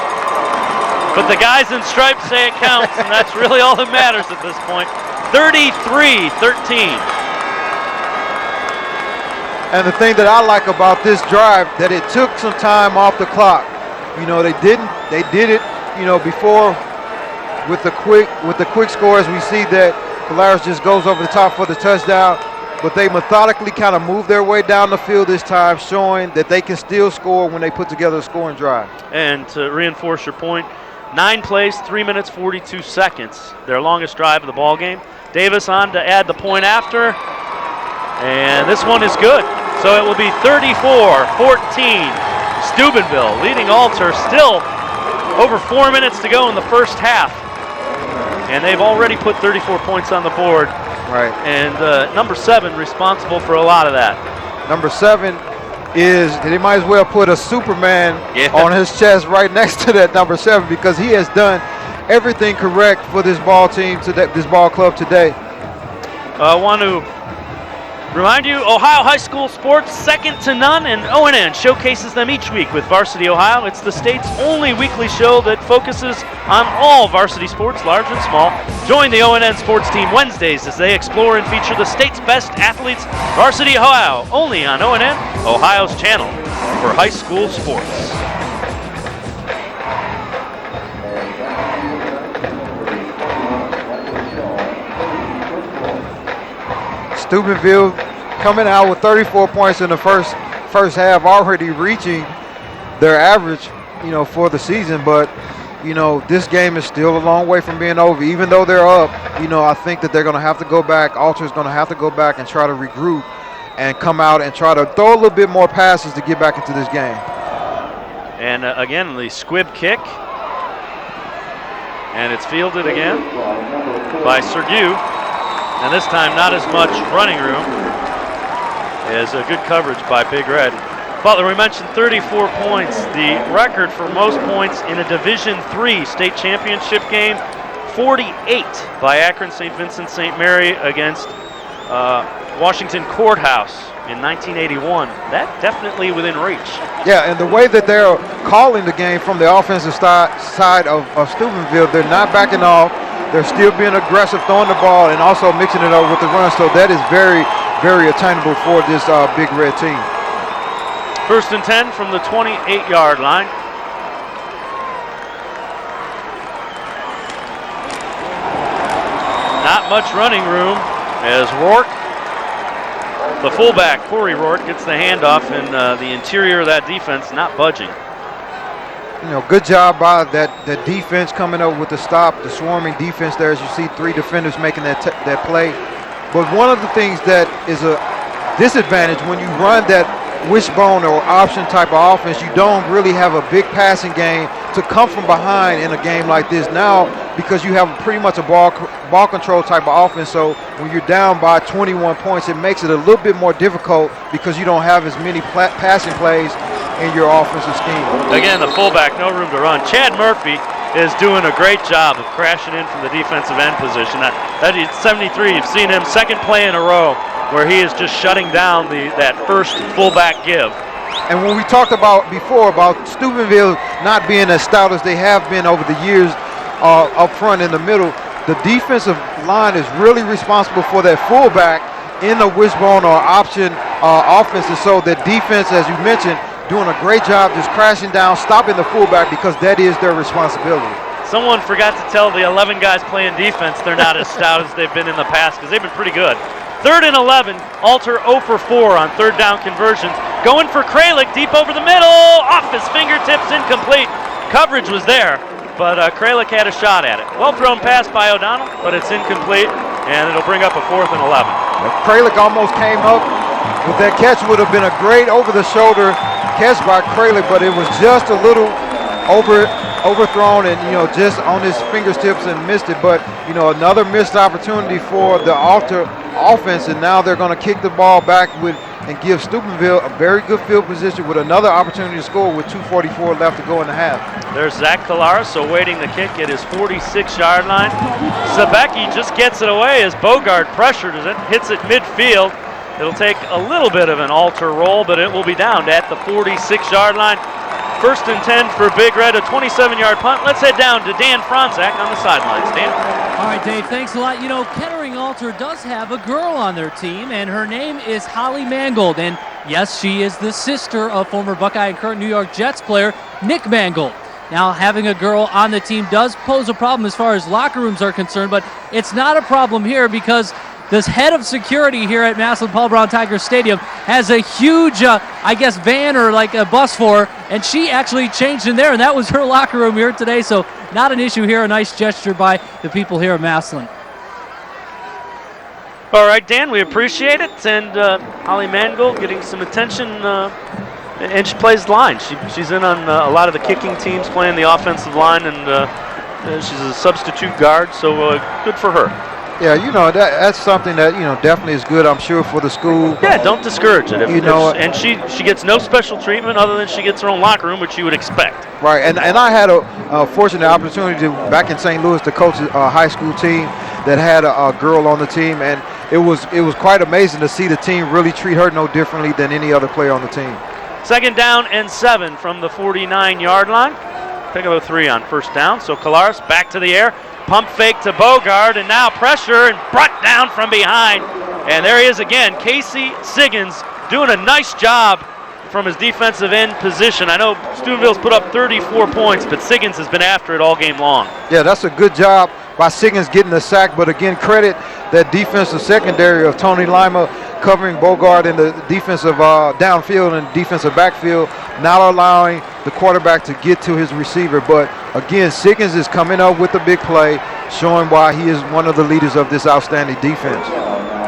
but the guys in stripes say it counts, and that's really all that matters at this point. 33-13. And the thing that I like about this drive, that it took some time off the clock. They did it, before with the quick scores. We see that Collaros just goes over the top for the touchdown, but they methodically kind of move their way down the field this time, showing that they can still score when they put together a scoring drive. And to reinforce your point, 9 plays, 3 minutes, 42 seconds, their longest drive of the ball game. Davis on to add the point after, and this one is good. So it will be 34-14. Steubenville leading Alter, still over 4 minutes to go in the first half. And they've already put 34 points on the board. Right. And number 7 responsible for a lot of that. Number 7 is, they might as well put a Superman on his chest right next to that number 7, because he has done everything correct for this ball team, this ball club today. I want to remind you, Ohio High School sports, second to none, and ONN showcases them each week with Varsity Ohio. It's the state's only weekly show that focuses on all varsity sports, large and small. Join the ONN sports team Wednesdays as they explore and feature the state's best athletes. Varsity Ohio, only on ONN, Ohio's channel for high school sports. Steubenville coming out with 34 points in the first half, already reaching their average, for the season. But, this game is still a long way from being over. Even though they're up, I think that they're going to have to go back. Alter's going to have to go back and try to regroup and come out and try to throw a little bit more passes to get back into this game. And again, the squib kick. And it's fielded again by Sergiu. And this time, not as much running room as a good coverage by Big Red. Butler, we mentioned 34 points, the record for most points in a Division III state championship game. 48 by Akron St. Vincent St. Mary against Washington Courthouse in 1981. That definitely within reach. Yeah, and the way that they're calling the game from the offensive side of Steubenville, they're not backing off. They're still being aggressive, throwing the ball, and also mixing it up with the run. So that is very, very attainable for this Big Red team. 1st and 10 from the 28-yard line. Not much running room as Rourke, the fullback, Corey Rourke, gets the handoff, and the interior of that defense not budging. Good job by that defense coming up with the stop, the swarming defense there, as you see 3 defenders making that play. But one of the things that is a disadvantage when you run that wishbone or option type of offense, you don't really have a big passing game to come from behind in a game like this. Now because you have pretty much a ball control type of offense. So when you're down by 21 points, it makes it a little bit more difficult because you don't have as many passing plays in your offensive scheme. Again, the fullback, no room to run. Chad Murphy is doing a great job of crashing in from the defensive end position. That 73, you've seen him second play in a row where he is just shutting down that first fullback give. And when we talked about before about Steubenville not being as stout as they have been over the years up front in the middle, the defensive line is really responsible for that fullback in the wishbone or option offense. And so the defense, as you mentioned, doing a great job just crashing down, stopping the fullback because that is their responsibility. Someone forgot to tell the 11 guys playing defense they're not as stout as they've been in the past because they've been pretty good. 3rd and 11, Alter 0 for 4 on third down conversions. Going for Kralik deep over the middle, off his fingertips, incomplete. Coverage was there, but Kralik had a shot at it. Well thrown pass by O'Donnell, but it's incomplete, and it'll bring up a 4th and 11. Kralik almost came up with that catch. Would have been a great over-the-shoulder catch by Kralik, but it was just a little overthrown and just on his fingertips and missed it. But another missed opportunity for the Alter offense, and now they're going to kick the ball back and give Steubenville a very good field position with another opportunity to score with 2:44 left to go in the half. There's Zach Kalaris awaiting the kick at his 46-yard line. Zabecki just gets it away as Bogard pressured it, hits it midfield. It'll take a little bit of an Alter roll, but it will be down at the 46-yard line. 1st and 10 for Big Red, a 27-yard punt. Let's head down to Dan Franzak on the sidelines. Dan? All right, Dave, thanks a lot. Kettering Alter does have a girl on their team, and her name is Holly Mangold. And yes, she is the sister of former Buckeye and current New York Jets player Nick Mangold. Now, having a girl on the team does pose a problem as far as locker rooms are concerned, but it's not a problem here because this head of security here at Massillon Paul Brown Tiger Stadium has a huge, van or like a bus for her, and she actually changed in there, and that was her locker room here today, so not an issue here. A nice gesture by the people here at Massillon. All right, Dan, we appreciate it, and Holly Mangold getting some attention, and she plays line. She's in on a lot of the kicking teams playing the offensive line, and she's a substitute guard, so good for her. Yeah, that's something that definitely is good, I'm sure, for the school. Yeah, don't discourage it. And she gets no special treatment other than she gets her own locker room, which you would expect. Right, and I had a fortunate opportunity back in St. Louis to coach a high school team that had a girl on the team, and it was quite amazing to see the team really treat her no differently than any other player on the team. 2nd down and 7 from the 49-yard line. Pick up a 3 on 1st down. So Kalaris back to the air. Pump fake to Bogard, and now pressure and brought down from behind. And there he is again, Casey Siggins doing a nice job from his defensive end position. I know Steubenville's put up 34 points, but Siggins has been after it all game long. Yeah, that's a good job by Siggins getting the sack, but again, credit that defensive secondary of Tony Lima covering Bogard in the defensive downfield and defensive backfield, not allowing the quarterback to get to his receiver. But again, Siggins is coming up with a big play, showing why he is one of the leaders of this outstanding defense.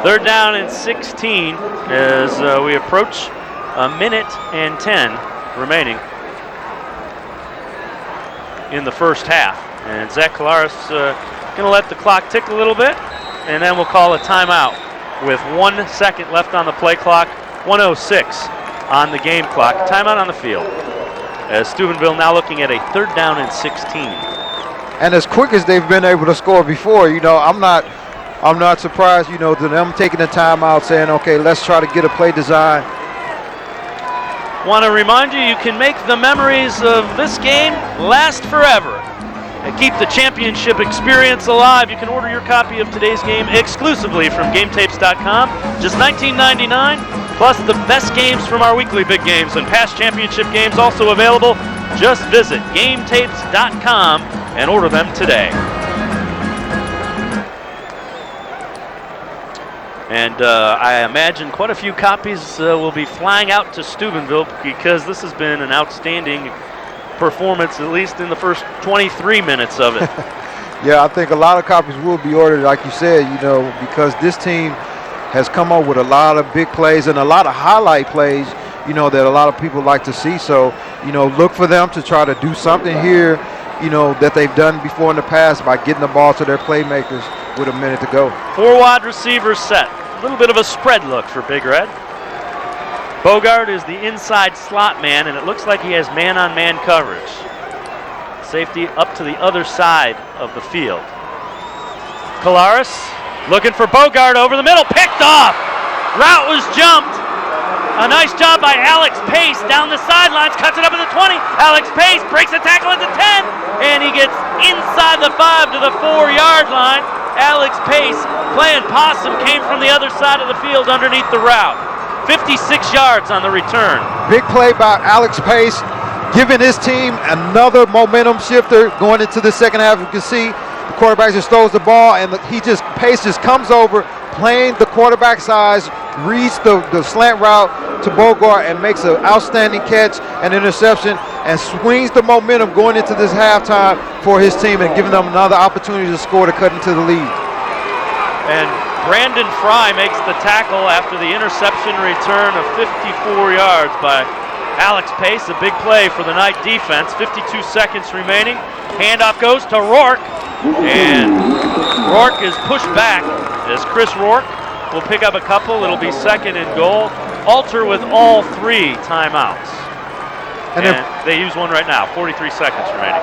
3rd down and 16 as we approach a minute and 10 remaining in the first half. And Zach Kalaris going to let the clock tick a little bit, and then we'll call a timeout with 1 second left on the play clock, 1:06 on the game clock. Timeout on the field. As Steubenville now looking at a 3rd down and 16. And as quick as they've been able to score before, I'm not surprised, to them taking the timeout, saying, okay, let's try to get a play design. Want to remind you can make the memories of this game last forever and keep the championship experience alive. You can order your copy of today's game exclusively from GameTapes.com. Just $19.99, plus the best games from our weekly big games and past championship games also available. Just visit GameTapes.com and order them today. And I imagine quite a few copies will be flying out to Steubenville because this has been an outstanding performance, at least in the first 23 minutes of it. Yeah, I think a lot of copies will be ordered, like you said, because this team has come up with a lot of big plays and a lot of highlight plays, that a lot of people like to see. So, look for them to try to do something here that they've done before in the past by getting the ball to their playmakers with a minute to go. 4 wide receivers set. A little bit of a spread look for Big Red. Bogart is the inside slot man, and it looks like he has man-on-man coverage. Safety up to the other side of the field. Kolaris looking for Bogart over the middle, picked off. Route was jumped. A nice job by Alex Pace down the sidelines, cuts it up at the 20. Alex Pace breaks the tackle at the 10, and he gets inside the 5 to the 4-yard line. Alex Pace, playing possum, came from the other side of the field underneath the route. 56 yards on the return. Big play by Alex Pace, giving his team another momentum shifter going into the second half. You can see the quarterback just throws the ball, and Pace just comes over, playing the quarterback size, reads the slant route to Bogart and makes an outstanding catch and interception and swings the momentum going into this halftime for his team and giving them another opportunity to score to cut into the lead. And Brandon Fry makes the tackle after the interception return of 54 yards by Alex Pace. A big play for the night defense. 52 seconds remaining. Handoff goes to Rourke, and Rourke is pushed back as Chris Rourke will pick up a couple. It'll be 2nd and goal. Alter with all 3 timeouts. And they use one right now. 43 seconds remaining.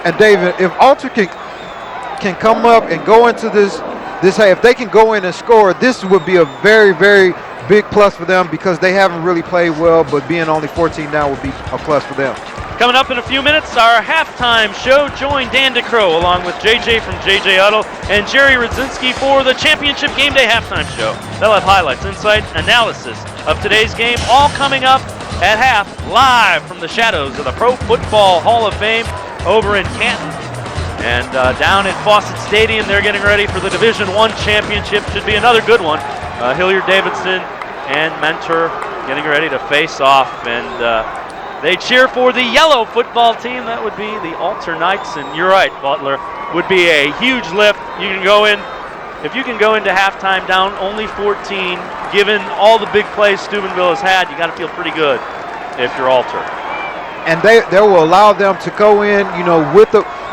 And David, if Alter can come up and go into this, if they can go in and score, this would be a very, very big plus for them because they haven't really played well, but being only 14 down would be a plus for them. Coming up in a few minutes, our halftime show. Join Dan DeCrow along with JJ from JJ Huddle and Jerry Radzinski for the Championship Game Day halftime show. They'll have highlights, insight, analysis of today's game, all coming up at half, live from the shadows of the Pro Football Hall of Fame over in Canton. And down at Fawcett Stadium, they're getting ready for the Division I championship. Should be another good one. Hilliard Davidson and Mentor getting ready to face off. And they cheer for the yellow football team. That would be the Alter Knights. And you're right, Butler, would be a huge lift. You can go in, if you can go into halftime down only 14, given all the big plays Steubenville has had, you got to feel pretty good if you're Alter. And they will allow them to go in,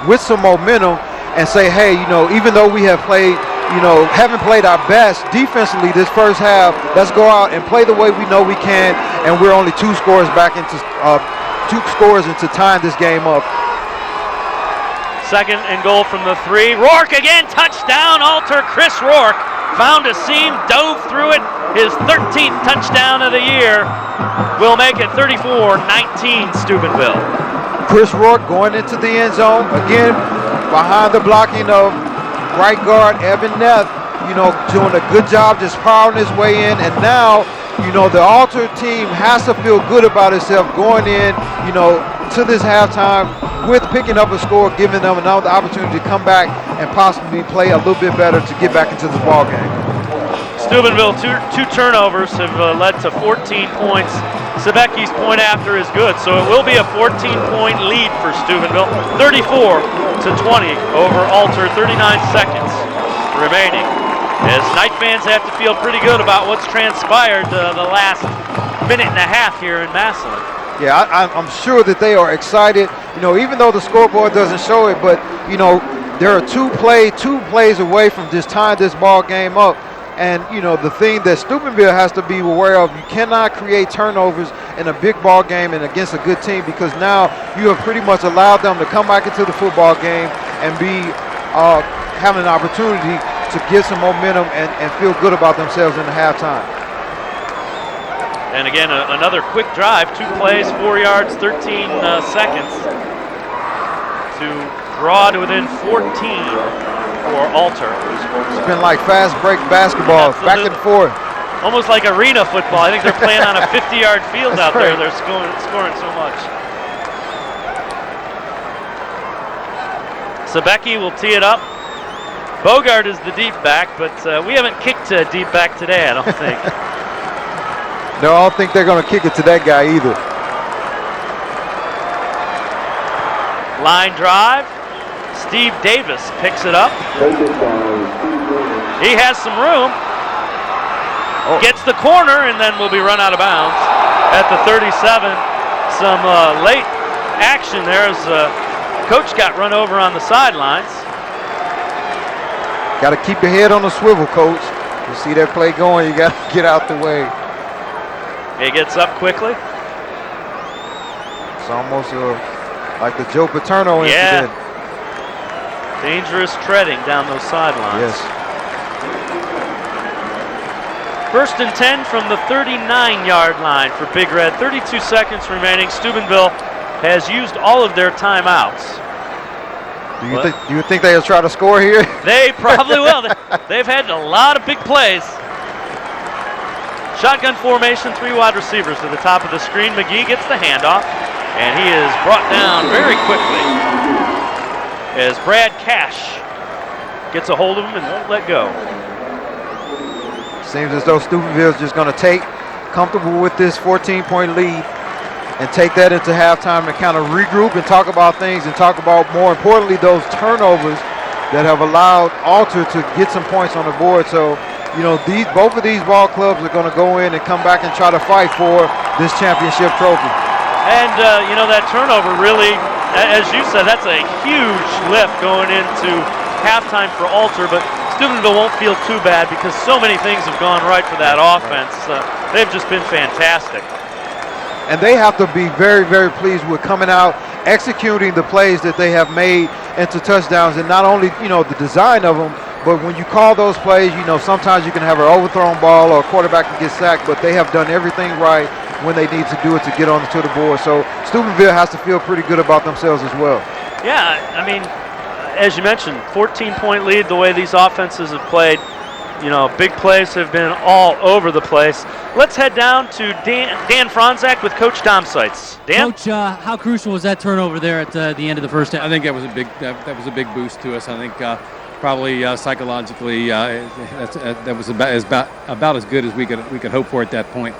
with some momentum and say, hey, even though we have played, haven't played our best defensively this first half, let's go out and play the way we know we can, and we're only 2 scores into tying this game up. 2nd and goal from the 3. Rourke again, touchdown. Alter Chris Rourke found a seam, dove through it. His 13th touchdown of the year will make it 34-19 Steubenville. Chris Rourke going into the end zone again behind the blocking of right guard Evan Neff, doing a good job just powering his way in. And now, the Alter team has to feel good about itself going in, to this halftime with picking up a score, giving them another opportunity to come back and possibly play a little bit better to get back into this ball game. Steubenville, two turnovers have led to 14 points. Sebecki's point after is good, so it will be a 14-point lead for Steubenville. 34-20 over Alter, 39 seconds remaining. As Knight fans have to feel pretty good about what's transpired the last minute and a half here in Massillon. Yeah, I'm sure that they are excited, even though the scoreboard doesn't show it, but, there are two plays away from just tying this ball game up. And, the thing that Steubenville has to be aware of, you cannot create turnovers in a big ball game and against a good team, because now you have pretty much allowed them to come back into the football game and be having an opportunity to get some momentum and feel good about themselves in the halftime. And again, another quick drive, 2 plays, 4 yards, 13 seconds to draw to within 14 for Alter. It's been like fast break basketball, back and forth. Almost like arena football. I think they're playing on a 50-yard field out there. They're scoring so much. Sebecki will tee it up. Bogart is the deep back, but we haven't kicked to deep back today, I don't think. No, I don't think they're going to kick it to that guy either. Line drive. Steve Davis picks it up. He has some room. Gets the corner and then will be run out of bounds at the 37. Some late action there as coach got run over on the sidelines. Got to keep your head on the swivel, coach. You see that play going, you got to get out the way. He gets up quickly. It's almost like the Joe Paterno incident. Dangerous treading down those sidelines. Yes. 1st and 10 from the 39-yard line for Big Red. 32 seconds remaining. Steubenville has used all of their timeouts. Do you think they'll try to score here? They probably will. They've had a lot of big plays. Shotgun formation, 3 wide receivers to the top of the screen. McGee gets the handoff, and he is brought down very quickly as Brad Cash gets a hold of him and won't let go. Seems as though Steubenville is just going to take comfortable with this 14-point lead and take that into halftime and kind of regroup and talk about things and talk about, more importantly, those turnovers that have allowed Alter to get some points on the board. So, you know, both of these ball clubs are going to go in and come back and try to fight for this championship trophy. And, you know, that turnover really, as you said, that's a huge lift going into halftime for Alter, but Steubenville won't feel too bad because so many things have gone right for that offense. They've just been fantastic. And they have to be very, very pleased with coming out, executing the plays that they have made into touchdowns, and not only, you know, the design of them, but when you call those plays, you know, sometimes you can have an overthrown ball or a quarterback can get sacked, but they have done everything right when they need to do it to get onto the board. So Steubenville has to feel pretty good about themselves as well. Yeah, I mean, as you mentioned, 14-point lead, the way these offenses have played. You know, big plays have been all over the place. Let's head down to Dan Franzak with Coach Dom Seitz. Dan? Coach, how crucial was that turnover there at the end of the first half? I think that was a big boost to us. I think probably psychologically that was about as good as we could hope for at that point.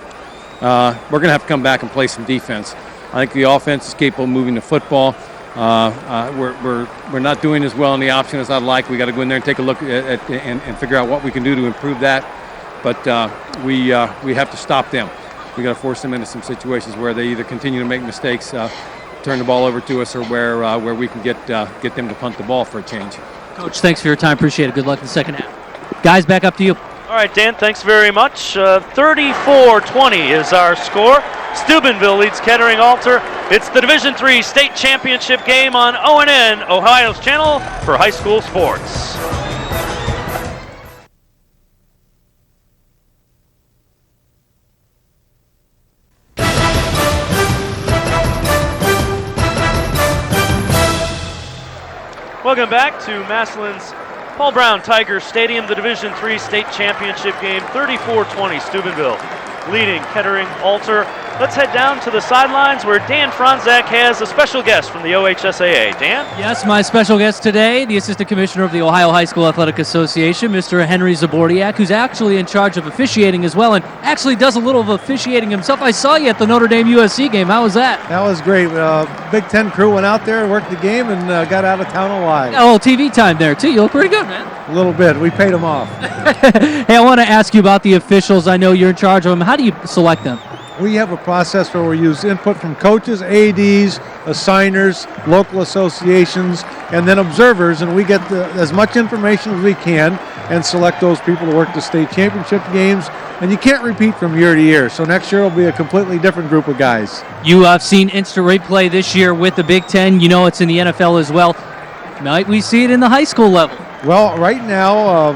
We're going to have to come back and play some defense. I think the offense is capable of moving the football. We're not doing as well in the option as I'd like. We got to go in there and take a look at and figure out what we can do to improve that. But we have to stop them. We got to force them into some situations where they either continue to make mistakes, turn the ball over to us, or where we can get them to punt the ball for a change. Coach, thanks for your time. Appreciate it. Good luck in the second half. Guys, back up to you. All right, Dan, thanks very much. 34-20 is our score. Steubenville leads Kettering Alter. It's the Division III State Championship game on ONN, Ohio's channel for high school sports. Welcome back to Massillon's Paul Brown Tiger Stadium, the Division III State Championship game. 34-20, Steubenville leading Kettering Alter. Let's head down to the sidelines where Dan Franzak has a special guest from the OHSAA. Dan? Yes, my special guest today, the Assistant Commissioner of the Ohio High School Athletic Association, Mr. Henry Zabordiak, who's actually in charge of officiating as well and actually does a little of officiating himself. I saw you at the Notre Dame USC game. How was that? That was great. Big Ten crew went out there, worked the game, and got out of town alive. Got a little TV time there, too. You look pretty good, man. A little bit. We paid them off. Hey, I want to ask you about the officials. I know you're in charge of them. How do you select them? We have a process where we use input from coaches, ADs, assigners, local associations, and then observers, and we get as much information as we can and select those people to work the state championship games. And you can't repeat from year to year, so next year will be a completely different group of guys. You have seen instant replay this year with the Big Ten. You know it's in the NFL as well. Might we see it in the high school level? Well, right now,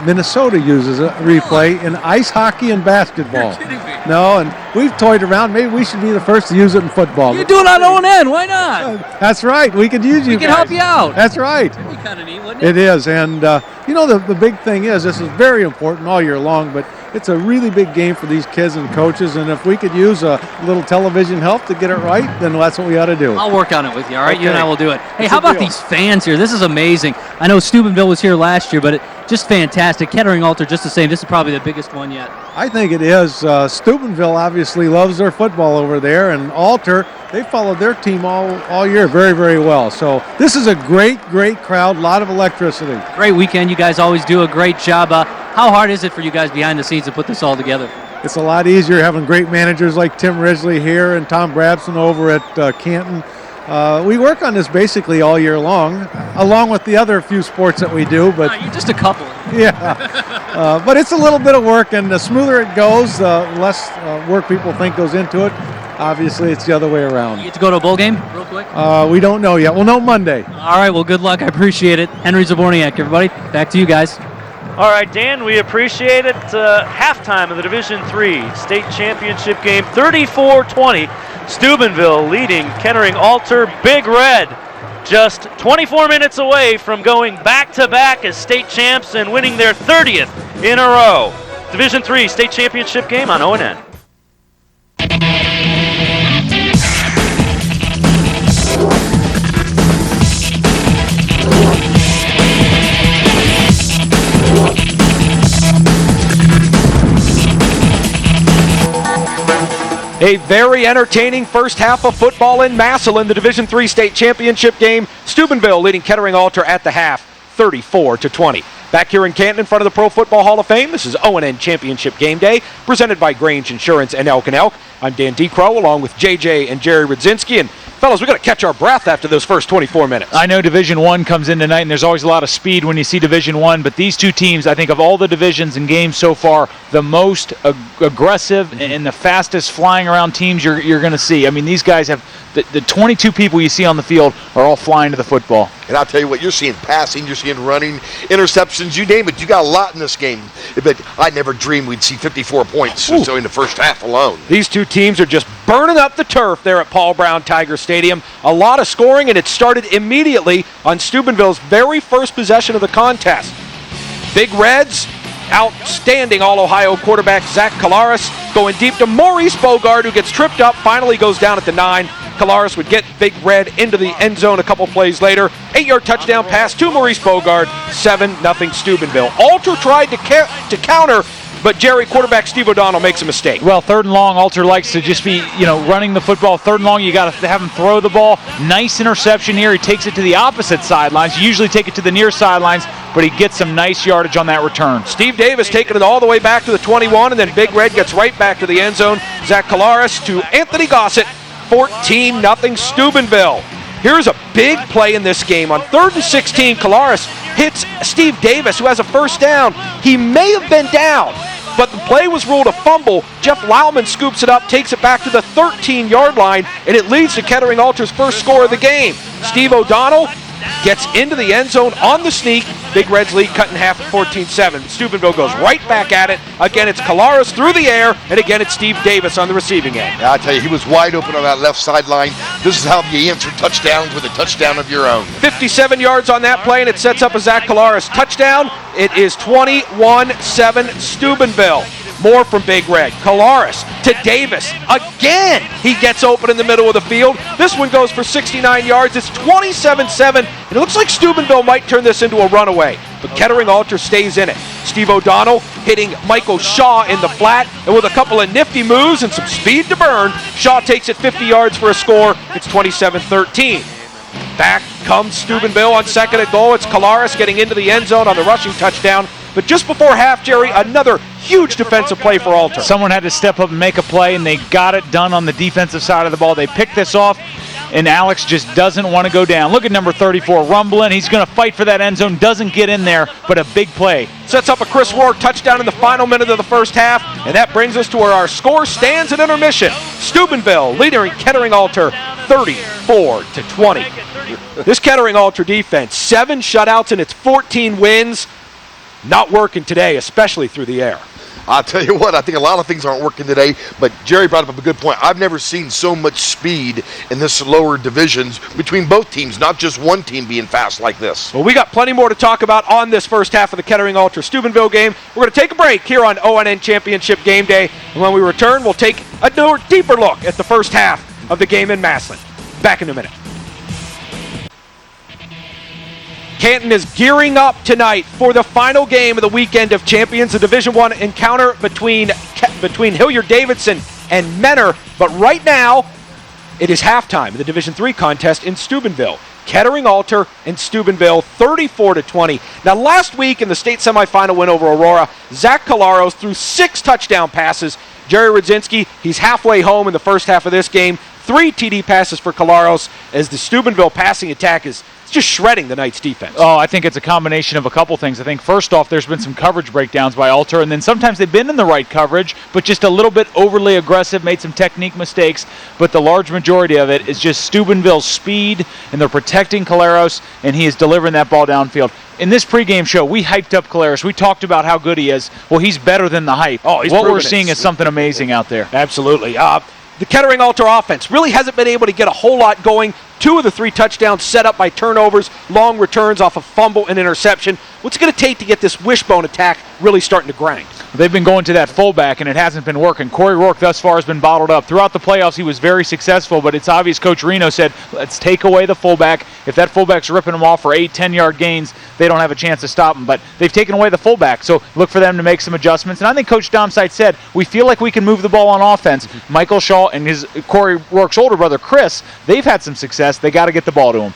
Minnesota uses a replay in ice hockey and basketball. You're kidding me. No, and we've toyed around. Maybe we should be the first to use it in football. You do it on ONN. Why not? That's right. We could use you. We can guys. help you out. That's right. That'd be kind of neat, wouldn't it? It is, and you know the big thing is this is very important all year long, but it's a really big game for these kids and coaches, and if we could use a little television help to get it right, then that's what we ought to do. I'll work on it with you, all right? Okay. You and I will do it. Hey, It's how a about deal. these fans here? This is amazing. I know Steubenville was here last year, but just fantastic. Kettering Alter, just the same. This is probably the biggest one yet. I think it is. Steubenville obviously loves their football over there, and Alter, they followed their team all year very, very well. So this is a great crowd, a lot of electricity. Great weekend. You guys always do a great job. How hard is it for you guys behind the scenes to put this all together? It's a lot easier having great managers like Tim Ridgely here and Tom Brabson over at Canton. We work on this basically all year long, along with the other few sports that we do. But You're just a couple. yeah, but it's a little bit of work, and the smoother it goes, the less work people think goes into it. Obviously, it's the other way around. You get to go to a bowl game real quick? We don't know yet. We'll know Monday. All right, well, good luck. I appreciate it. Henry Zaborniak, everybody. Back to you guys. All right, Dan, we appreciate it. Halftime of the Division III state championship game, 34-20. Steubenville leading Kettering Alter. Big Red just 24 minutes away from going back-to-back as state champs and winning their 30th in a row. Division III state championship game on ONN. A very entertaining first half of football in Massillon, the Division III state championship game. Steubenville leading Kettering Alter at the half, 34-20. Back here in Canton in front of the Pro Football Hall of Fame, this is ONN Championship Game Day, presented by Grange Insurance and Elk & Elk. I'm Dan Decrow, along with JJ and Jerry Rudzinski. And fellas, we got to catch our breath after those first 24 minutes. I know Division I comes in tonight, and there's always a lot of speed when you see Division I, but these two teams, I think of all the divisions and games so far, the most aggressive and the fastest flying around teams you're going to see. I mean, these guys have the 22 people you see on the field are all flying to the football. And I'll tell you what, you're seeing passing, you're seeing running, interceptions, you name it. You got a lot in this game. But I never dreamed we'd see 54 points or so in the first half alone. These two teams are just burning up the turf there at Paul Brown Tiger Stadium. A lot of scoring, and it started immediately on Steubenville's very first possession of the contest. Big Reds, outstanding All-Ohio quarterback Zach Kalaris going deep to Maurice Bogard, who gets tripped up, finally goes down at the 9. Kalaris would get Big Red into the end zone a couple plays later. 8-yard touchdown pass to Maurice Bogard, 7-0 Steubenville. Alter tried to counter, but Jerry, quarterback Steve O'Donnell, makes a mistake. Well, 3rd and long, Alter likes to just be, running the football. 3rd and long, you got to have him throw the ball. Nice interception here. He takes it to the opposite sidelines. You usually take it to the near sidelines, but he gets some nice yardage on that return. Steve Davis taking it all the way back to the 21, and then Big Red gets right back to the end zone. Zach Kalaris to Anthony Gossett, 14-0 Steubenville. Here's a big play in this game. On 3rd and 16, Kalaris hits Steve Davis, who has a first down. He may have been down, but the play was ruled a fumble. Jeff Lauman scoops it up, takes it back to the 13-yard line, and it leads to Kettering Alter's first score of the game. Steve O'Donnell gets into the end zone on the sneak. Big Red's lead cut in half at 14-7. Steubenville goes right back at it. Again, it's Kalaris through the air, and again, it's Steve Davis on the receiving end. Yeah, I tell you, he was wide open on that left sideline. This is how you answer touchdowns with a touchdown of your own. 57 yards on that play, and it sets up a Zach Kalaris touchdown. It is 21-7 Steubenville. More from Big Red. Kalaris to Davis. Again, he gets open in the middle of the field. This one goes for 69 yards. It's 27-7, and it looks like Steubenville might turn this into a runaway. But Kettering Alter stays in it. Steve O'Donnell hitting Michael Shaw in the flat, and with a couple of nifty moves and some speed to burn, Shaw takes it 50 yards for a score. It's 27-13. Back comes Steubenville on 2nd and goal. It's Kalaris getting into the end zone on the rushing touchdown. But just before half, Jerry, another huge defensive play for Alter. Someone had to step up and make a play, and they got it done on the defensive side of the ball. They picked this off, and Alex just doesn't want to go down. Look at number 34, rumbling. He's going to fight for that end zone. Doesn't get in there, but a big play. Sets up a Chris Rourke touchdown in the final minute of the first half, and that brings us to where our score stands at intermission. Steubenville leading Kettering Alter 34-20. This Kettering Alter defense, 7 shutouts and its 14 wins. Not working today, especially through the air. I'll tell you what, I think a lot of things aren't working today, but Jerry brought up a good point. I've never seen so much speed in this lower divisions between both teams, not just one team being fast like this. Well, we got plenty more to talk about on this first half of the Kettering Alter Steubenville game. We're going to take a break here on ONN Championship Game Day, and when we return, we'll take a deeper look at the first half of the game in Massillon. Back in a minute. Canton is gearing up tonight for the final game of the weekend of champions, the Division I encounter between Hilliard-Davidson and Menor. But right now, it is halftime of the Division III contest in Steubenville. Kettering Alter and Steubenville 34-20. Now, last week in the state semifinal win over Aurora, Zach Kalaros threw 6 touchdown passes. Jerry Rudzinski, he's halfway home in the first half of this game. 3 TD passes for Collaros as the Steubenville passing attack is just shredding the Knights defense. Oh, I think it's a combination of a couple things. I think first off, there's been some coverage breakdowns by Alter, and then sometimes they've been in the right coverage, but just a little bit overly aggressive, made some technique mistakes. But the large majority of it is just Steubenville's speed, and they're protecting Collaros, and he is delivering that ball downfield. In this pregame show, we hyped up Collaros. We talked about how good he is. Well, he's better than the hype. Oh, he's what we're proven seeing it. is something amazing out there. Absolutely. The Kettering Alter offense really hasn't been able to get a whole lot going. 2 of the 3 touchdowns set up by turnovers, long returns off a fumble and interception. What's it going to take to get this wishbone attack really starting to grind? They've been going to that fullback, and it hasn't been working. Corey Rourke thus far has been bottled up. Throughout the playoffs, he was very successful, but it's obvious Coach Reno said, let's take away the fullback. If that fullback's ripping them off for 8, 10-yard gains, they don't have a chance to stop him. But they've taken away the fullback, so look for them to make some adjustments. And I think Coach Domsite said, we feel like we can move the ball on offense. Michael Shaw and his Corey Rourke's older brother, Chris, they've had some success. They got to get the ball to him.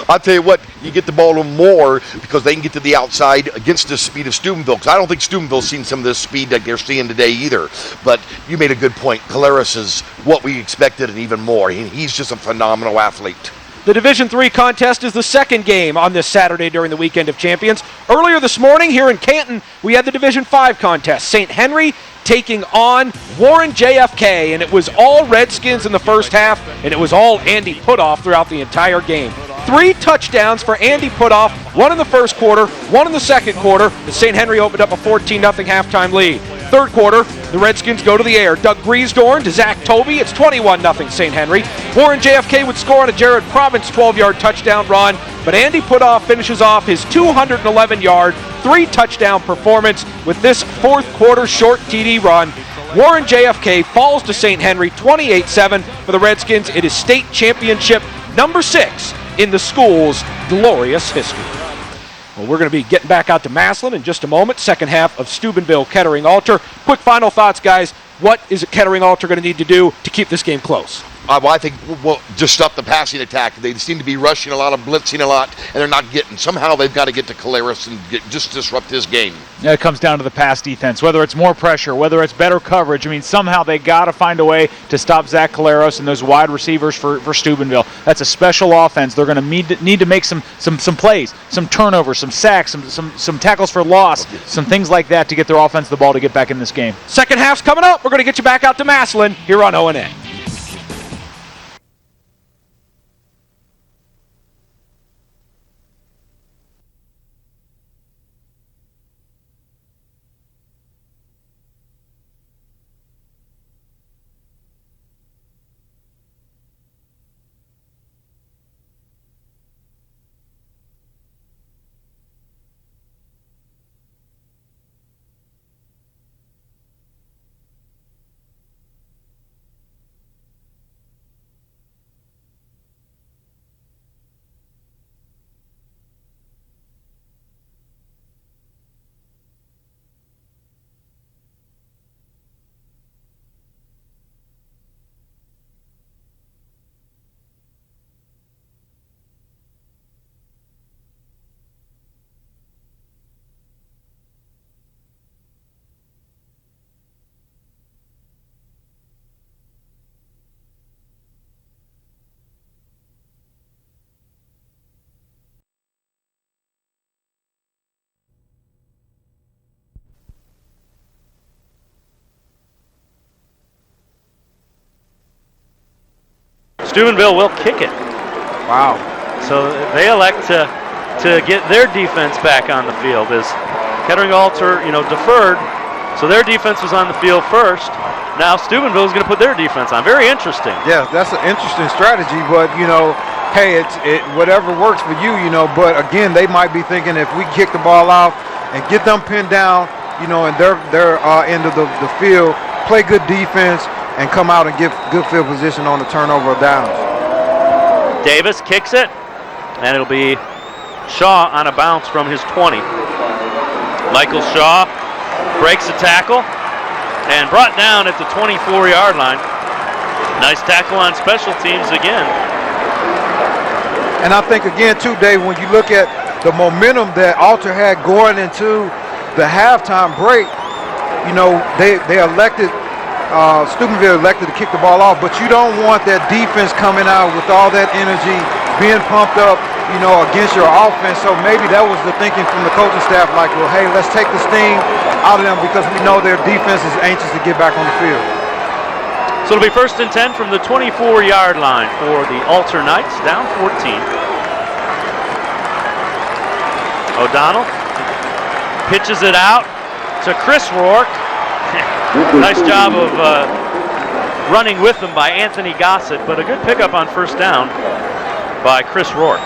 I'll tell you what, you get the ball to them more because they can get to the outside against the speed of Steubenville. Because I don't think Steubenville's seen some of this speed that they're seeing today either. But you made a good point. Collaros is what we expected and even more. He's just a phenomenal athlete. The Division III contest is the second game on this Saturday during the Weekend of Champions. Earlier this morning here in Canton, we had the Division V contest. St. Henry taking on Warren JFK, and it was all Redskins in the first half, and it was all Andy Putoff throughout the entire game. 3 touchdowns for Andy Putoff, 1 in the first quarter, 1 in the second quarter, as St. Henry opened up a 14-0 halftime lead. Third quarter, the Redskins go to the air. Doug Griesdorn to Zach Toby. It's 21-0 St. Henry. Warren JFK would score on a Jared Province 12-yard touchdown run, but Andy Putoff finishes off his 211-yard, 3-touchdown performance with this fourth quarter short TD run. Warren JFK falls to St. Henry 28-7 for the Redskins. It is state championship number 6 in the school's glorious history. Well, we're going to be getting back out to Massillon in just a moment. Second half of Steubenville Kettering Alter. Quick final thoughts, guys. What is Kettering Alter going to need to do to keep this game close? Well, I think we'll just stop the passing attack. They seem to be rushing a lot, of blitzing a lot, and they're not getting. Somehow they've got to get to Collaros and just disrupt his game. Yeah, it comes down to the pass defense, whether it's more pressure, whether it's better coverage. I mean, somehow they got to find a way to stop Zach Collaros and those wide receivers for Steubenville. That's a special offense. They're going to need to make some plays, some turnovers, some sacks, some tackles for loss, some things like that to get their offense the ball to get back in this game. Second half's coming up. We're going to get you back out to Massillon here on O&A. Steubenville will kick it. Wow. So they elect to get their defense back on the field as Kettering Alter, deferred. So their defense was on the field first. Now Steubenville is going to put their defense on. Very interesting. Yeah, that's an interesting strategy, but hey, it whatever works for you, but again, they might be thinking if we kick the ball out and get them pinned down, in their end of the field, play good defense, and come out and get good field position on the turnover of downs. Davis kicks it, and it'll be Shaw on a bounce from his 20. Michael Shaw breaks a tackle and brought down at the 24-yard line. Nice tackle on special teams again. And I think again too, Dave, when you look at the momentum that Alter had going into the halftime break, they elected Steubenville elected to kick the ball off, but you don't want that defense coming out with all that energy, being pumped up, against your offense. So maybe that was the thinking from the coaching staff, like, well, hey, let's take the sting out of them because we know their defense is anxious to get back on the field. So it'll be 1st and 10 from the 24-yard line for the Alter Knights, down 14. O'Donnell pitches it out to Chris Rourke. Nice job of running with them by Anthony Gossett, but a good pickup on 1st down by Chris Rourke.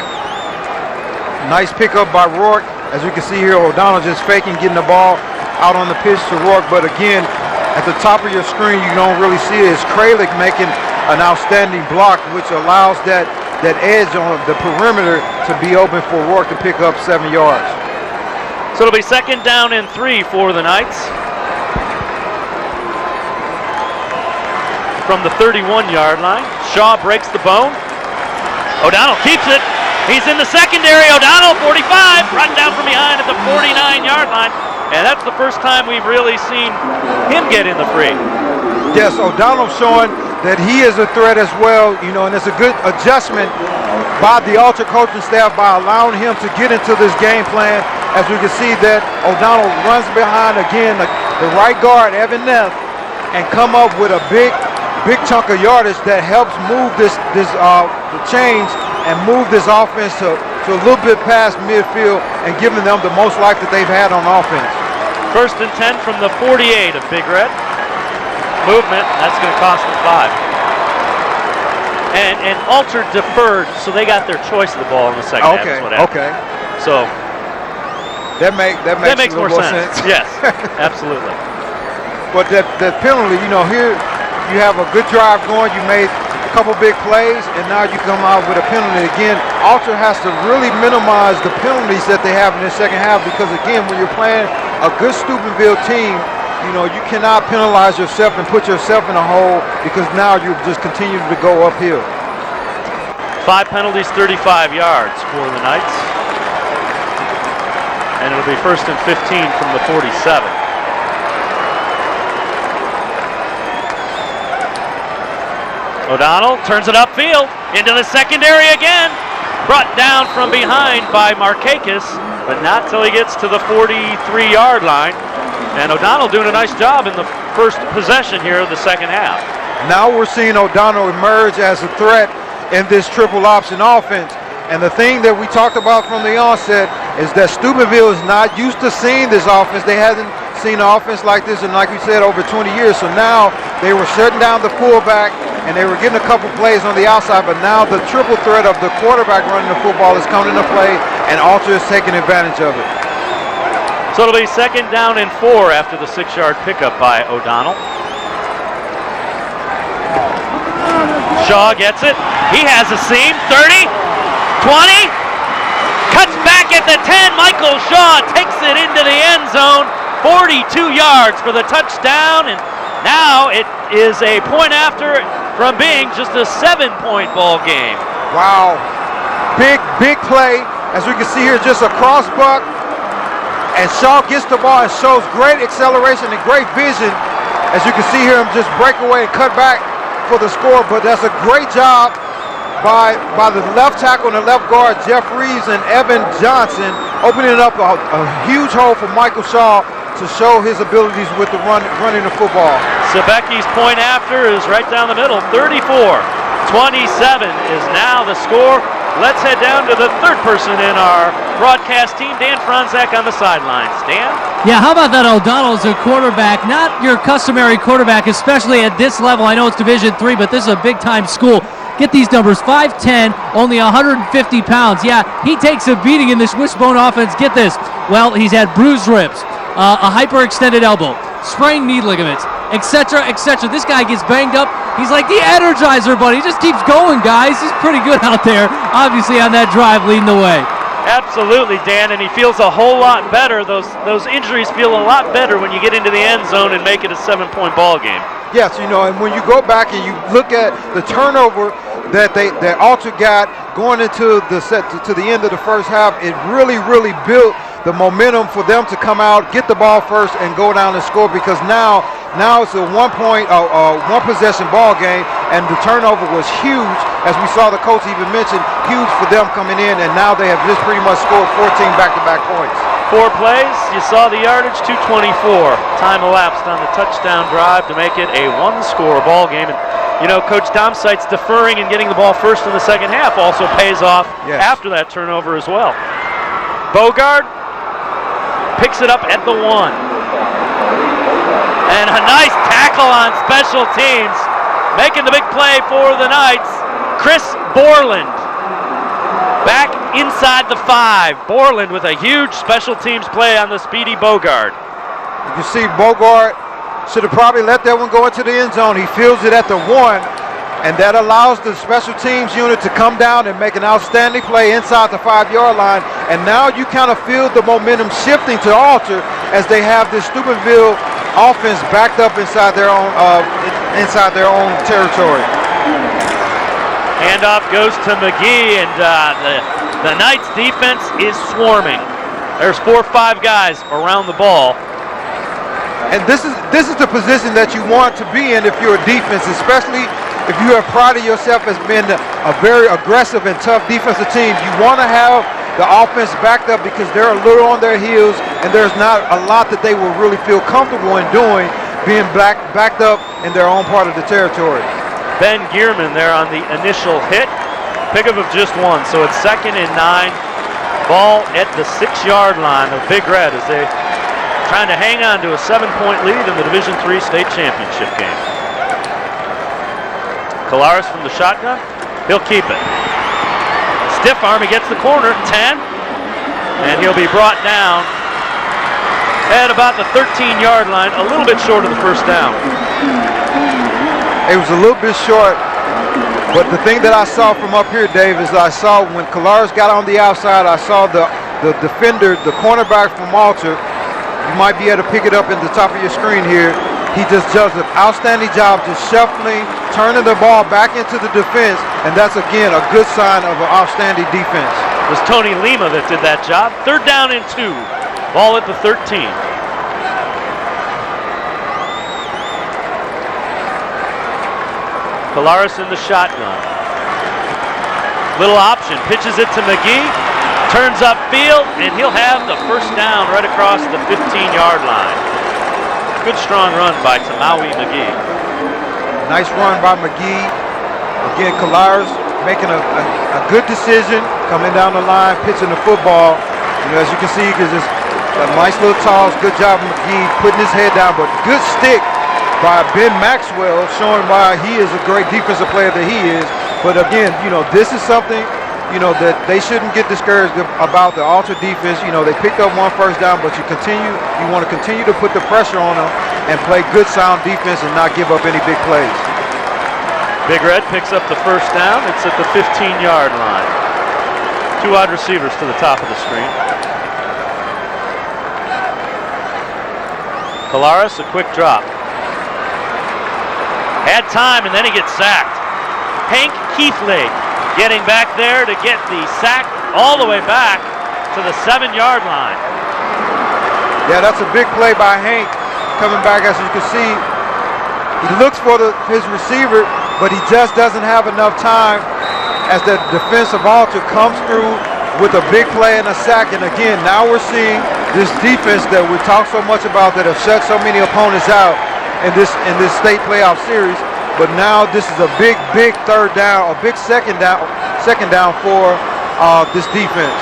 Nice pickup by Rourke. As you can see here, O'Donnell just faking getting the ball out on the pitch to Rourke, but again, at the top of your screen, you don't really see it. It's Kralik making an outstanding block, which allows that edge on the perimeter to be open for Rourke to pick up 7 yards. So it'll be 2nd down and 3 for the Knights. From the 31-yard line, Shaw breaks the bone. O'Donnell keeps it. He's in the secondary. O'Donnell, 45, run down from behind at the 49-yard line. And that's the first time we've really seen him get in the free. Yes, O'Donnell showing that he is a threat as well, and it's a good adjustment by the Alter coaching staff by allowing him to get into this game plan. As we can see that O'Donnell runs behind again the right guard, Evan Neff, and come up with a big chunk of yardage that helps move the chains and move this offense to a little bit past midfield and giving them the most life that they've had on offense. 1st and 10 from the 48 of Big Red. Movement, that's going to cost them 5. And Alter deferred, so they got their choice of the ball in the second half. Is what happened. Okay. So that makes more sense. Yes, absolutely. But that penalty, here you have a good drive going. You made a couple big plays, and now you come out with a penalty. Again, Alter has to really minimize the penalties that they have in the second half because, again, when you're playing a good Steubenville team, you cannot penalize yourself and put yourself in a hole because now you're just continuing to go uphill. 5 penalties, 35 yards for the Knights. And it'll be 1st and 15 from the 47. O'Donnell turns it upfield into the secondary again. Brought down from behind by Markakis, but not till he gets to the 43-yard line. And O'Donnell doing a nice job in the first possession here of the second half. Now we're seeing O'Donnell emerge as a threat in this triple option offense. And the thing that we talked about from the onset is that Steubenville is not used to seeing this offense. They haven't seen an offense like this in, like we said, over 20 years. So now they were shutting down the fullback and they were getting a couple plays on the outside, but now the triple threat of the quarterback running the football is coming into play, and Alter is taking advantage of it. So it'll be 2nd down and 4 after the 6-yard pickup by O'Donnell. Shaw gets it. He has a seam. 30, 20, cuts back at the 10. Michael Shaw takes it into the end zone. 42 yards for the touchdown, and now it is a point after from being just a 7-point ball game. Wow. Big play. As we can see here, just a cross buck. And Shaw gets the ball and shows great acceleration and great vision. As you can see here, him just break away and cut back for the score. But that's a great job by the left tackle and the left guard, Jeff Reeves and Evan Johnson, opening up a huge hole for Michael Shaw to show his abilities with the running the football. Sebecki's point after is right down the middle. 34-27 is now the score. Let's head down to the third person in our broadcast team, Dan Franzek on the sidelines. Dan? Yeah, how about that O'Donnell as a quarterback? Not your customary quarterback, especially at this level. I know it's Division III, but this is a big-time school. Get these numbers, 5'10", only 150 pounds. Yeah, he takes a beating in this wishbone offense. Get this. Well, he's had bruised ribs, a hyperextended elbow, sprained knee ligaments, etc., etc. This guy gets banged up. He's like the Energizer Bunny. He just keeps going, guys. He's pretty good out there, obviously, on that drive leading the way. Absolutely, Dan, and he feels a whole lot better. Those injuries feel a lot better when you get into the end zone and make it a 7-point ball game. Yes, and when you go back and you look at the turnover that Alter got going into to the end of the first half, it really built the momentum for them to come out, get the ball first, and go down and score, because now Now it's a one possession ball game, and the turnover was huge, as we saw the coach even mention, huge for them coming in, and now they have just pretty much scored 14 back-to-back points. 4 plays, you saw the yardage, 224. Time elapsed on the touchdown drive to make it a one-score ball game. And, you know, Coach Domsight's deferring and getting the ball first in the second half also pays off after that turnover as well. Bogard picks it up at the 1. And a nice tackle on special teams. Making the big play for the Knights, Chris Borland. Back inside the 5. Borland with a huge special teams play on the speedy Bogard. You can see Bogard should have probably let that one go into the end zone. He fields it at the 1, and that allows the special teams unit to come down and make an outstanding play inside the 5-yard line. And now you kind of feel the momentum shifting to Alter as they have this Steubenville offense backed up inside their own territory. Handoff goes to McGee, and the Knights defense is swarming. There's 4 or 5 guys around the ball. And this is the position that you want to be in if you're a defense, especially if you have prided yourself as being a very aggressive and tough defensive team. You want to have the offense backed up because they're a little on their heels, and there's not a lot that they will really feel comfortable in doing, being backed up in their own part of the territory. Ben Gearman there on the initial hit. Pickup of just 1, so it's 2nd and 9. Ball at the 6-yard line of Big Red as they trying to hang on to a 7-point lead in the Division III state championship game. Kolaris from the shotgun. He'll keep it. Stiff arm, he gets the corner, 10. And he'll be brought down at about the 13-yard line, a little bit short of the first down. It was a little bit short, but the thing that I saw from up here, Dave, is I saw when Kolaris got on the outside, I saw the defender, the cornerback from Alter. You might be able to pick it up in the top of your screen here. He just does an outstanding job just shuffling, turning the ball back into the defense, and that's, again, a good sign of an outstanding defense. It was Tony Lima that did that job. 3rd down and 2. Ball at the 13. Kolaris in the shotgun. Little option, pitches it to McGee, turns upfield, and he'll have the first down right across the 15-yard line. Good strong run by Tamawi McGee. Nice run by McGee. Again, Kolaris making a good decision, coming down the line, pitching the football. You know, as you can see, because it's a nice little toss. Good job, McGee, putting his head down, but good stick by Ben Maxwell, showing why he is a great defensive player that he is. But again, you know, this is something, you know, that they shouldn't get discouraged about the Alter defense. You know, they picked up 1 first down, but you want to continue to put the pressure on them and play good, sound defense and not give up any big plays. Big Red picks up the first down. It's at the 15-yard line. 2 wide receivers to the top of the screen. Kolaris, a quick drop. Had time, and then he gets sacked. Hank Keithley getting back there to get the sack all the way back to the 7-yard line. Yeah, that's a big play by Hank coming back. As you can see, he looks for his receiver, but he just doesn't have enough time as the defensive Alter comes through with a big play and a sack. And again, now we're seeing this defense that we talk so much about that have shut so many opponents out in this state playoff series. But now this is a big 3rd down, a big second down for this defense.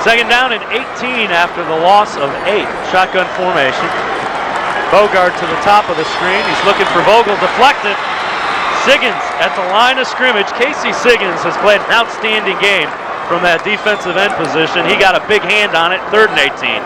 2nd down and 18 after the loss of 8. Shotgun formation. Bogard to the top of the screen. He's looking for Vogel, deflected. Siggins at the line of scrimmage. Casey Siggins has played an outstanding game from that defensive end position. He got a big hand on it, 3rd and 18.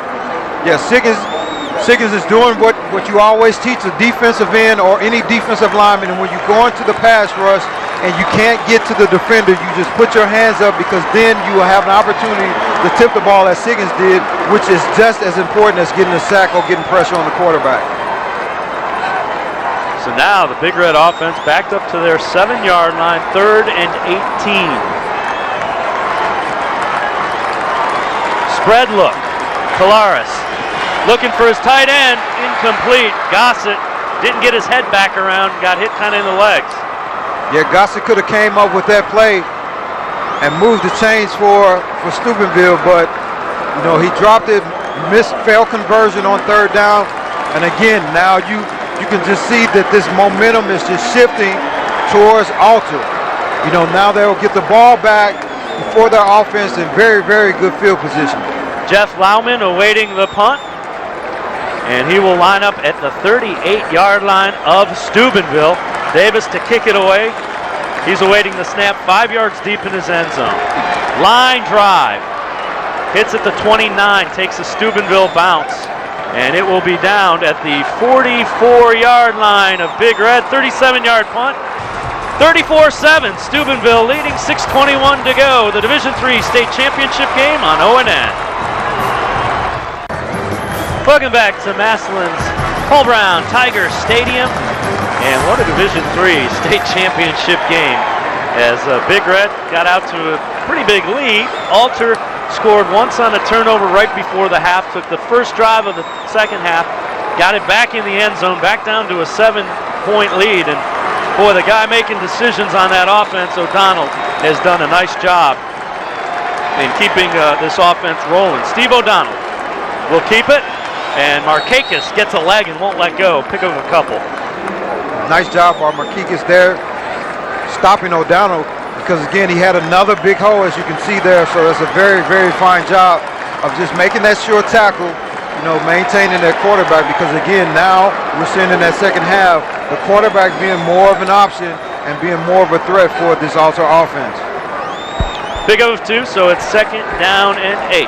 Yeah, Siggins is doing what you always teach a defensive end or any defensive lineman, and when you go into the pass rush and you can't get to the defender, you just put your hands up, because then you will have an opportunity to tip the ball as Siggins did, which is just as important as getting a sack or getting pressure on the quarterback. So now the Big Red offense backed up to their 7-yard line, 3rd and 18. Spread look. Kolaris looking for his tight end, incomplete. Gossett didn't get his head back around, got hit kind of in the legs. Yeah, Gossett could have came up with that play and moved the chains for Steubenville, but he dropped it, failed conversion on third down, and again, now you can just see that this momentum is just shifting towards Alter. Now they'll get the ball back before their offense in very, very good field position. Jeff Lauman awaiting the punt, and he will line up at the 38-yard line of Steubenville. Davis to kick it away. He's awaiting the snap 5 yards deep in his end zone. Line drive. Hits at the 29, takes a Steubenville bounce, and it will be down at the 44-yard line of Big Red. 37-yard punt. 34-7, Steubenville leading, 6:21 to go. The Division III state championship game on ONN. Welcome back to Massillon's Paul Brown Tiger Stadium. And what a Division III state championship game as Big Red got out to a pretty big lead. Alter scored once on a turnover right before the half, took the first drive of the second half, got it back in the end zone, back down to a 7-point lead. And boy, the guy making decisions on that offense, O'Donnell, has done a nice job in keeping this offense rolling. Steve O'Donnell will keep it, and Markakis gets a leg and won't let go. Pick up a couple. Nice job by Markakis there, stopping O'Donnell, because again, he had another big hole, as you can see there, so that's a very, very fine job of just making that sure tackle, maintaining that quarterback, because again, now we're seeing in that second half, the quarterback being more of an option and being more of a threat for this Alter offense. Big of 2, so it's 2nd down and 8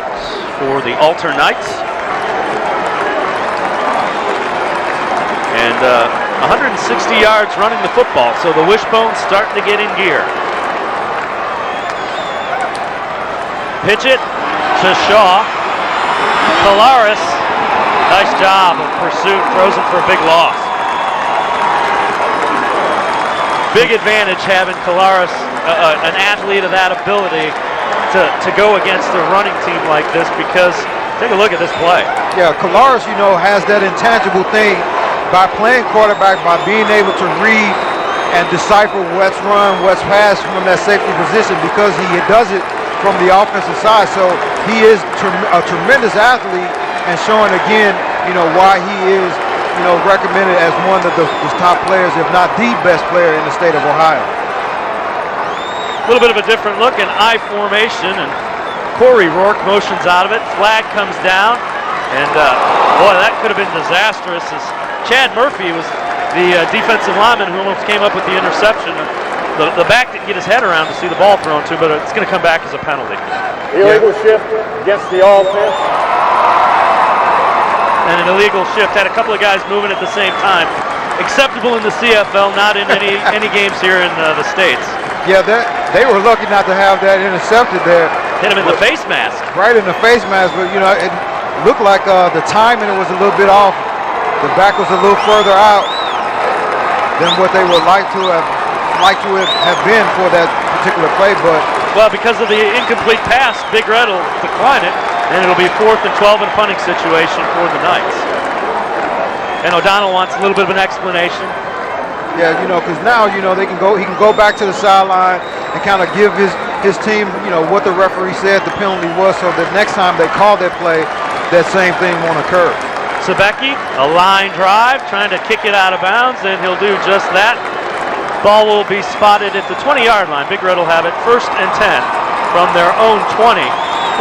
for the Alter Knights. And 160 yards running the football, so the Wishbone's starting to get in gear. Pitch it to Shaw. Colares, nice job of pursuit, throws it for a big loss. Big advantage having Colares, an athlete of that ability, to go against a running team like this, because take a look at this play. Yeah, Colares, has that intangible thing by playing quarterback, by being able to read and decipher what's run, what's passed from that safety position, because he does it from the offensive side. So he is a tremendous athlete, and showing again, why he is, recommended as one of the top players, if not the best player in the state of Ohio. A little bit of a different look in I formation, and Corey Rourke motions out of it. Flag comes down, and boy, that could have been disastrous, as Chad Murphy was the defensive lineman who almost came up with the interception. The back didn't get his head around to see the ball thrown to, but it's going to come back as a penalty. Illegal shift against the offense. And an illegal shift. Had a couple of guys moving at the same time. Acceptable in the CFL, not in any games here in the States. Yeah, they were lucky not to have that intercepted there. Hit him in the face mask. Right in the face mask, but it looked like the timing was a little bit off. The back was a little further out than what they would like to have been for that particular play, but well, because of the incomplete pass, Big Red will decline it, and it'll be 4th and 12 in a punting situation for the Knights. And O'Donnell wants a little bit of an explanation. Yeah, because now he can go back to the sideline and kind of give his team what the referee said the penalty was, so that next time they call that play, that same thing won't occur. Sabecki, a line drive, trying to kick it out of bounds, and he'll do just that. Ball will be spotted at the 20-yard line. Big Red will have it 1st and 10 from their own 20.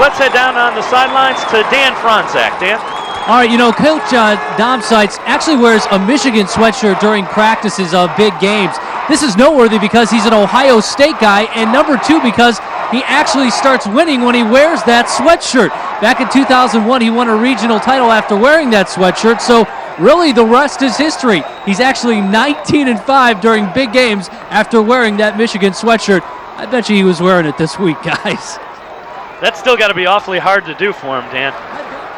Let's head down on the sidelines to Dan Franzak. Dan? All right, Coach Dom Seitz actually wears a Michigan sweatshirt during practices of big games. This is noteworthy because he's an Ohio State guy, and number 2, because he actually starts winning when he wears that sweatshirt. Back in 2001, he won a regional title after wearing that sweatshirt, so really the rest is history. He's actually 19-5 during big games after wearing that Michigan sweatshirt. I bet you he was wearing it this week, guys. That's still got to be awfully hard to do for him, Dan.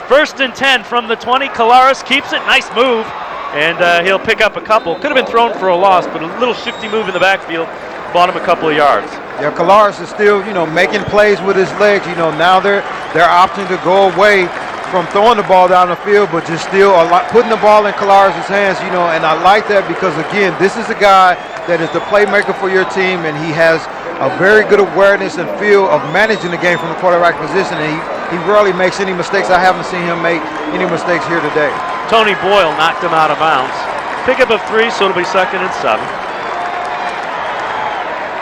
1st and 10 from the 20. Colares keeps it. Nice move. And he'll pick up a couple. Could have been thrown for a loss, but a little shifty move in the backfield bought him a couple of yards. Yeah, Colares is still, making plays with his legs. Now they're opting to go away from throwing the ball down the field, but just still putting the ball in Kolaris' hands, you know, and I like that because, again, this is a guy that is the playmaker for your team, and he has a very good awareness and feel of managing the game from the quarterback position, and he rarely makes any mistakes. I haven't seen him make any mistakes here today. Tony Boyle knocked him out of bounds. Pickup of 3, so it'll be 2nd and 7.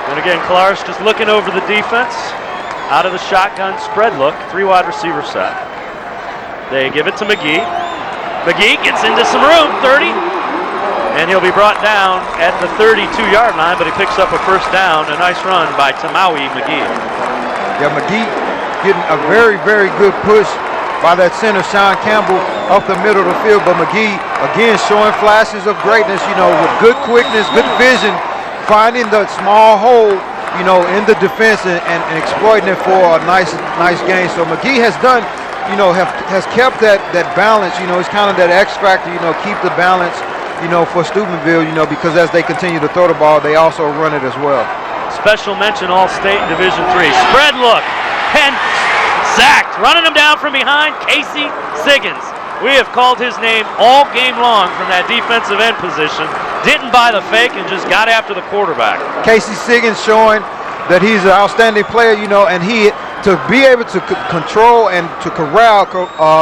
And again, Kolaris just looking over the defense. Out of the shotgun spread look, 3 wide receiver set. They give it to McGee. McGee gets into some room, 30. And he'll be brought down at the 32-yard line, but he picks up a first down. A nice run by Tamawi McGee. Yeah, McGee getting a very, very good push by that center, Sean Campbell, up the middle of the field. But McGee, again, showing flashes of greatness, you know, with good quickness, good vision, finding the small hole, you know, in the defense and exploiting it for a nice gain. So McGee has done, you know, has kept that balance. You know, it's kind of that X factor. You know, keep the balance. You know, for Steubenville. You know, because as they continue to throw the ball, they also run it as well. Special mention, All-State in Division III. Spread look and sacked, running him down from behind. Casey Siggins. We have called his name all game long from that defensive end position. Didn't buy the fake and just got after the quarterback. Casey Siggins showing that he's an outstanding player, you know, and to be able to control and to corral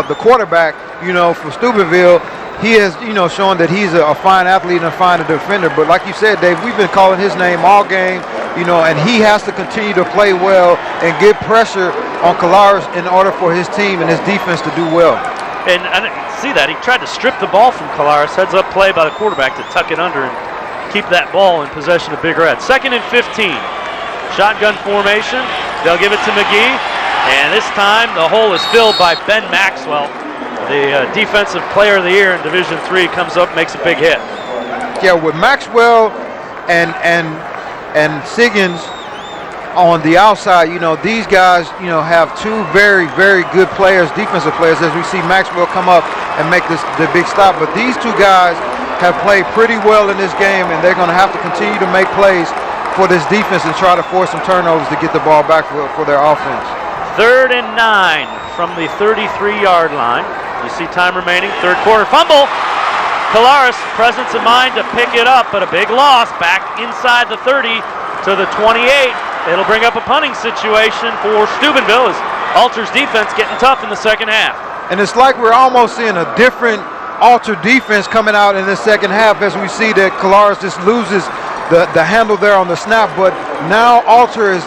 the quarterback, you know, for Steubenville, he has, you know, shown that he's a fine athlete and a fine defender. But like you said, Dave, we've been calling his name all game, you know, and he has to continue to play well and get pressure on Kolaris in order for his team and his defense to do well. And I see that. He tried to strip the ball from Kolaris. Heads up play by the quarterback to tuck it under and keep that ball in possession of Big Red. 2nd and 15. Shotgun formation. They'll give it to McGee. And this time the hole is filled by Ben Maxwell. The defensive player of the year in Division III comes up, makes a big hit. Yeah, with Maxwell and Siggins on the outside, you know, these guys, you know, have 2 very, very good players, defensive players, as we see Maxwell come up and make the big stop. But these 2 guys have played pretty well in this game, and they're going to have to continue to make plays for this defense and try to force some turnovers to get the ball back for their offense. 3rd and 9 from the 33-yard line. You see time remaining, 3rd quarter. Fumble. Kolaris, presence of mind to pick it up, but a big loss back inside the 30 to the 28. It'll bring up a punting situation for Steubenville as Alter's defense getting tough in the second half. And it's like we're almost seeing a different Alter defense coming out in the second half as we see that Kolaris just loses the handle there on the snap. But now Alter is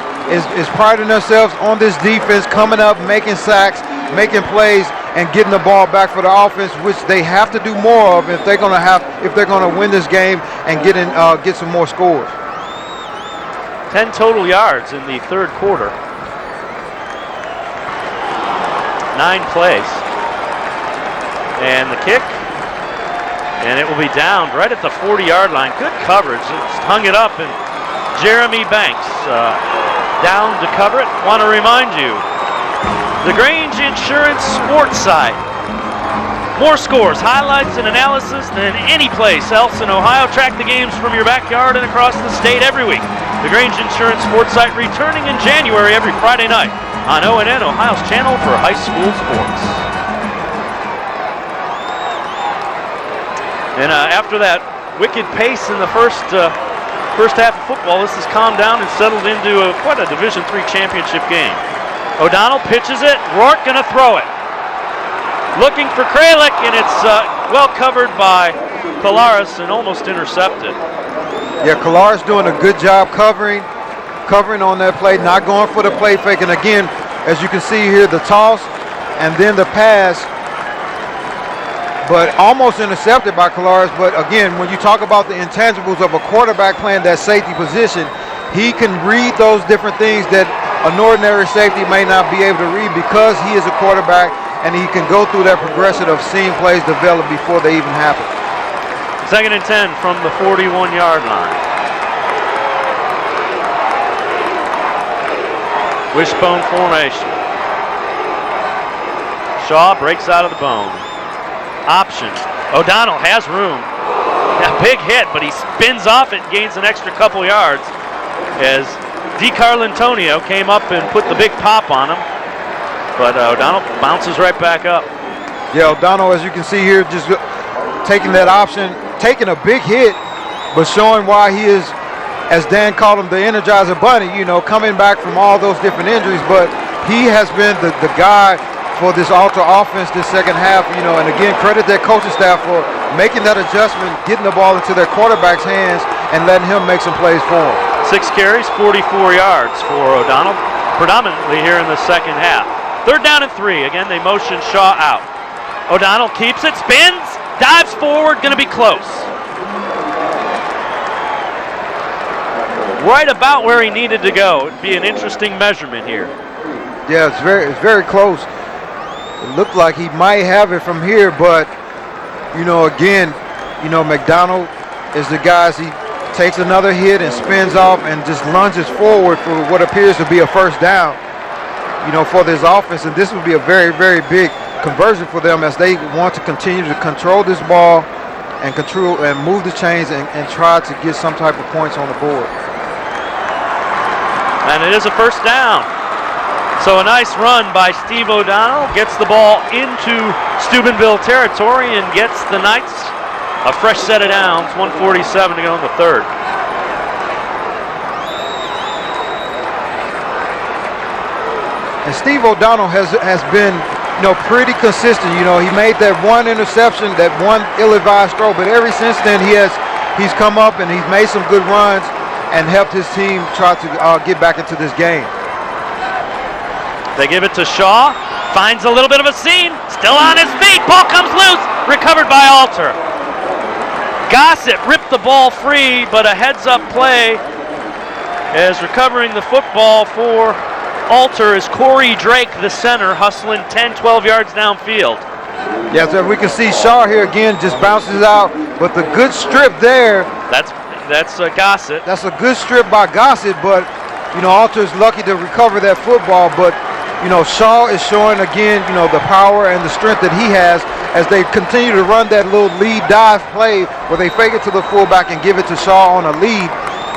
priding themselves on this defense, coming up, making sacks, making plays, and getting the ball back for the offense, which they have to do more of if they're going to win this game and get some more scores. 10 total yards in the 3rd quarter. 9 plays. And the kick. And it will be down right at the 40-yard line. Good coverage. It's hung it up, and Jeremy Banks down to cover it. Want to remind you, the Grange Insurance Sports Site. More scores, highlights, and analysis than any place else in Ohio. Track the games from your backyard and across the state every week. The Grange Insurance Sports Site returning in January every Friday night on ONN, Ohio's channel for high school sports. And after that wicked pace in the first half of football, this has calmed down and settled into quite a Division III championship game. O'Donnell pitches it. Rourke going to throw it. Looking for Kralik, and it's well covered by Kolaris and almost intercepted. Yeah, Kolaris doing a good job covering on that play, not going for the play fake. And again, as you can see here, the toss and then the pass, but almost intercepted by Kolaris. But again, when you talk about the intangibles of a quarterback playing that safety position, he can read those different things that an ordinary safety may not be able to read because he is a quarterback, and he can go through that progression of seeing plays develop before they even happen. 2nd and 10 from the 41-yard line. Wishbone formation. Shaw breaks out of the bone. Option. O'Donnell has room. A big hit, but he spins off it and gains an extra couple yards as DiCarlantonio came up and put the big pop on him. But O'Donnell bounces right back up. Yeah, O'Donnell, as you can see here, just taking that option, taking a big hit, but showing why he is, as Dan called him, the Energizer Bunny, coming back from all those different injuries. But he has been the guy for this Alter offense this second half, and again, credit their coaching staff for making that adjustment, getting the ball into their quarterback's hands, and letting him make some plays for them. 6 carries, 44 yards for O'Donnell, predominantly here in the second half. 3rd down and 3. Again, they motion Shaw out. O'Donnell keeps it, spins, dives forward, going to be close. Right about where he needed to go. It'd be an interesting measurement here. Yeah, it's very close. It looked like he might have it from here, but again, McDonald is the guy. He takes another hit and spins off and just lunges forward for what appears to be a first down, for this offense. And this would be a very, very big conversion for them as they want to continue to control this ball and control and move the chains and try to get some type of points on the board. And it is a first down. So a nice run by Steve O'Donnell, gets the ball into Steubenville territory and gets the Knights a fresh set of downs, 1:47 to go in the 3rd. And Steve O'Donnell has been, pretty consistent. He made that one interception, that one ill-advised throw, but ever since then he's come up and he's made some good runs and helped his team try to get back into this game. They give it to Shaw, finds a little bit of a seam, still on his feet, ball comes loose, recovered by Alter. Gossett ripped the ball free, but a heads-up play is recovering the football for Alter is Corey Drake, the center, hustling 10, 12 yards downfield. Yes, we can see Shaw here again, just bounces out, but the good strip there. That's Gossett. That's a good strip by Gossett, but Alter is lucky to recover that football. But Shaw is showing again, the power and the strength that he has as they continue to run that little lead dive play where they fake it to the fullback and give it to Shaw on a lead.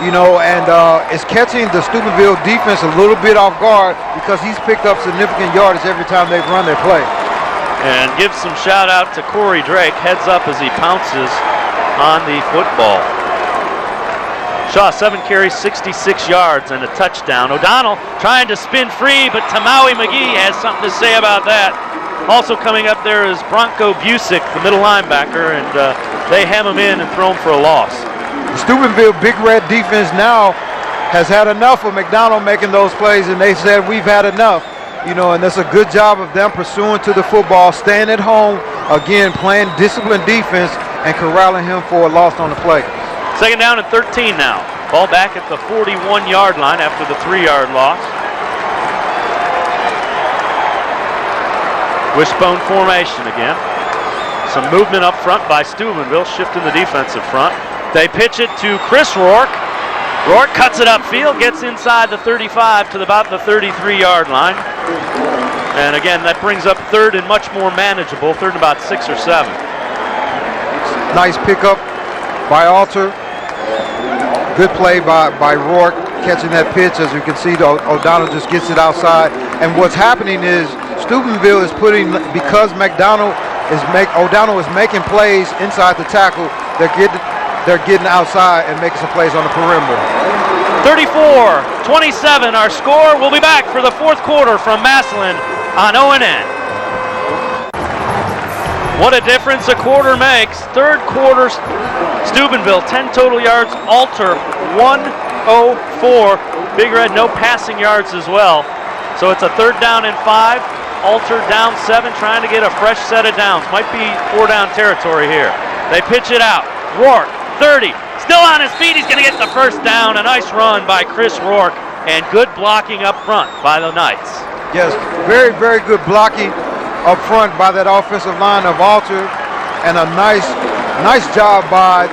And it's catching the Steubenville defense a little bit off guard because he's picked up significant yardage every time they've run their play. And give some shout out to Corey Drake, heads up as he pounces on the football. Shaw, 7 carries, 66 yards, and a touchdown. O'Donnell trying to spin free, but Tamawi McGee has something to say about that. Also coming up there is Bronco Busick, the middle linebacker, and they hem him in and throw him for a loss. The Steubenville Big Red defense now has had enough of McDonald making those plays, and they said we've had enough. And that's a good job of them pursuing to the football, staying at home, again, playing disciplined defense and corralling him for a loss on the play. 2nd down and 13 now. Ball back at the 41-yard line after the 3-yard loss. Wishbone formation again. Some movement up front by Steubenville, shifting the defensive front. They pitch it to Chris Rourke. Rourke cuts it upfield, gets inside the 35 to about the 33-yard line. And again, that brings up 3rd and much more manageable, 3rd and about 6 or 7. Nice pickup by Alter. Good play by Rourke, catching that pitch. As you can see, O'Donnell just gets it outside. And what's happening is Steubenville is putting, because O'Donnell is making plays inside the tackle, they're getting outside and making some plays on the perimeter. 34-27 our score. We'll be back for the 4th quarter from Massillon on ONN. What a difference a quarter makes. 3rd quarter, Steubenville 10 total yards, Alter 104. Big Red no passing yards as well. So it's a 3rd down and 5. Alter down 7, trying to get a fresh set of downs. Might be 4 down territory here. They pitch it out. Rourke, 30, still on his feet. He's going to get the first down. A nice run by Chris Rourke and good blocking up front by the Knights. Yes, very, very good blocking up front by that offensive line of Alter, and a nice job by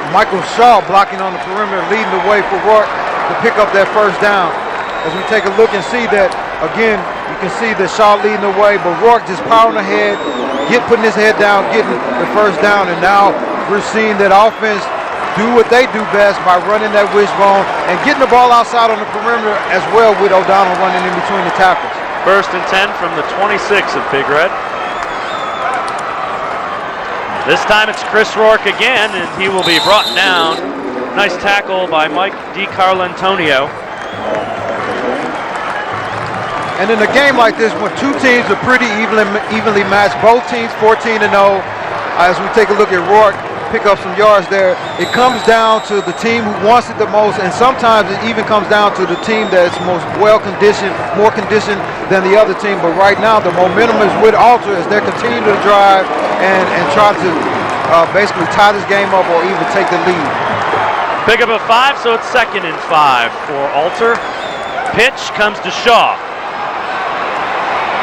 Michael Shaw blocking on the perimeter, leading the way for Rourke to pick up that first down. As we take a look and see that, again, you can see that Shaw leading the way, but Rourke just powering ahead, putting his head down, getting the first down, and now we're seeing that offense do what they do best by running that wishbone and getting the ball outside on the perimeter as well, with O'Donnell running in between the tackles. 1st and 10 from the 26 of Big Red. This time it's Chris Rourke again, and he will be brought down. Nice tackle by Mike DiCarlantonio. And in a game like this, when two teams are pretty evenly matched, both teams 14-0, as we take a look at Rourke, pick up some yards there, it comes down to the team who wants it the most, and sometimes it even comes down to the team that's most well-conditioned, more conditioned than the other team. But right now, the momentum is with Alter as they continue to drive and try to basically tie this game up or even take the lead. Pick up a 5, so it's 2nd and 5 for Alter. Pitch comes to Shaw.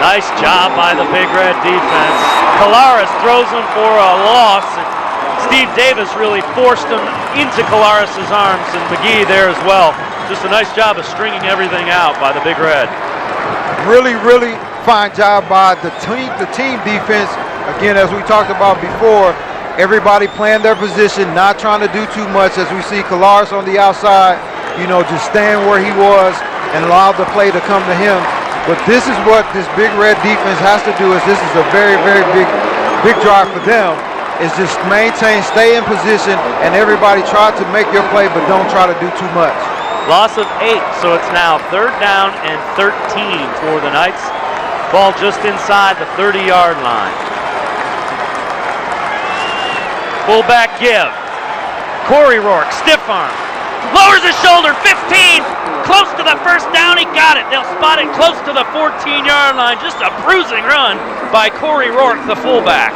Nice job by the Big Red defense. Colares throws him for a loss. And Steve Davis really forced him into Colares' arms, and McGee there as well. Just a nice job of stringing everything out by the Big Red. Really, really fine job by the team defense. Again, as we talked about before, everybody playing their position, not trying to do too much, as we see Colares on the outside, just staying where he was and allow the play to come to him. But this is what this Big Red defense has to do, is this is a very, very big drive for them, is just maintain, stay in position, and everybody try to make your play, but don't try to do too much. Loss of 8, so it's now 3rd down and 13 for the Knights. Ball just inside the 30-yard line. Fullback give. Corey Rourke, stiff arm. Lowers his shoulder, 15, close to the first down, he got it. They'll spot it close to the 14-yard line. Just a bruising run by Corey Rourke, the fullback.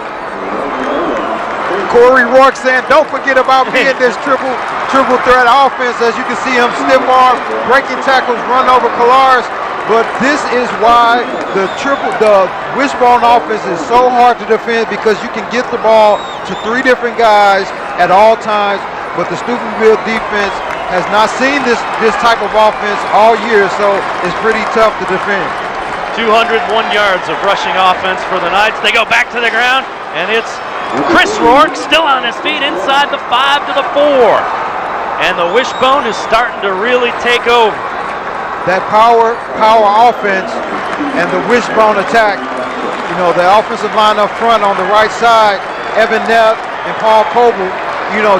Corey Rourke saying, don't forget about me in this triple threat offense. As you can see him stiff arm, breaking tackles, run over Colares. But this is why the wishbone offense is so hard to defend, because you can get the ball to 3 different guys at all times. But the Steubenville defense has not seen this type of offense all year, so it's pretty tough to defend. 201 yards of rushing offense for the Knights. They go back to the ground, and it's Chris Rourke still on his feet inside the 5 to the 4. And the wishbone is starting to really take over. That power offense and the wishbone attack, the offensive line up front on the right side, Evan Neff and Paul Coble,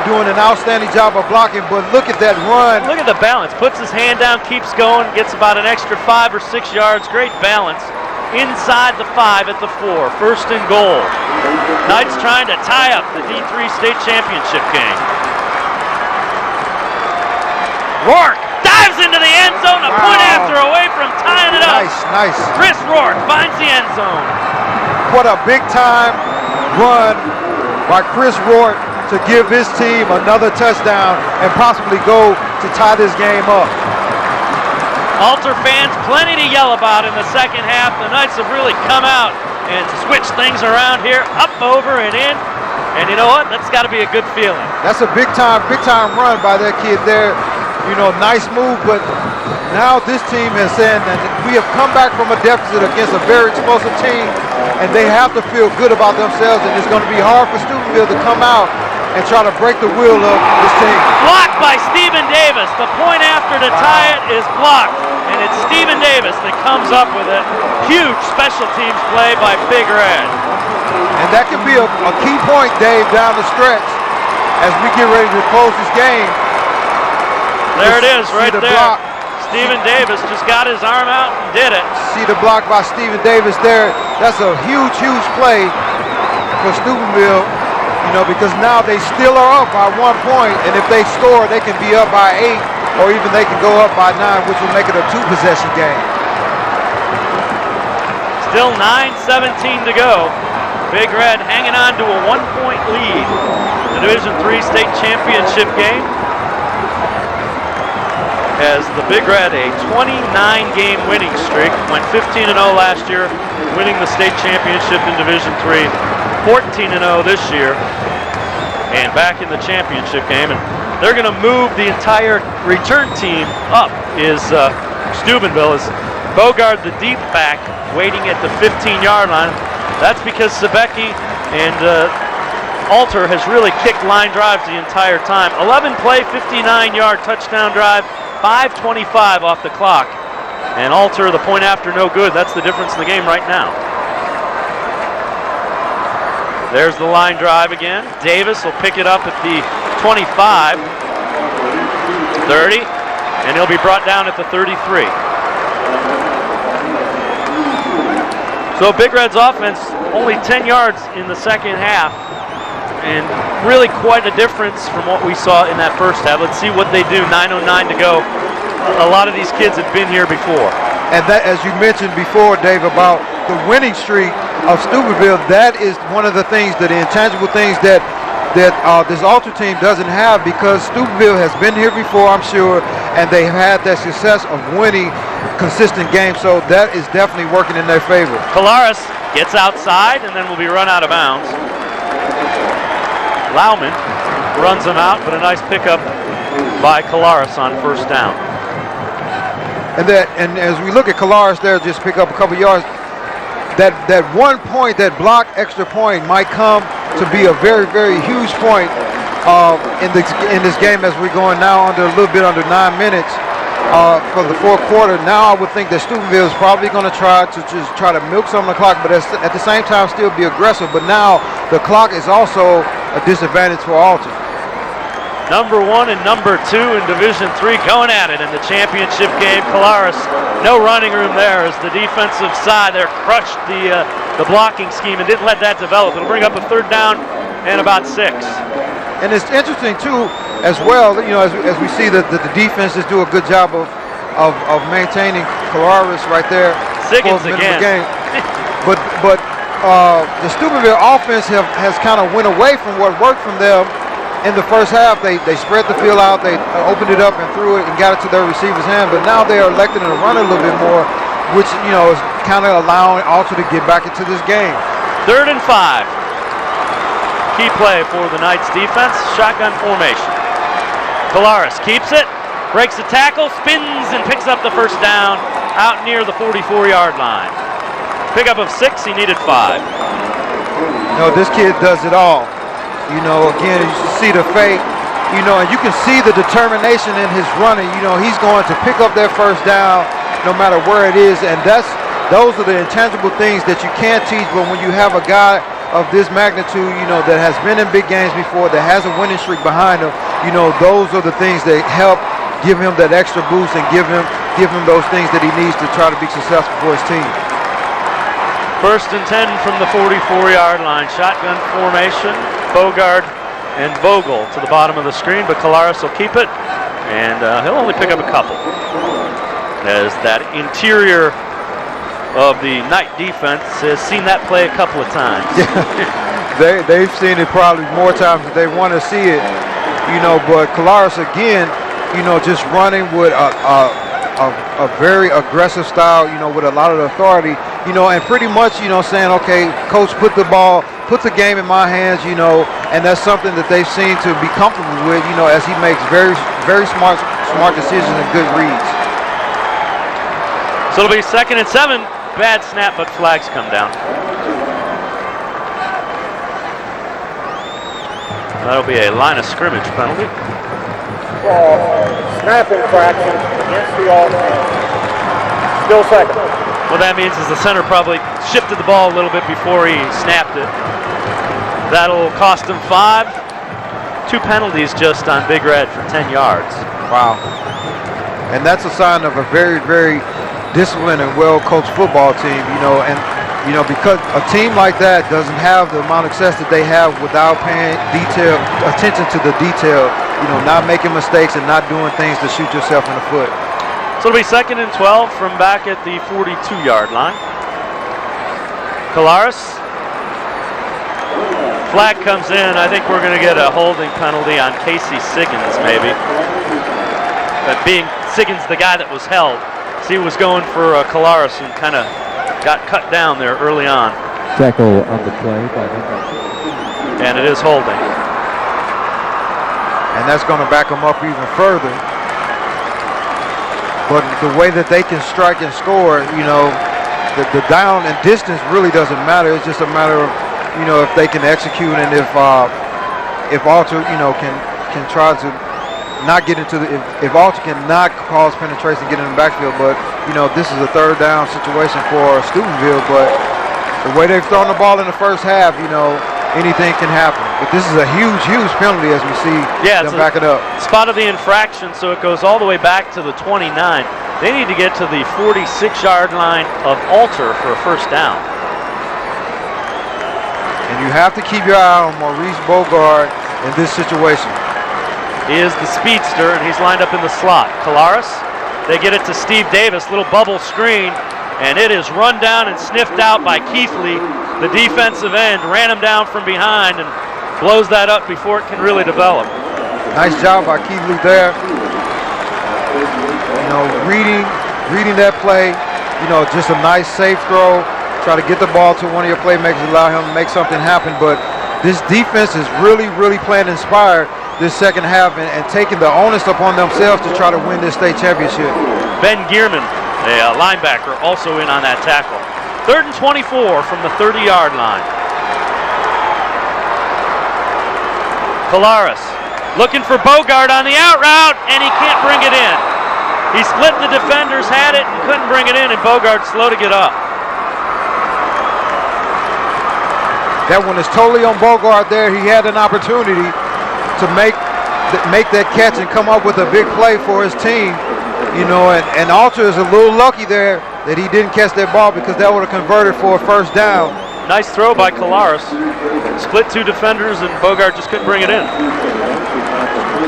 doing an outstanding job of blocking. But look at that run. Look at the balance. Puts his hand down, keeps going, gets about an extra 5 or 6 yards. Great balance. Inside the 5 at the 4. 1st and goal. Knights trying to tie up the D3 state championship game. Rourke dives into the end zone. A point after away from tying it up. Nice. Chris Rourke finds the end zone. What a big time run by Chris Rourke to give his team another touchdown and possibly go to tie this game up. Alter fans, plenty to yell about in the second half. The Knights have really come out and switched things around here, up, over, and in. And you know what? That's got to be a good feeling. That's a big time run by that kid there. Nice move, but now this team has said that we have come back from a deficit against a very explosive team, and they have to feel good about themselves, and it's going to be hard for Steubenville to come out and try to break the will of this team. Blocked by Stephen Davis. The point after to tie it is blocked, and it's Stephen Davis that comes up with it. Huge special teams play by Big Red. And that could be a key point, Dave, down the stretch as we get ready to close this game. There it is, right there. Block. Stephen Davis just got his arm out and did it. See the block by Stephen Davis there. That's a huge play for Steubenville, because now they still are up by 1 point, and if they score, they can be up by 8, or even they can go up by 9, which will make it a 2-possession game. Still 9:17 to go. Big Red hanging on to a 1-point lead. The Division III state championship game. As the Big Red, a 29-game winning streak, went 15-0 last year, winning the state championship in Division III, 14-0 this year, and back in the championship game. And they're going to move the entire return team up. Is Steubenville is Bogard, the deep back, waiting at the 15-yard line. That's because Sebecki and Alter has really kicked line drives the entire time. 11-play, 59-yard touchdown drive. 5:25 off the clock. And Alter, the point after, no good. That's the difference in the game right now. There's the line drive again. Davis will pick it up at the 25, 30, and he'll be brought down at the 33. So Big Red's offense only 10 yards in the second half, and really quite a difference from what we saw in that first half. Let's see what they do. 9:09 to go. A lot of these kids have been here before. And that, as you mentioned before, Dave, about the winning streak of Steubenville, that is one of the things, the intangible things that this Alter team doesn't have, because Steubenville has been here before, I'm sure, and they had that success of winning consistent games, so that is definitely working in their favor. Colares gets outside and then will be run out of bounds. Lauman runs him out, but a nice pickup by Colares on first down. And as we look at Colares there, just pick up a couple yards, that 1 point, that block extra point might come to be a very, very huge point in this game as we're going now under a little bit under 9 minutes for the fourth quarter. Now I would think that Steubenville is probably going to try to milk some of the clock, but at the same time still be aggressive. But now the clock is also a disadvantage for Alter. Number 1 and number 2 in Division III going at it in the championship game. Colares, no running room there as the defensive side there crushed the blocking scheme and didn't let that develop. It'll bring up a third down and about 6. And it's interesting too, as well, as we see that the defenses do a good job of maintaining Colares right there. Siggins again. but the Steubenville offense has kind of went away from what worked from them. In the first half, they spread the field out, they opened it up and threw it and got it to their receiver's hand, but now they are electing to run a little bit more, which, is kind of allowing Alter to get back into this game. 3rd and 5. Key play for the Knights defense, shotgun formation. Colares keeps it, breaks the tackle, spins and picks up the first down out near the 44-yard line. Pickup of 6, he needed 5. This kid does it all. Again, you see the fake, and you can see the determination in his running. He's going to pick up that first down no matter where it is, and those are the intangible things that you can't teach. But when you have a guy of this magnitude, that has been in big games before, that has a winning streak behind him, those are the things that help give him that extra boost and give him those things that he needs to try to be successful for his team. 1st and 10 from the 44-yard line. Shotgun formation. Bogard and Vogel to the bottom of the screen, but Colares will keep it, and he'll only pick up a couple, as that interior of the Knight defense has seen that play a couple of times. They've seen it probably more times than they want to see it, but Colares again, just running with a very aggressive style, with a lot of authority, and pretty much, saying, okay, coach, put the game in my hands, and that's something that they've seen to be comfortable with, as he makes very, very smart decisions and good reads. So it'll be 2nd and 7. Bad snap, but flags come down. That'll be a line of scrimmage penalty. Snap infraction against the offense. Still 2nd. What that means is the center probably shifted the ball a little bit before he snapped it. That'll cost him 5. 2 penalties just on Big Red for 10 yards. Wow. And that's a sign of a very, very disciplined and well-coached football team, and because a team like that doesn't have the amount of success that they have without paying attention to the detail, not making mistakes and not doing things to shoot yourself in the foot. So it'll be 2nd and 12 from back at the 42-yard line. Colares. Flag comes in. I think we're going to get a holding penalty on Casey Siggins, maybe. But being Siggins the guy that was held. So he was going for Colares and kind of got cut down there early on. Tackle on the play by number 2. And it is holding. And that's going to back them up even further. But the way that they can strike and score, the down and distance really doesn't matter. It's just a matter of, if they can execute and if Alter, can try to not get into if Alter cannot cause penetration, get in the backfield. But, this is a 3rd down situation for Steubenville. But the way they've thrown the ball in the first half, anything can happen. But this is a huge, huge penalty as we see them back it up. Spot of the infraction, so it goes all the way back to the 29. They need to get to the 46-yard line of Alter for a first down. And you have to keep your eye on Maurice Bogard in this situation. He is the speedster, and he's lined up in the slot. Kolaris, they get it to Steve Davis, little bubble screen, and it is run down and sniffed out by Keithley. The defensive end ran him down from behind and blows that up before it can really develop. Nice job by Keithley there. You know, reading that play, you know, just a nice safe throw. Try to get the ball to one of your playmakers, allow him to make something happen. But this defense is really, really playing inspired this second half and taking the onus upon themselves to try to win this state championship. Ben Gierman, a linebacker, also in on that tackle. 3rd and 24 from the 30-yard line. Kolaris looking for Bogard on the out route, and he can't bring it in. He split the defenders, had it, and couldn't bring it in, and Bogard's slow to get up. That one is totally on Bogard there. He had an opportunity to make that catch and come up with a big play for his team. You know, and Alter is a little lucky there that he didn't catch that ball because that would have converted for a first down. Nice throw by Kolaris. Split 2 defenders, and Bogard just couldn't bring it in.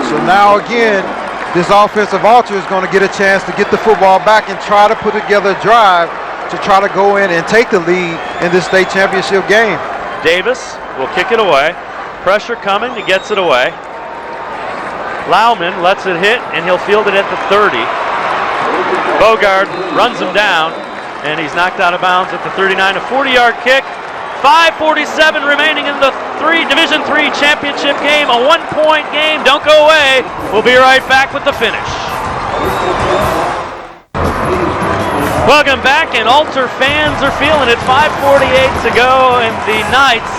So now again, this offensive Alter is going to get a chance to get the football back and try to put together a drive to try to go in and take the lead in this state championship game. Davis will kick it away. Pressure coming, he gets it away. Lauman lets it hit, and he'll field it at the 30. Bogard runs him down, and he's knocked out of bounds at the 39. A 40-yard kick. 5:47 remaining in the Division III championship game. A 1-point game. Don't go away. We'll be right back with the finish. Welcome back, and Alter fans are feeling it. 5:48 to go, and the Knights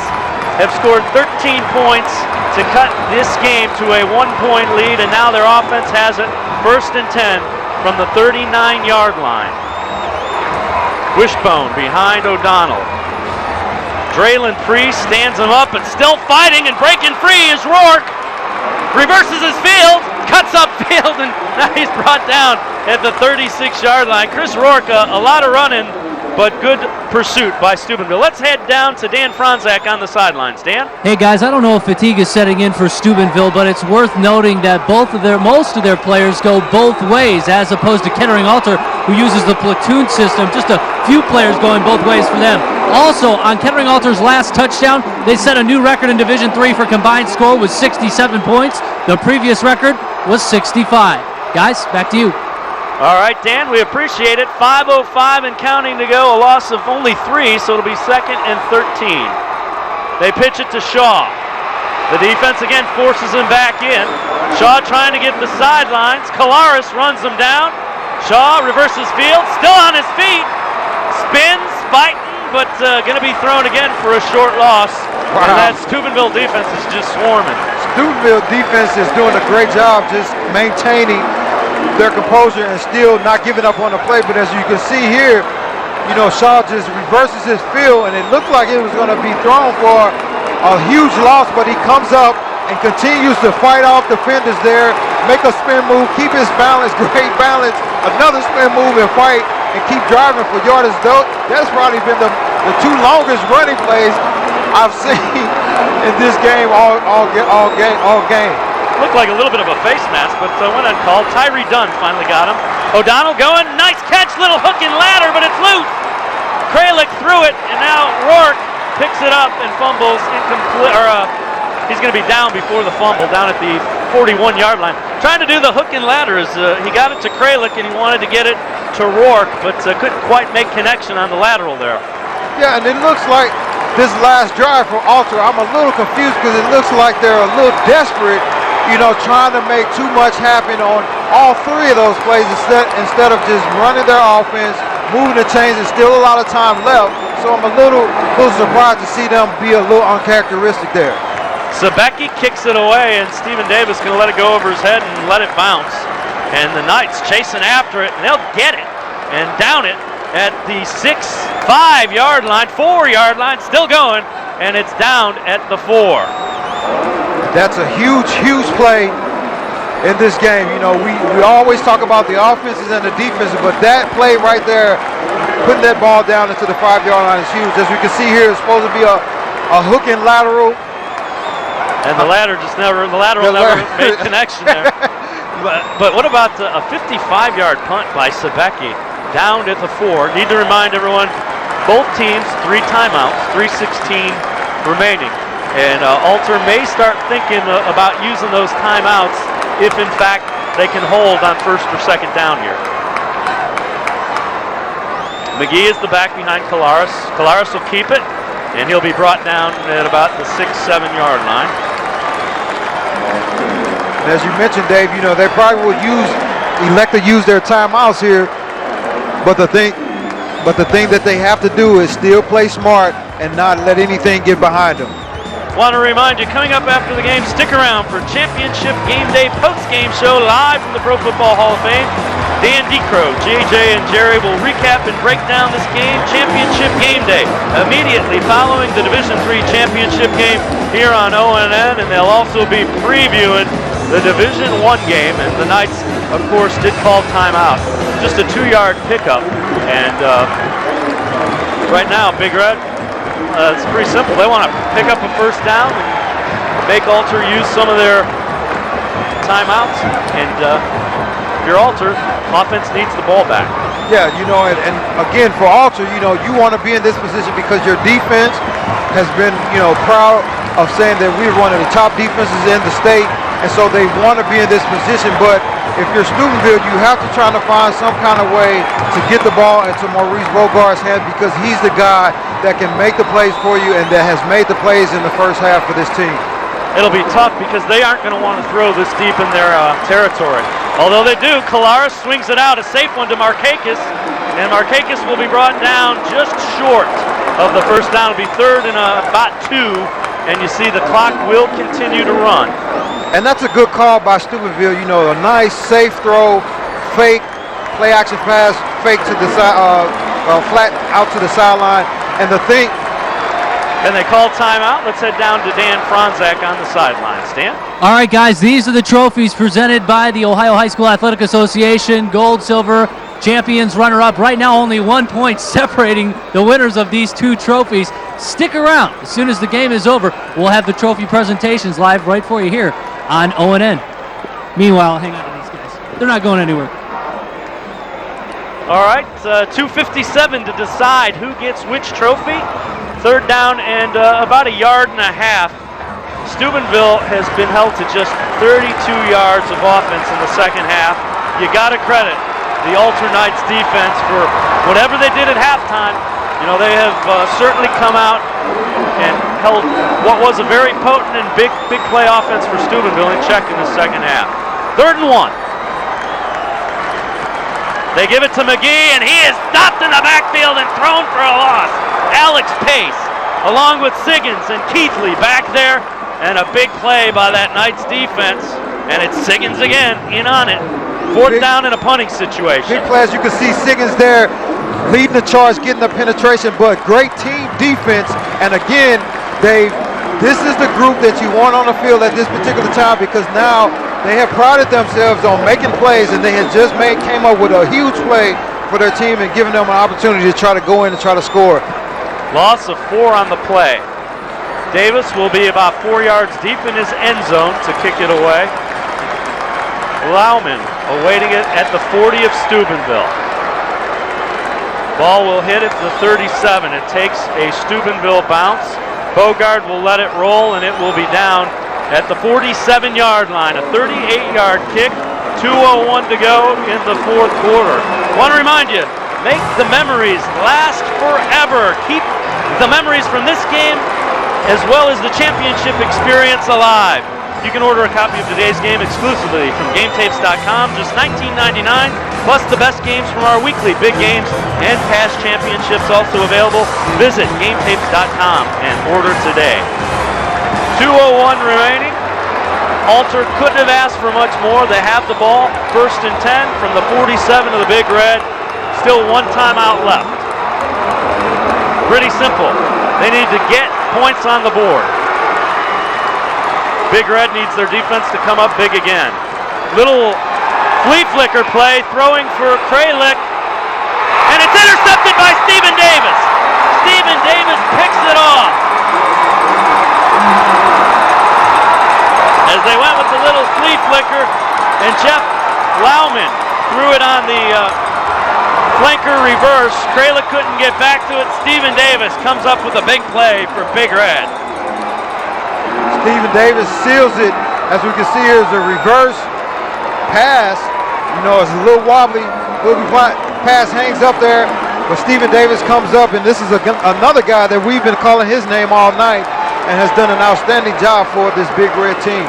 have scored 13 points to cut this game to a 1-point lead, and now their offense has it 1st and 10 from the 39-yard line. Wishbone behind O'Donnell. Draylon Priest stands him up, but still fighting and breaking free is Rourke. Reverses his field, cuts up field, and now he's brought down at the 36-yard line. Chris Rourke, a lot of running, but good pursuit by Steubenville. Let's head down to Dan Franzak on the sidelines. Dan? Hey guys, I don't know if fatigue is setting in for Steubenville, but it's worth noting that most of their players go both ways, as opposed to Kettering Alter, who uses the platoon system. Just a few players going both ways for them. Also, on Kettering Alter's last touchdown, they set a new record in Division III for combined score with 67 points. The previous record was 65. Guys, back to you. All right, Dan, we appreciate it. 5:05 and counting to go, a loss of only 3, so it'll be 2nd and 13. They pitch it to Shaw. The defense again forces him back in. Shaw trying to get the sidelines. Kolaris runs him down. Shaw reverses field, still on his feet. Spins, fighting, but going to be thrown again for a short loss. Wow. And that Steubenville defense is just swarming. Steubenville defense is doing a great job just maintaining their composure and still not giving up on the play. But as you can see here, you know, Shaw just reverses his field, and it looked like it was going to be thrown for a huge loss, but he comes up and continues to fight off defenders there, make a spin move, keep his balance, great balance, another spin move and fight, and keep driving for yardage. That's probably been the 2 longest running plays I've seen in this game all game. Looked like a little bit of a face mask, but went uncalled. Tyree Dunn finally got him. O'Donnell going, nice catch, little hook and ladder, but it's loose. Kralik threw it, and now Rourke picks it up and fumbles incomplete. He's going to be down before the fumble, down at the 41-yard line. Trying to do the hook and ladder as he got it to Kralik, and he wanted to get it to Rourke, but couldn't quite make connection on the lateral there. Yeah, and it looks like this last drive for Alter, I'm a little confused because it looks like they're a little desperate, you know, trying to make too much happen on all 3 of those plays instead of just running their offense, moving the chains, and still a lot of time left. So I'm a little surprised to see them be a little uncharacteristic there. Sabecki kicks it away, and Stephen Davis going to let it go over his head and let it bounce. And the Knights chasing after it, and they'll get it and down it at the 4-yard line, still going. and it's down at the 4. That's a huge, huge play in this game. You know, we always talk about the offenses and the defenses, but that play right there, putting that ball down into the 5-yard line is huge. As we can see here, it's supposed to be a hook and lateral. And the lateral never made connection there. But what about a 55-yard punt by Sebecki down at the 4? Need to remind everyone, both teams 3 timeouts, 3:16 remaining. And Alter may start thinking about using those timeouts if, in fact, they can hold on 1st or 2nd down here. McGee is the back behind Collaros. Collaros will keep it, and he'll be brought down at about the 6-7-yard line. And as you mentioned, Dave, you know, they probably will elect to use their timeouts here, but the thing that they have to do is still play smart and not let anything get behind them. Want to remind you, coming up after the game, stick around for Championship Game Day post-game show live from the Pro Football Hall of Fame. Dan DeCrow, JJ, and Jerry will recap and break down this game, Championship Game Day, immediately following the Division III Championship game here on ONN, and they'll also be previewing the Division I game, and the Knights, of course, did call timeout. Just a 2-yard pickup, and right now, Big Red, it's pretty simple. They want to pick up a 1st down and make Alter use some of their timeouts, and your Alter, offense needs the ball back. Yeah, you know, and again, for Alter, you know, you want to be in this position because your defense has been, you know, proud of saying that we're one of the top defenses in the state, and so they want to be in this position. But if you're Steubenville, you have to try to find some kind of way to get the ball into Maurice Bogart's hand, because he's the guy that can make the plays for you and that has made the plays in the first half for this team. It'll be tough because they aren't going to want to throw this deep in their territory. Although they do, Collaros swings it out, a safe one to Markakis, and Markakis will be brought down just short of the 1st down. It'll be 3rd and about 2, and you see the clock will continue to run. And that's a good call by Steubenville. You know, a nice, safe throw, fake, play action pass, fake to the side, flat out to the sideline. And the thing. And they call timeout. Let's head down to Dan Franzak on the sideline. Stan? All right, guys, these are the trophies presented by the Ohio High School Athletic Association. Gold, silver, champions, runner-up. Right now, only 1 point separating the winners of these 2 trophies. Stick around. As soon as the game is over, we'll have the trophy presentations live right for you here on ONN. Meanwhile, hang on to these guys. They're not going anywhere. All right, 2:57 to decide who gets which trophy. 3rd down and about 1.5 yards. Steubenville has been held to just 32 yards of offense in the 2nd half. You got to credit the Alter Knights defense for whatever they did at halftime. You know, they have certainly come out and held what was a very potent and big play offense for Steubenville in check in the 2nd half. 3rd and 1. They give it to McGee, and he is stopped in the backfield and thrown for a loss. Alex Pace, along with Siggins and Keithley back there, and a big play by that Knights defense, and it's Siggins again in on it. 4th down in a punting situation. Big play, as you can see Siggins there leading the charge, getting the penetration, but great team defense. And again, Dave, this is the group that you want on the field at this particular time, because now they have prided themselves on making plays, and they had just came up with a huge play for their team and giving them an opportunity to try to go in and try to score. Loss of 4 on the play. Davis will be about 4 yards deep in his end zone to kick it away. Lauman awaiting it at the 40 of Steubenville. Ball will hit at the 37. It takes a Steubenville bounce. Bogard will let it roll, and it will be down at the 47-yard line. A 38-yard kick. 2:01 to go in the 4th quarter. Want to remind you, make the memories last forever. Keep the memories from this game as well as the championship experience alive. You can order a copy of today's game exclusively from GameTapes.com, just $19.99, plus the best games from our weekly big games and past championships also available. Visit GameTapes.com and order today. 2:01 remaining. Alter couldn't have asked for much more. They have the ball, 1st and 10 from the 47 of the Big Red. Still 1 timeout left. Pretty simple. They need to get points on the board. Big Red needs their defense to come up big again. Little flea flicker play, throwing for Kralik, and it's intercepted by Stephen Davis. Stephen Davis picks it off. As they went with the little flea flicker, and Jeff Lauman threw it on the flanker reverse. Kralik couldn't get back to it. Stephen Davis comes up with a big play for Big Red. Stephen Davis seals it. As we can see here, is a reverse pass. You know, it's a little wobbly. Pass hangs up there, but Stephen Davis comes up, and this is another guy that we've been calling his name all night and has done an outstanding job for this Big Red team.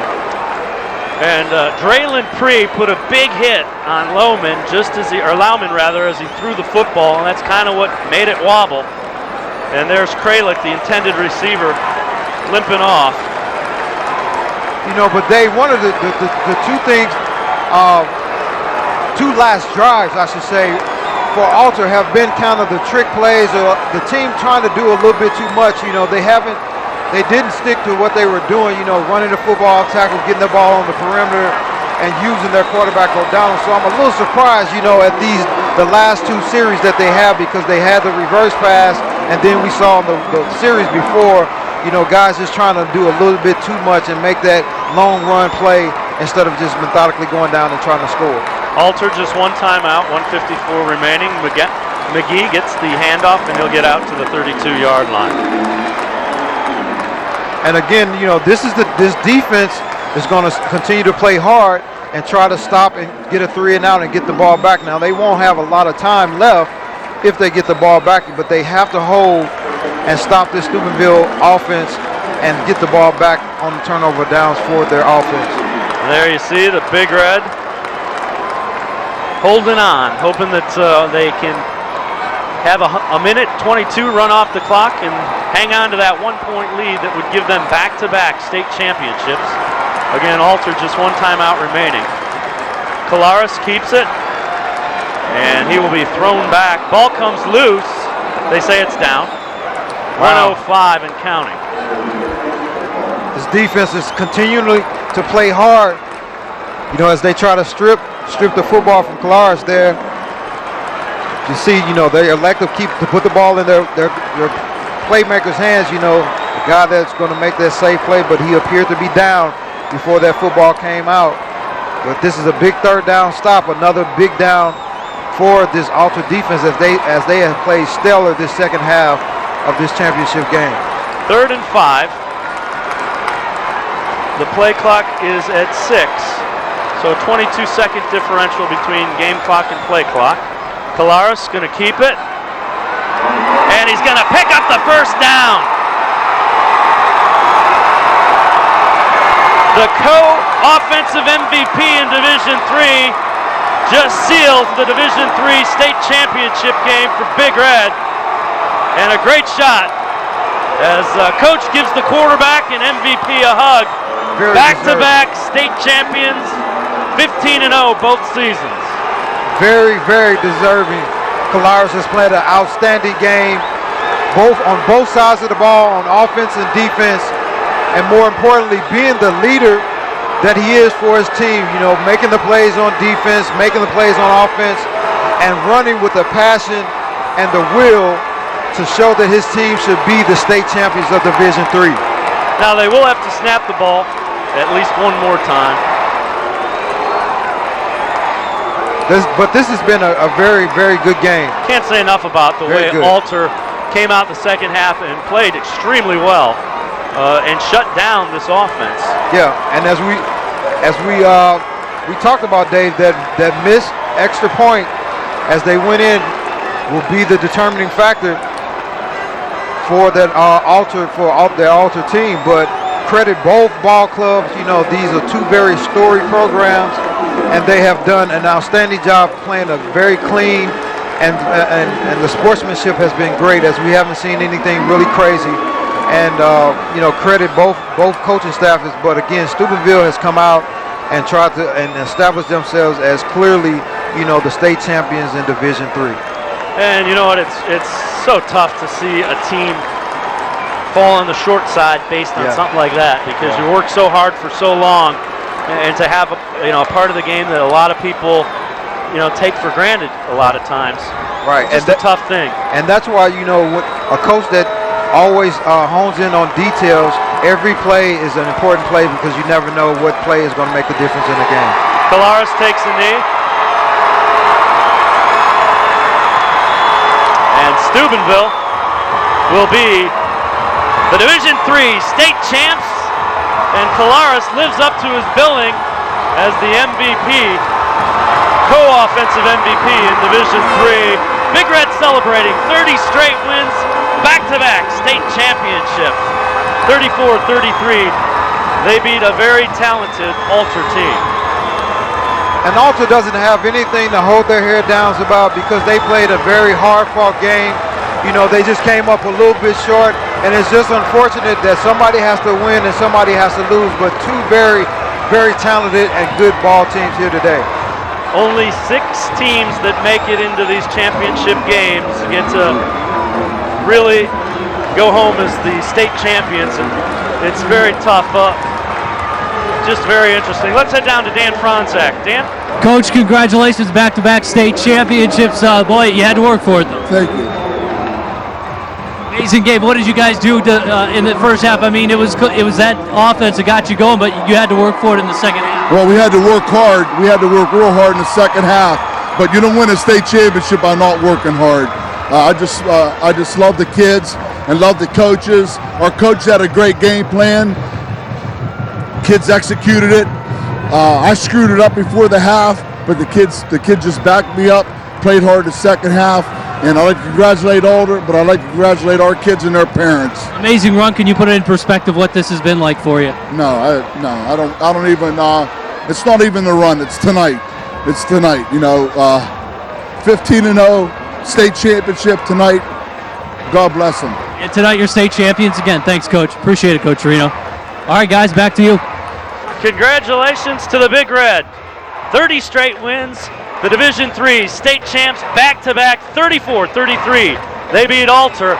And Draylon Pree put a big hit on Lauman as he threw the football, and that's kind of what made it wobble. And there's Kralik, the intended receiver, limping off. You know, but Dave, one of the two things, two last drives, I should say, for Alter have been kind of the trick plays, or the team trying to do a little bit too much. You know, they didn't stick to what they were doing, you know, running the football tackle, getting the ball on the perimeter, and using their quarterback O'Donnell. So I'm a little surprised, you know, at the last two series that they have, because they had the reverse pass, and then we saw in the series before, you know, guys just trying to do a little bit too much and make that long run play instead of just methodically going down and trying to score. Alter just one timeout, 1:54 remaining. McGee gets the handoff, and he'll get out to the 32-yard line. And again, you know, this defense is going to continue to play hard and try to stop and get a 3-and-out and get the ball back. Now, they won't have a lot of time left if they get the ball back, but they have to hold and stop this Steubenville offense and get the ball back on the turnover downs for their offense. There you see the Big Red holding on, hoping that they can have a minute 22 run off the clock and hang on to that 1-point lead that would give them back-to-back state championships. Again, Alter just one timeout remaining. Kolaris keeps it, and he will be thrown back. Ball comes loose. They say it's down. Wow. 105 and counting. This defense is continually to play hard, you know, as they try to strip the football from Kolaris there. You see, you know, they elect to put the ball in their playmaker's hands, you know, the guy that's going to make that safe play, but he appeared to be down before that football came out. But this is a big third down stop, another big down for this Alter defense as they have played stellar this second half of this championship game. 3rd and 5. The play clock is at 6, so a 22-second differential between game clock and play clock. Kolaris going to keep it, and he's going to pick up the first down. The co-offensive MVP in Division III just seals the Division III state championship game for Big Red. And a great shot as Coach gives the quarterback and MVP a hug. Back-to-back state champions, 15-0 both seasons. Very, very deserving. Kolaris has played an outstanding game, on both sides of the ball, on offense and defense, and more importantly, being the leader that he is for his team. You know, making the plays on defense, making the plays on offense, and running with the passion and the will to show that his team should be the state champions of Division III. Now they will have to snap the ball at least one more time. But this has been a very, very good game. Can't say enough about the way Alter came out the second half and played extremely well and shut down this offense. Yeah, and as we talked about, Dave, that missed extra point as they went in will be the determining factor for that their Alter team. But credit both ball clubs. You know, these are two very storied programs, and they have done an outstanding job playing a very clean, and the sportsmanship has been great, as we haven't seen anything really crazy. And you know, credit both coaching staffs. But again, Steubenville has come out and tried to establish themselves as clearly, you know, the state champions in Division III. And you know what? It's so tough to see a team fall on the short side based on something like that, because you work so hard for so long, and to have a part of the game that a lot of people take for granted a lot of times. Right, It's just a tough thing. And that's why a coach that always hones in on details. Every play is an important play because you never know what play is going to make a difference in the game. Colares takes a knee. And Steubenville will be the Division III state champs. And Colares lives up to his billing as the MVP, co-offensive MVP in Division III. Big Red celebrating 30 straight wins, back-to-back state championship. 34-33. They beat a very talented Alter team. And Alter doesn't have anything to hold their head down about because they played a very hard-fought game. They just came up a little bit short, and it's just unfortunate that somebody has to win and somebody has to lose, but two very, very talented and good ball teams here today. Only 6 teams that make it into these championship games get to really go home as the state champions, and it's very tough. Just very interesting. Let's head down to Dan Franzak. Dan? Coach, congratulations, back-to-back state championships. Boy, you had to work for it, though. Thank you. Amazing game. What did you guys do in the first half? I mean, it was that offense that got you going, but you had to work for it in the second half. Well, we had to work hard. We had to work real hard in the second half. But you don't win a state championship by not working hard. I just love the kids and love the coaches. Our coach had a great game plan. Kids executed it. I screwed it up before the half, but the kids just backed me up, played hard the second half. And I'd like to congratulate Alder, but I'd like to congratulate our kids and their parents. Amazing run. Can you put it in perspective what this has been like for you? No, I don't even. It's not even the run. It's tonight. It's tonight. 15-0 state championship tonight. God bless them. And tonight you're state champions again. Thanks, Coach. Appreciate it, Coach Reno. All right, guys, back to you. Congratulations to the Big Red. 30 straight wins. The Division III state champs back-to-back 34-33. They beat Alter